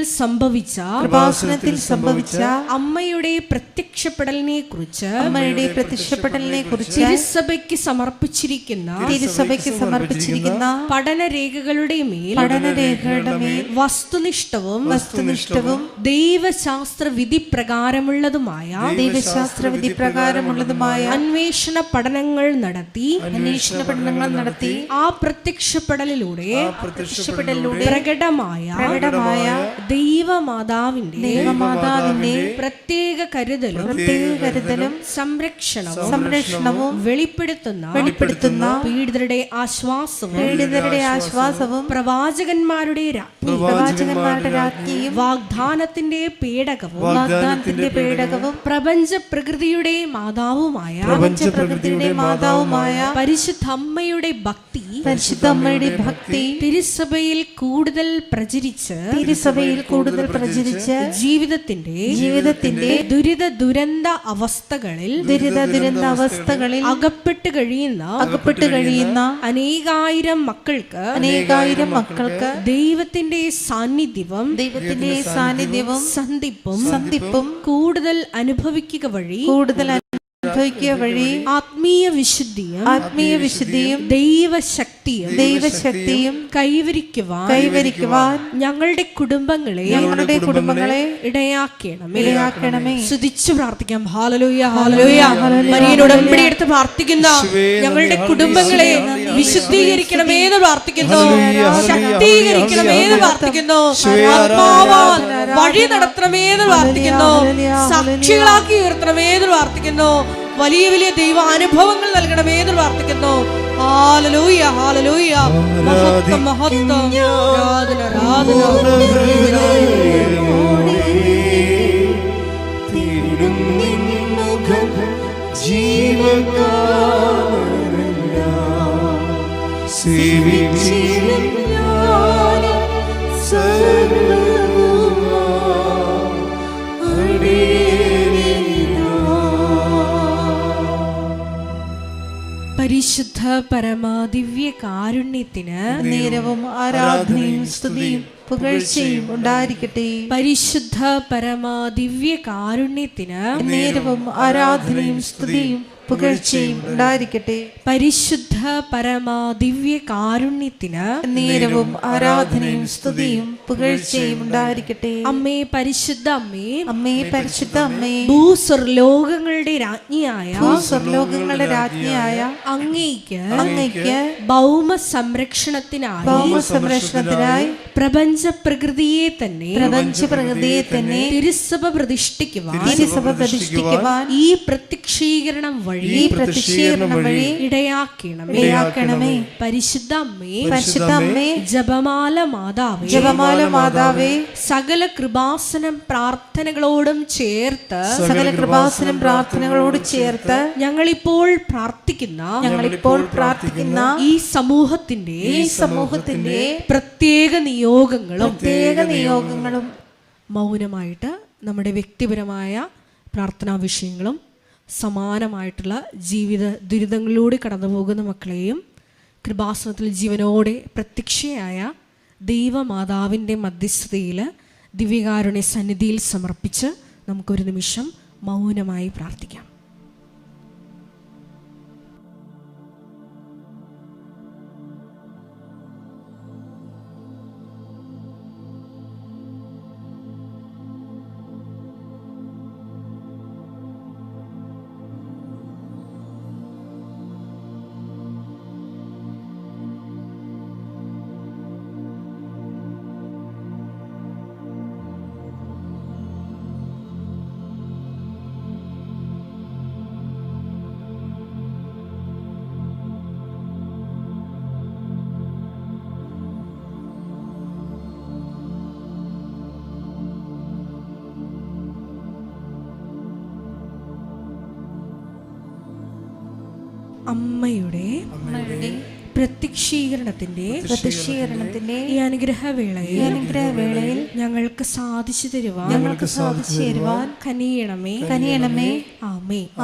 സംഭവിച്ച അമ്മയുടെ പ്രത്യക്ഷപ്പെടലിനെ കുറിച്ച് തിരുസഭയ്ക്ക് സമർപ്പിച്ചിരിക്കുന്ന പഠനരേഖകളുടെ മേൽ വസ്തുനിഷ്ഠവും ദൈവശാസ്ത്ര വിധി പ്രകാരമുള്ളതുമായ അന്വേഷണ പഠനങ്ങൾ നടത്തി ആ പ്രത്യക്ഷപ്പെടലിലൂടെ പ്രകടമായ ദൈവമാതാവിന്റെ പ്രത്യേക കരുതലും സംരക്ഷണവും വെളിപ്പെടുത്തുന്ന പീഡിതരുടെ ആശ്വാസവും പ്രവാചകന്മാരുടെ രാജ്ഞിയും വാഗ്ദാനത്തിന്റെ പേടകവും പ്രപഞ്ച പ്രകൃതിയുടെ മാതാവുമായ പരിശുദ്ധ അമ്മയുടെ ഭക്തി തിരുസഭയിൽ കൂടുതൽ പ്രചരിച്ച് ജീവിതത്തിന്റെ ദുരന്ത അവസ്ഥകളിൽ അകപ്പെട്ട് കഴിയുന്ന അനേകായിരം മക്കൾക്ക് ദൈവത്തിന്റെ സാന്നിധ്യവും സന്ധിപ്പും കൂടുതൽ അനുഭവിക്കുക വഴി ആത്മീയ വിശുദ്ധിയും ദൈവശക്തിയും കൈവരിക്കുവാൻ ഞങ്ങളുടെ കുടുംബങ്ങളെ ഇടയാക്കണമേ. സ്തുതിച്ചു പ്രാർത്ഥിക്കാം. Hallelujah hallelujah. മരിയൻ ഉടമ്പടി എടുത്ത് പ്രാർത്ഥിക്കുന്ന ഞങ്ങളുടെ കുടുംബങ്ങളെ വിശുദ്ധീകരിക്കണമേ എന്ന് പ്രാർത്ഥിക്കുന്നു, ശക്തീകരിക്കണമേ എന്ന് പ്രാർത്ഥിക്കുന്നു, ആത്മാവാൽ വഴി നടത്തണമേ എന്ന് പ്രാർത്ഥിക്കുന്നു, സാക്ഷികളാക്കി ഉയർത്തണമേ എന്ന് പ്രാർത്ഥിക്കുന്നു, വലിയ വലിയ ദൈവാനുഭവങ്ങൾ നൽകണമേ എന്ന് പ്രാർത്ഥിക്കുന്നു. ഹല്ലേലൂയ ഹല്ലേലൂയ. മഹത്വം മഹത്വം. ആരാധന ആരാധന. പരിശുദ്ധ പരമാദിവ്യ കാരുണ്യത്തിന് നേരവും ആരാധനയും സ്തുതിയും പുകഴ്ചയും ഉണ്ടായിരിക്കട്ടെ. പരിശുദ്ധ പരമാദിവ്യ കാരുണ്യത്തിന് നേരവും ആരാധനയും സ്തുതിയും പുകഴ്ചയും ഉണ്ടായിരിക്കട്ടെ. പരിശുദ്ധ പരമാദിവ്യ കാരുണ്യത്തിന് നേരവും ആരാധനയും സ്തുതിയും പുകഴ്ചയും ഉണ്ടായിരിക്കട്ടെ. അമ്മേ പരിശുദ്ധ അമ്മേ, അമ്മേ പരിശുദ്ധ അമ്മേ, ഭൂസ്വർലോകങ്ങളുടെ രാജ്ഞിയായ അങ്ങേയ്ക്ക് ഭൗമ സംരക്ഷണത്തിനായി പ്രപഞ്ച പ്രകൃതിയെ തന്നെ തിരുസഭ പ്രതിഷ്ഠിക്കുവാൻ ഈ പ്രത്യക്ഷീകരണം വഴി ഇടയാക്കണമേ. പരിശുദ്ധ അമ്മേ, ജപമാല മാതാവേ, സകല കൃപാസനം പ്രാർത്ഥനകളോടും ചേർത്ത് ഞങ്ങളിപ്പോൾ പ്രാർത്ഥിക്കുന്ന ഈ സമൂഹത്തിന്റെ പ്രത്യേക നിയോഗങ്ങളും മൗനമായിട്ട് നമ്മുടെ വ്യക്തിപരമായ പ്രാർത്ഥനാ വിഷയങ്ങളും സമാനമായിട്ടുള്ള ജീവിത ദുരിതങ്ങളിലൂടെ കടന്നു പോകുന്ന മക്കളെയും കൃപാസനത്തിൽ ജീവനോടെ പ്രത്യക്ഷയായ ദൈവമാതാവിൻ്റെ മധ്യസ്ഥതയിൽ ദിവ്യകാരുണ്യ സന്നിധിയിൽ സമർപ്പിച്ച് നമുക്കൊരു നിമിഷം മൗനമായി പ്രാർത്ഥിക്കാം. അമ്മയുടെ പ്രത്യക്ഷീകരണത്തിന്റെ ഈ അനുഗ്രഹവേളയിൽ ഞങ്ങൾക്ക് സാധിച്ചു തരുവാൻ കനിയണമേ.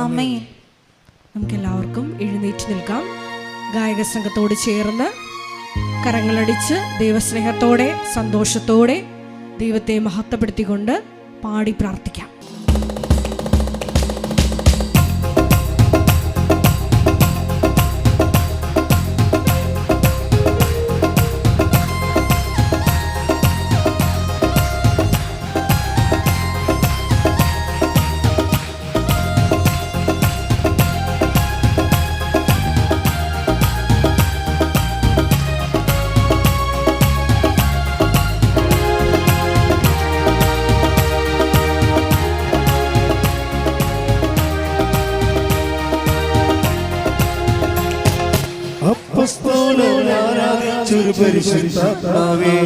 ആമേൻ. നമുക്കെല്ലാവർക്കും എഴുന്നേറ്റ് നിൽക്കാം. ഗായക സംഘത്തോട് ചേർന്ന് കരങ്ങളടിച്ച് ദൈവസ്നേഹത്തോടെ സന്തോഷത്തോടെ ദൈവത്തെ മഹത്വപ്പെടുത്തിക്കൊണ്ട് പാടി പ്രാർത്ഥിക്കാം. അപ്പോസ്തലനാരാധിച്ചൊരു പരിശുദ്ധാത്മാവേ,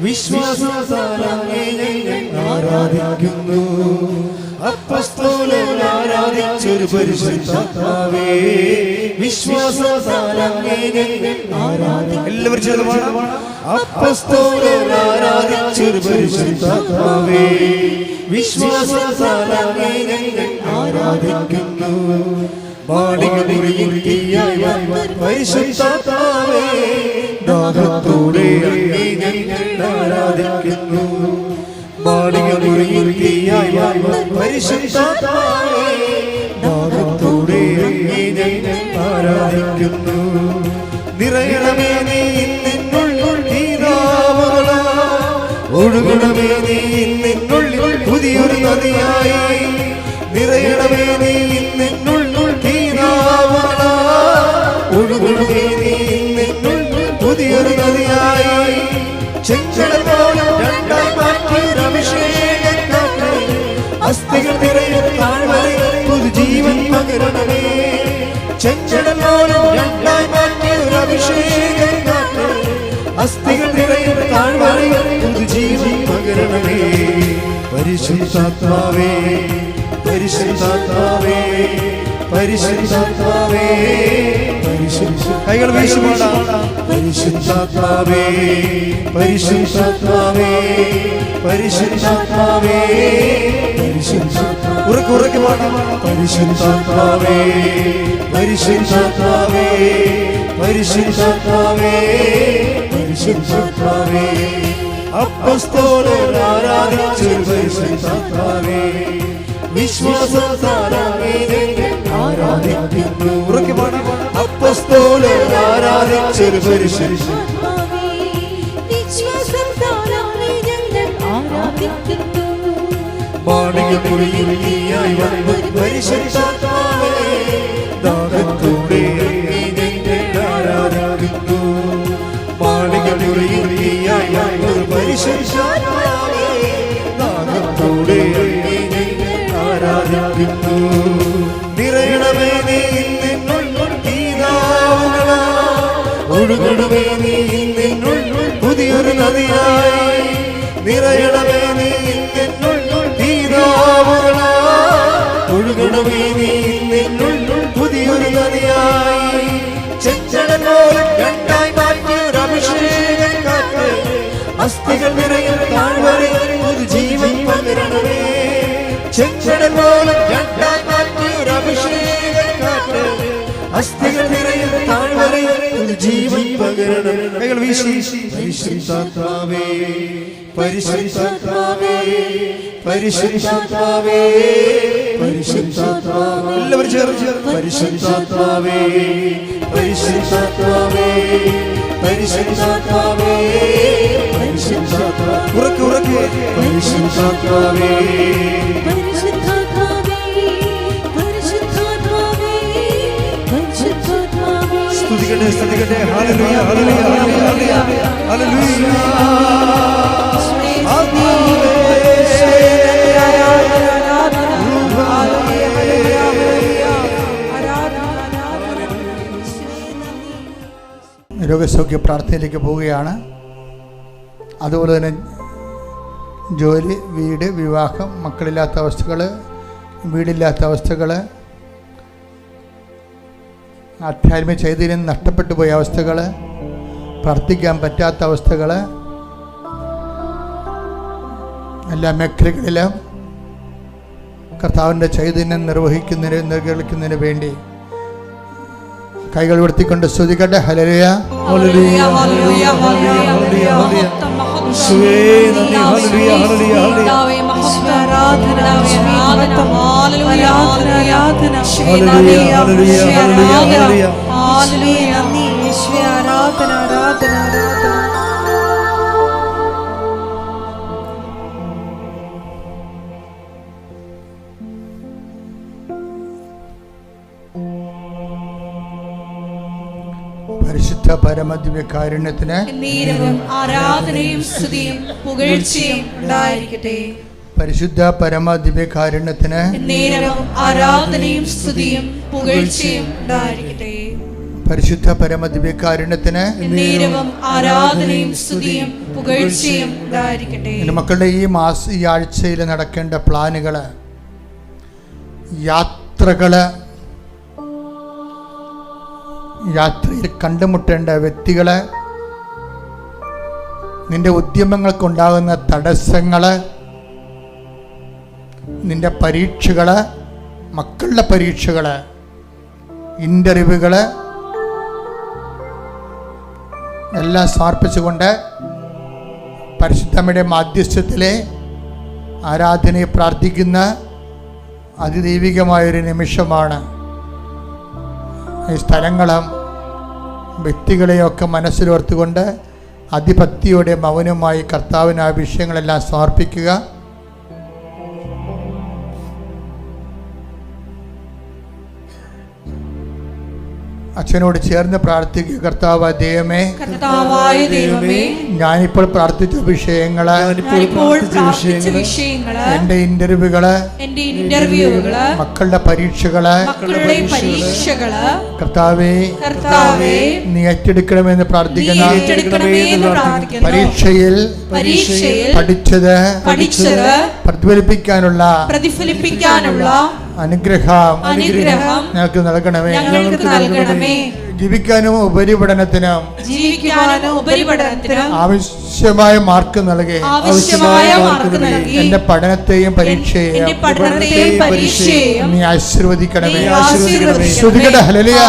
വിശ്വാസത്താലങ്ങേ ഞങ്ങൾ ആരാധിക്കുന്നു. അപ്പോസ്തലനാരാധിച്ചൊരു പരിശുദ്ധാത്മാവേ, വിശ്വാസത്താലങ്ങേ ഞങ്ങൾ ആരാധിക്കുന്നു. എല്ലാവരും ചേർന്ന് പാടാം. അപ്പോസ്തലനാരാധിച്ചൊരു പരിശുദ്ധാത്മാവേ, വിശ്വാസത്താലങ്ങേ ഞങ്ങൾ ആരാധിക്കുന്നു. പരിശുദ്ധാത്മാവേ, ദാഹത്തോടെ അങ്ങേ ഞങ്ങൾ ആരാധിക്കുന്നു. പരിശുദ്ധാത്മാവേ, ദാഹത്തോടെ അങ്ങേ ഞങ്ങൾ ആരാധിക്കുന്നു. നിറയണമേ നീ നിന്നുള്ളിൽ നീരാവകളാ, ഒഴുകണമേ നീ നിന്നുള്ളിൽ പുതിയൊരു നദിയായി. നിറയണമേ നീ നിന്നുള്ളിൽ നീരാവകളാ, ഒഴുകണമേ നീ നിന്നുള്ളിൽ പുതിയൊരു നദിയായി. ചെങ്കടൽ പോലെ രണ്ടായി മാറ്റിയൊരു അഭിഷേകക്കാറ്റ്, അസ്ഥികൾ നിറയും താഴ്വരയിൽ പുതുജീവൻ പകരണമേ. ചെങ്കടൽ പോലെ രണ്ടായി മാറ്റിയൊരു അഭിഷേകക്കാറ്റ്, അസ്ഥികൾ നിറയും താഴ്വരയിൽ പുതുജീവൻ പകരണമേ. പരിശുദ്ധാത്മാവേ, പരിശുദ്ധാത്മാവേ, പരിശുദ്ധാത്മാവേ, കൈകൾ വീശി പാടാം. പരിശുദ്ധാത്മാവേ, പരിശുദ്ധാത്മാവേ, പരിശുദ്ധാത്മാവേ, ഉറക്കെ പാടാം. പരിശുദ്ധാത്മാവേ, പരിശുദ്ധാത്മാവേ, പരിശുദ്ധാത്മാവേ, പരിശുദ്ധാത്മാവേ. അപ്പോസ്തലനാരാധിച്ചൊരു പരിശുദ്ധാത്മാവേ, വിശ്വാസത്താലങ്ങേ ഞങ്ങൾ ആരാധിക്കുന്നു. ഉറക്കെ പാടാം. അപ്പോസ്തലനാരാധിച്ചൊരു പരിശുദ്ധാത്മാവേ, വിശ്വാസത്താലങ്ങേ ഞങ്ങൾ ആരാധിക്കുന്നു. മാളികപ്പുറയിൽ നീയായി വന്നൊരു പരിശുദ്ധാത്മാവേ, ദാഹത്തോടെ അങ്ങേ ഞങ്ങൾ ആരാധിക്കുന്നു. മാളികപ്പുറയിൽ നീയായി വന്നൊരു പരിശുദ്ധാത്മാവേ, ദാഹത്തോടെ അങ്ങേ ഞങ്ങൾ ആരാധിക്കുന്നു. നിറയണമേ നീ നിന്നുള്ളിൽ നീരാവകളാ, ഒഴുകണമേ നീ നിന്നുള്ളിൽ പുതിയൊരു നദിയായി. നിറയണമേ നീ നിന്നുള്ളിൽ നീരാവകളാ, ഒഴുകണമേ നീ നിന്നുള്ളിൽ പുതിയൊരു നദിയായി. ചെങ്കടൽ പോലെ രണ്ടായി മാറ്റിയൊരു അഭിഷേകക്കാറ്റ്, അസ്ഥികൾ നിറയും താഴ്വരയിൽ പുതുജീവൻ പകരണമേ. ചെങ്കടൽ പോലെ രണ്ടായി മാറ്റിയൊരു അഭിഷേകക്കാറ്റ്, അസ്ഥികൾ നിറയും താഴ്വരയിൽ പുതുജീവൻ പകരണമേ. കൈകൾ വീശി. പരിശുദ്ധാത്മാവേ, പരിശുദ്ധാത്മാവേ, പരിശുദ്ധാത്മാവേ, പരിശുദ്ധാത്മാവേ. എല്ലാവരും ചേർന്ന് പരിശുദ്ധാത്മാവേ, പരിശുദ്ധാത്മാവേ, പരിശുദ്ധാത്മാവേ, പരിശുദ്ധാത്മാവേ. ഉറക്കെ പരിശുദ്ധാത്മാവേ, പരിശുദ്ധാത്മാവേ, പരിശുദ്ധാത്മാവേ, പരിശുദ്ധാത്മാവേ. സ്തുതിക്കട്ടെ, സ്തുതിക്കട്ടെ. ഹല്ലേലൂയ, ഹല്ലേലൂയ, ഹല്ലേലൂയ, ഹല്ലേലൂയ. രോഗസൗഖ്യ പ്രാർത്ഥനയിലേക്ക് പോവുകയാണ്. അതുപോലെ തന്നെ ജോലി, വീട്, വിവാഹം, മക്കളില്ലാത്ത അവസ്ഥകൾ, വീടില്ലാത്ത അവസ്ഥകൾ, ആധ്യാത്മിക ചൈതന്യം നഷ്ടപ്പെട്ടു പോയ അവസ്ഥകൾ, പ്രാർത്ഥിക്കാൻ പറ്റാത്ത അവസ്ഥകൾ, എല്ലാ മേഖലകളിലും കർത്താവിൻ്റെ ചൈതന്യം നിർവഹിക്കുന്നതിന് വേണ്ടി കൈകൾ ഉയർത്തിക്കൊണ്ട് സ്തുതിക്കട്ടെ. ഹല്ലേലൂയ, ഹല്ലേലൂയ, ഹല്ലേലൂയ, ഹല്ലേലൂയ. മഹത്വം, മഹത്വം. യേശുവേ നന്ദി. ഹല്ലേലൂയ, ഹല്ലേലൂയ, ഹല്ലേലൂയ. കർത്താവേ, മഹത്വം, ആരാധന, ആരാധന. ഹല്ലേലൂയ, ആരാധന. ഹല്ലേലൂയ, ഹല്ലേലൂയ, ഹല്ലേലൂയ. ഹല്ലേലൂയ, നന്ദി യേശുവേ. ആരാധന, ആരാധന, ആരാധന. പരിശുദ്ധ പരമദിവ്യകാരുണ്യത്തിന് നേരവും ആരാധനയും സ്തുതിയും പുകഴ്ചയും ഉണ്ടായിരിക്കട്ടെ. പരിശുദ്ധ പരമദിവ്യകാരുണ്യത്തിന് നേരവും ആരാധനയും സ്തുതിയും പുകഴ്ചയും ഉണ്ടായിരിക്കട്ടെ. പരിശുദ്ധ പരമദിവ്യകാരുണ്യത്തിന് നേരവും ആരാധനയും സ്തുതിയും പുകഴ്ചയും ഉണ്ടായിരിക്കട്ടെ. എൻ്റെ മക്കളുടെ ഈ ആഴ്ചയിൽ നടക്കേണ്ട പ്ലാനുകള്, യാത്രയിൽ കണ്ടുമുട്ടേണ്ട വ്യക്തികള്, നിന്റെ ഉദ്യമങ്ങൾക്കുണ്ടാകുന്ന തടസ്സങ്ങള്, നിന്റെ പരീക്ഷകള്, മക്കളുടെ പരീക്ഷകള്, ഇന്റർവ്യൂകള് എല്ലാം സമർപ്പിച്ചുകൊണ്ട് പരിശുദ്ധമ്മയുടെ മാധ്യസ്ഥത്തിലെ ആരാധനയെ പ്രാർത്ഥിക്കുന്ന അതിദൈവികമായൊരു നിമിഷമാണ്. ഈ സ്ഥലങ്ങളും വ്യക്തികളെയൊക്കെ മനസ്സിലോർത്തുകൊണ്ട് അതിഭക്തിയോടെ മൗനമായി കർത്താവിന് ആ വിഷയങ്ങളെല്ലാം സമർപ്പിക്കുക. അച്ഛനോട് ചേർന്ന് പ്രാർത്ഥിക്കുക. കർത്താവായ ദൈവമേ, ഞാനിപ്പോൾ പ്രാർത്ഥിച്ച വിഷയങ്ങള്, എന്റെ ഇന്റർവ്യൂകള്, മക്കളുടെ പരീക്ഷകള്, കർത്താവേ നീ ഏറ്റെടുക്കണമെന്ന് പ്രാർത്ഥിക്കുന്ന പരീക്ഷയിൽ പഠിച്ചത് പ്രതിഫലിപ്പിക്കാനുള്ള അനുഗ്രഹം ഞങ്ങൾക്ക് നൽകണമേ. ജീവിക്കാനും ഉപരിപഠനത്തിനും ആവശ്യമായ മാർക്ക് നൽകി എന്റെ പഠനത്തെയും പരീക്ഷയെയും നീ ആശീർവദിക്കണമേ. ശ്രുതികട ഹല്ലേലൂയ,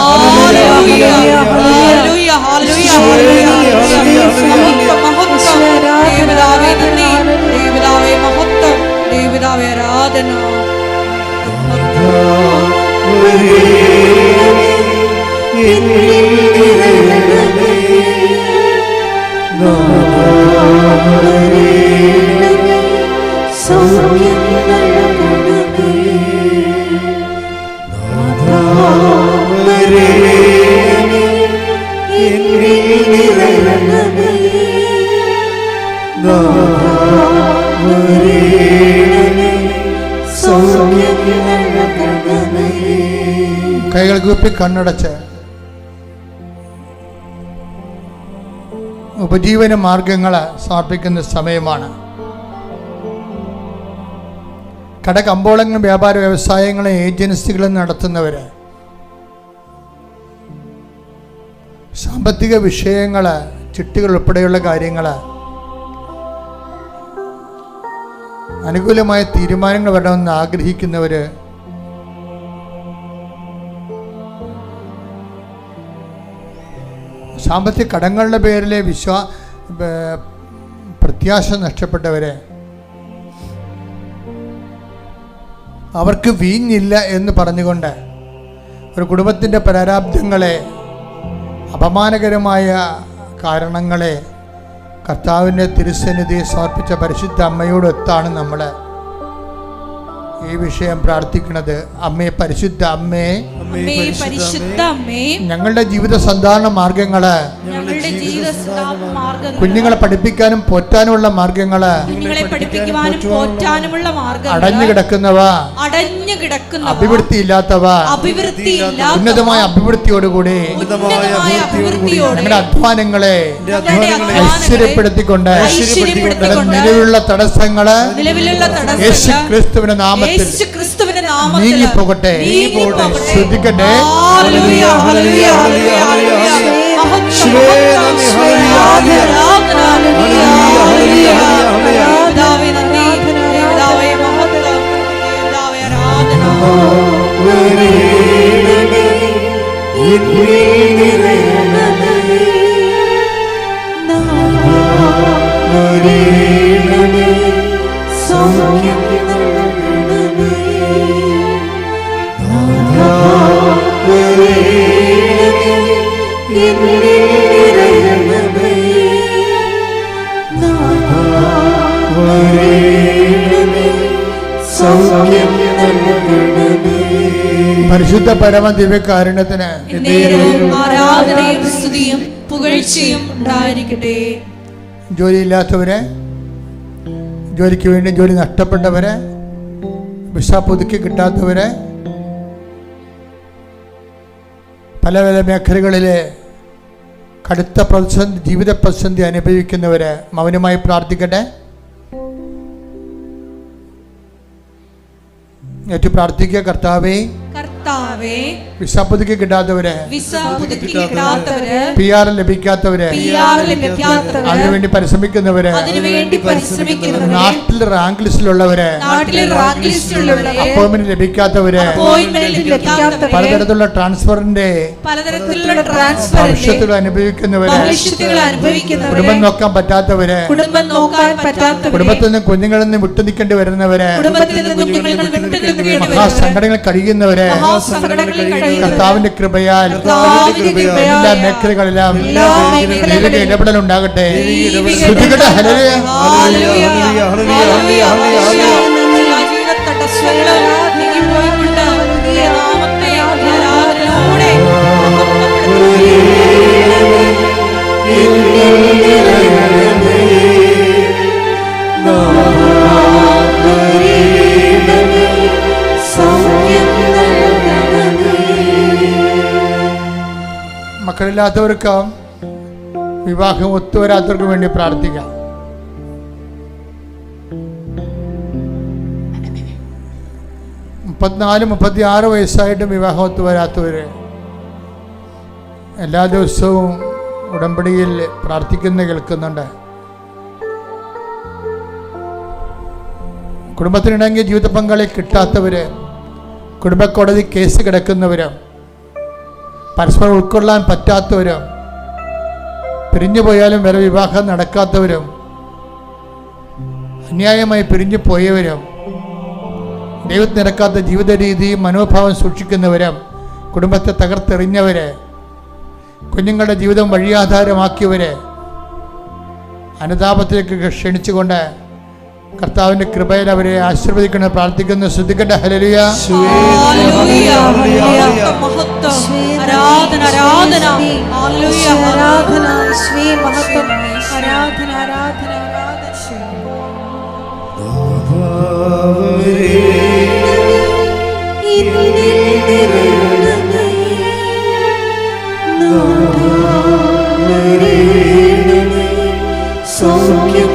ആരാധന. കൈകൾ കൂപ്പി കണ്ണടച്ച് ഉപജീവന മാർഗങ്ങളെ സമർപ്പിക്കുന്ന സമയമാണ്. കടകമ്പോളങ്ങളും വ്യാപാര വ്യവസായങ്ങളും ഏജൻസികളും നടത്തുന്നവര്, സാമ്പത്തിക വിഷയങ്ങള്, ചിട്ടികൾ ഉൾപ്പെടെയുള്ള കാര്യങ്ങള്, അനുകൂലമായ തീരുമാനങ്ങൾ വരണമെന്ന് ആഗ്രഹിക്കുന്നവര്, സാമ്പത്തിക കടങ്ങളുടെ പേരിലെ പ്രത്യാശ നഷ്ടപ്പെട്ടവരെ, അവർക്ക് വീഞ്ഞില്ല എന്ന് പറഞ്ഞുകൊണ്ട് ഒരു കുടുംബത്തിൻ്റെ പ്രാരാബ്ധങ്ങളെ, അപമാനകരമായ കാരണങ്ങളെ കർത്താവിൻ്റെ തിരുസന്നിധിയെ സമർപ്പിച്ച പരിശുദ്ധ അമ്മയോടൊത്താണ് നമ്മൾ ഈ വിഷയം പ്രാർത്ഥിക്കുന്നത്. അമ്മേ, പരിശുദ്ധ അമ്മേ, ഞങ്ങളുടെ ജീവിത സന്ധാരണ മാർഗങ്ങള്, കുഞ്ഞുങ്ങളെ പഠിപ്പിക്കാനും പോറ്റാനുമുള്ള മാർഗങ്ങള്, അടഞ്ഞു കിടക്കുന്നവ, അഭിവൃദ്ധി ഇല്ലാത്തവ, ഉന്നതമായ അഭിവൃദ്ധിയോടുകൂടി ഞങ്ങളുടെ അധ്വാനങ്ങളെ ഐശ്വര്യപ്പെടുത്തിക്കൊണ്ട് നിലവിലുള്ള തടസ്സങ്ങള് യേശു ക്രിസ്തുവിന്റെ നാമത്തിൽ നീങ്ങിപ്പോകട്ടെ. ശ്രദ്ധിക്കട്ടെ. ആരാധന സൗഖ്യം നൽകണമേ. പരിശുദ്ധ പരമ ദിവ്യകാരുണ്യത്തിന് എന്നേരവും ആരാധനയും സ്തുതിയും പുകഴ്ചയും ഉണ്ടായിരിക്കട്ടെ. ജോലിയില്ലാത്തവരെ, ജോലിക്ക് വേണ്ടി ജോലി നഷ്ടപ്പെട്ടവരെ, വിസ പുതുക്കി കിട്ടാത്തവരെ, പല പല മേഖലകളിലെ കടുത്ത പ്രതിസന്ധി, ജീവിത പ്രതിസന്ധി അനുഭവിക്കുന്നവരെ മൗനമായി പ്രാർത്ഥിക്കട്ടെ. ഏറ്റു പ്രാർത്ഥിക്കുക. കർത്താവേ, കർത്താവേ, വിസ പുതുക്കി കിട്ടാത്തവരെ, വിസ പുതുക്കി കിട്ടാത്തവരെ, PR ലഭിക്കാത്തവരെ, അതിനുവേണ്ടി പരിശ്രമിക്കുന്നവരെ, നാട്ടിൽ റാങ്ക് ലിസ്റ്റിലുള്ളവരെ, അപ്പോയിന്റ്മെന്റ് ലഭിക്കാത്തവരെ, പലതരത്തിലുള്ള ട്രാൻസ്ഫറിന്റെ ഭവിഷ്യത്തുകൾ അനുഭവിക്കുന്നവരെ, കുടുംബം നോക്കാൻ പറ്റാത്തവരെ, കുടുംബത്തിൽ നിന്ന് കുഞ്ഞുങ്ങളിൽ നിന്ന് വിട്ടു നിൽക്കേണ്ടി വരുന്നവരെ, മഹാസങ്കടങ്ങൾ കഴിയുന്നവരെ, കർത്താവിന്റെ കൃപയാൽ എല്ലാ മേഖലകളിലും ഇടപെടൽ ഉണ്ടാകട്ടെ. മക്കളില്ലാത്തവർക്കും വിവാഹം ഒത്തുവരാത്തവർക്കും വേണ്ടി പ്രാർത്ഥിക്കാം. മുപ്പത്തിനാല് 36 വയസ്സായിട്ടും വിവാഹം ഒത്തുവരാത്തവര് എല്ലാ ദിവസവും ഉടമ്പടിയിൽ പ്രാർത്ഥിക്കുന്ന കേൾക്കുന്നുണ്ട്. കുടുംബത്തിനിണങ്ങിയ ജീവിത പങ്കാളി കിട്ടാത്തവര്, കുടുംബക്കോടതി കേസ് കിടക്കുന്നവരും, പരസ്പരം ഉൾക്കൊള്ളാൻ പറ്റാത്തവരും, പിരിഞ്ഞു പോയാലും വരെ വിവാഹം നടക്കാത്തവരും, അന്യായമായി പിരിഞ്ഞു പോയവരും, ദൈവത്തിന് നിരക്കാത്ത ജീവിത രീതിയും മനോഭാവം സൂക്ഷിക്കുന്നവരും, കുടുംബത്തെ തകർത്തെറിഞ്ഞവരെ, കുഞ്ഞുങ്ങളുടെ ജീവിതം വഴിയാധാരമാക്കിയവരെ അനുതാപത്തിലേക്ക് ക്ഷണിച്ചുകൊണ്ട് കർത്താവിന്റെ കൃപയിൽ അവരെ ആശീർവദിക്കണം പ്രാർത്ഥിക്കുന്നു. ശ്രദ്ധിക്കട്ടെ. ഹല്ലേലൂയ. സൗഖ്യം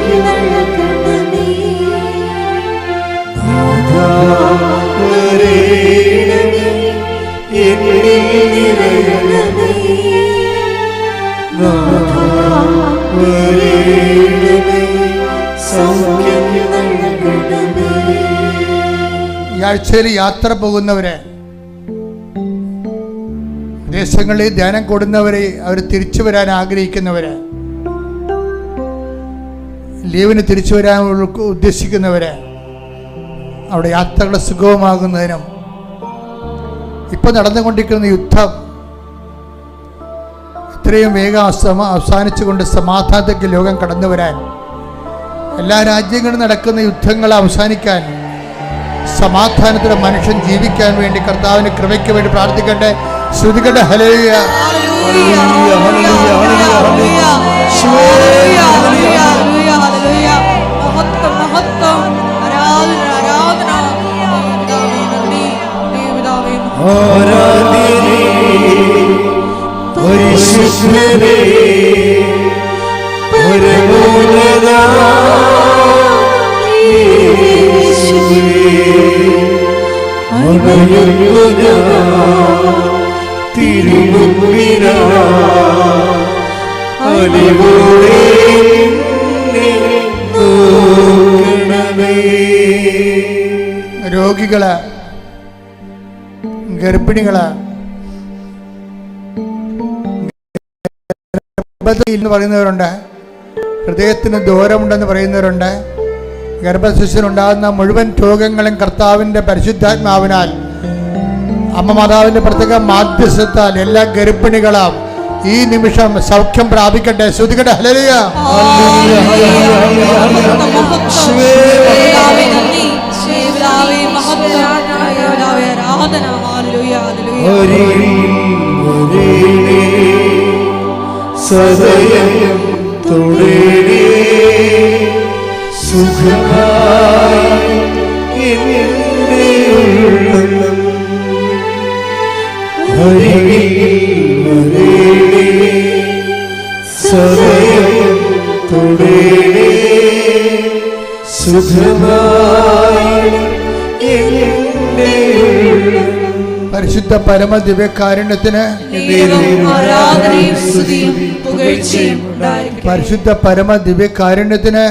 ഈ ആഴ്ചയിൽ യാത്ര പോകുന്നവരെ, ദേശങ്ങളിൽ ധ്യാനം കൂടുന്നവരെ, അവർ തിരിച്ചു വരാൻ ആഗ്രഹിക്കുന്നവരെ, ലീവിന് തിരിച്ചു വരാൻ ഉദ്ദേശിക്കുന്നവരെ, അവിടെ യാത്രകൾ സുഗമമാകുന്നതിനും ഇപ്പൊ നടന്നുകൊണ്ടിരിക്കുന്ന യുദ്ധം എത്രയും വേഗം അവസാനിച്ചുകൊണ്ട് സമാധാനത്തേക്ക് ലോകം കടന്നു വരാൻ, എല്ലാ രാജ്യങ്ങളിലും നടക്കുന്ന യുദ്ധങ്ങൾ അവസാനിക്കാൻ, സമാധാനത്തിലെ മനുഷ്യൻ ജീവിക്കാൻ വേണ്ടി കർത്താവിന്റെ കൃപയ്ക്ക് വേണ്ടി പ്രാർത്ഥിക്കട്ടെ. ശ്രുതിക്കട്ടെ. ഹല്ലേലൂയ. പരിശുദ്ധനേ രോഗികള്, ഗർഭിണികള്, എന്ന് പറയുന്നവരുണ്ട്, ഹൃദയത്തിന് ദൂരമുണ്ടെന്ന് പറയുന്നവരുണ്ട്. ഗർഭശിശുവിനുണ്ടാകുന്ന മുഴുവൻ രോഗങ്ങളും കർത്താവിൻ്റെ പരിശുദ്ധാത്മാവിനാൽ, അമ്മ മാതാവിൻ്റെ പ്രത്യേക മാധ്യസ്ഥത്താൽ എല്ലാ ഗർഭിണികളും ഈ നിമിഷം സൗഖ്യം പ്രാപിക്കട്ടെ. ശ്രുതിക്കട്ടെ. ഹല്ലേലൂയ. യേശുവേ സദയം തൊടേണേ സുഖമായി എന്റെ ഉള്ളം അരികിൽ വരേണേ സദയം തൊടേണേ സുഖമായി എന്റെ ഉള്ളം. പരിശുദ്ധ പരമ ദിവ്യകാരുണ്യത്തിന് ആരാധനയും സ്തുതിയും പുകഴ്ചയും ഉണ്ടായിരിക്കട്ടെ. പരിശുദ്ധ പരമ ദിവ്യകാരുണ്യത്തിന്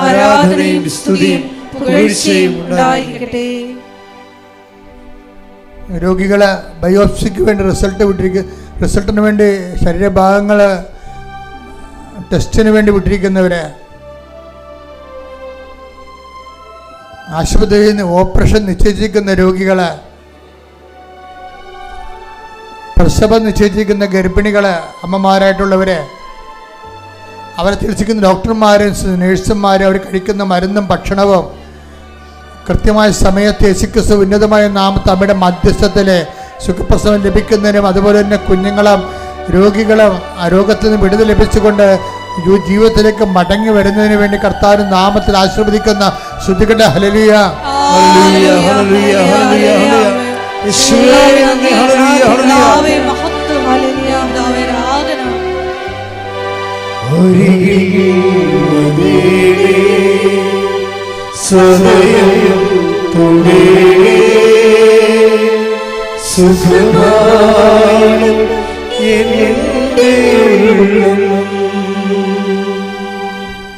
ആരാധനയും സ്തുതിയും പുകഴ്ചയും ഉണ്ടായിരിക്കട്ടെ. രോഗികളെ ബയോപ്സിക്ക് വേണ്ടി റിസൾട്ടിന് വേണ്ടി ശരീരഭാഗങ്ങൾ ടെസ്റ്റിന് വേണ്ടി വിട്ടിരിക്കുന്നവരെ, ആശുപത്രിയിൽ നിന്ന് ഓപ്പറേഷൻ നിശ്ചയിച്ചിരിക്കുന്ന രോഗികളെ, പ്രസവം നിശ്ചയിച്ചിരിക്കുന്ന ഗർഭിണികളെ, അമ്മമാരായിട്ടുള്ളവരെ, അവരെ ചികിത്സിക്കുന്ന ഡോക്ടർമാരും നേഴ്സുമാരും അവർ കഴിക്കുന്ന മരുന്നും ഭക്ഷണവും കൃത്യമായ സമയത്ത് യേശുക്രിസ്തു ഉന്നതമായ നാമത്തിൽ അവരുടെ മധ്യസ്ഥത്തിൽ സുഖപ്രസവം ലഭിക്കുന്നതിനും അതുപോലെ തന്നെ കുഞ്ഞുങ്ങളും രോഗികളും ആ രോഗത്തിൽ നിന്ന് വിടുതൽ ലഭിച്ചുകൊണ്ട് ജീവിതത്തിലേക്ക് മടങ്ങി വരുന്നതിന് വേണ്ടി കർത്താവിന്റെ നാമത്തിൽ ആശീർവദിക്കുന്ന ശ്രുതികട ഹല്ലേലൂയ ഹല്ലേലൂയ ഹല്ലേലൂയ ഹല്ലേലൂയ ഹല്ലേലൂയ. യേശുവേ നന്ദി. ഹല്ലേലൂയ ഹല്ലേലൂയ. മഹത്വം. ഹല്ലേലൂയ. കർത്താവേ ആരാധന. അരികിൽ വരേണേ സദയം തൊടേണേ സുഖമായി എന്റെ ഉള്ളം.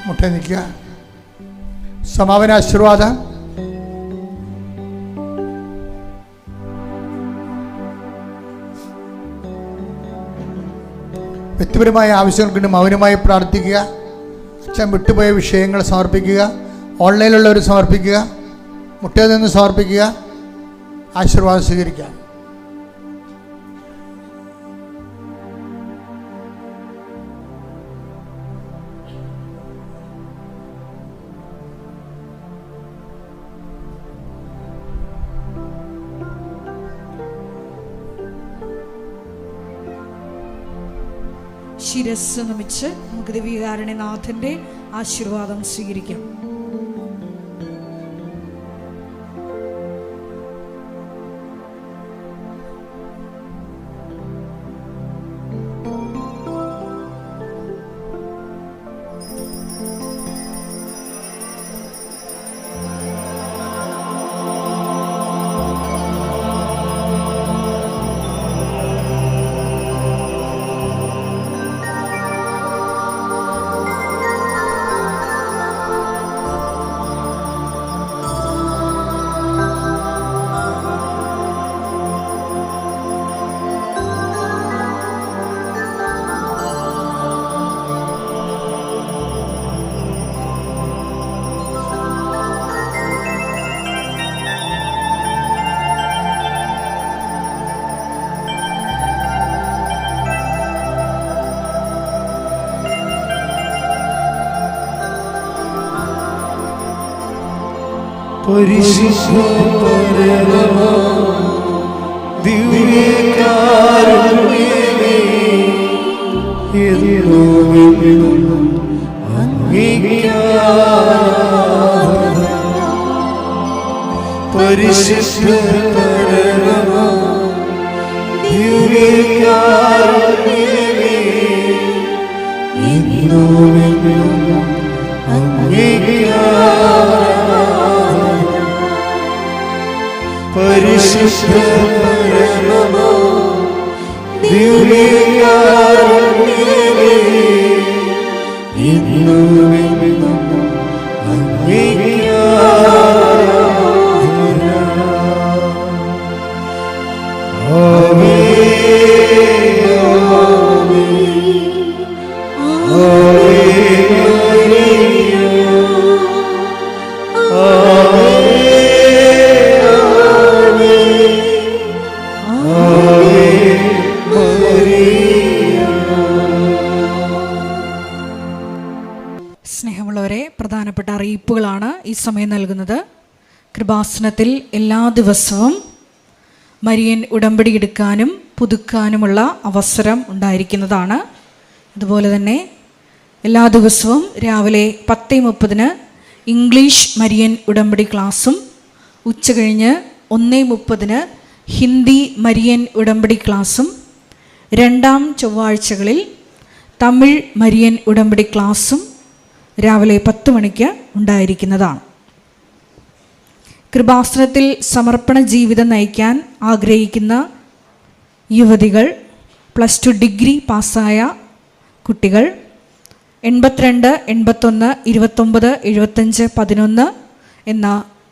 മുട്ട നിൽക്കുക. സമാപന ആശീർവാദം. വ്യക്തിപരമായ ആവശ്യങ്ങൾക്ക് മൗനമായി പ്രാർത്ഥിക്കുക. അച്ഛൻ വിട്ടുപോയ വിഷയങ്ങൾ സമർപ്പിക്കുക. ഓൺലൈനിലുള്ളവർ സമർപ്പിക്കുക. മുട്ടയിൽ നിന്ന് സമർപ്പിക്കുക. ആശീർവാദം സ്വീകരിക്കാം. ശിരസ് നമിച്ച് നമുക്ക് ദിവ്യകാരുണ്യനാഥന്റെ ആശീർവാദം സ്വീകരിക്കാം. പരിശുദ്ധ പരമ ദിവ്യകാരുണ്യമേ എന്നും അങ്ങേയ്ക്കാരാധന. പരിശുദ്ധ പരമ ദിവ്യകാരുണ്യമേ എന്നും അങ്ങേയ്ക്കാരാധന. പരിശുദ്ധ പരമ ദിവ്യകാരുണ്യമേ എന്നും അങ്ങേയ്ക്കാരാധന. ആമേൻ ആമേൻ സ്നേഹമുള്ളവരെ, പ്രധാനപ്പെട്ട അറിയിപ്പുകളാണ് ഈ സമയം നൽകുന്നത്. കൃപാസനത്തിൽ എല്ലാ ദിവസവും മരിയൻ ഉടമ്പടി എടുക്കാനും പുതുക്കാനുമുള്ള അവസരം ഉണ്ടായിരിക്കുന്നതാണ്. അതുപോലെ തന്നെ എല്ലാ ദിവസവും രാവിലെ 10:30 ഇംഗ്ലീഷ് മരിയൻ ഉടമ്പടി ക്ലാസ്സും ഉച്ചകഴിഞ്ഞ് 1:30 ഹിന്ദി മരിയൻ ഉടമ്പടി ക്ലാസ്സും രണ്ടാം ചൊവ്വാഴ്ചകളിൽ തമിഴ് മരിയൻ ഉടമ്പടി ക്ലാസ്സും രാവിലെ 10 മണിക്ക് ഉണ്ടായിരിക്കുന്നതാണ്. കൃപാസനത്തിൽ സമർപ്പണ ജീവിതം നയിക്കാൻ ആഗ്രഹിക്കുന്ന യുവതികൾ, +2 ഡിഗ്രി പാസ്സായ കുട്ടികൾ 82 81 29 75 11 എന്ന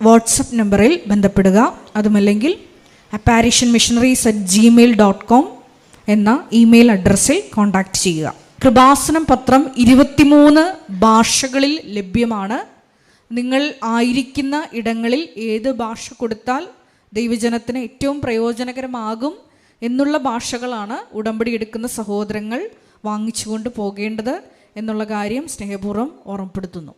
വാട്സപ്പ് നമ്പറിൽ ബന്ധപ്പെടുക. അതുമല്ലെങ്കിൽ apparitionmissionaries@gmail.com എന്ന ഇമെയിൽ അഡ്രസ്സിൽ കോൺടാക്റ്റ് ചെയ്യുക. കൃപാസനം പത്രം 23 ഭാഷകളിൽ ലഭ്യമാണ്. നിങ്ങൾ ആയിരിക്കുന്ന ഇടങ്ങളിൽ ഏത് ഭാഷ കൊടുത്താൽ ദൈവജനത്തിന് ഏറ്റവും പ്രയോജനകരമാകും എന്നുള്ള ഭാഷകളാണ് ഉടമ്പടി എടുക്കുന്ന സഹോദരങ്ങൾ വാങ്ങിച്ചുകൊണ്ട് പോകേണ്ടത് എന്നുള്ള കാര്യം സ്നേഹപൂർവ്വം ഓർമ്മപ്പെടുത്തുന്നു.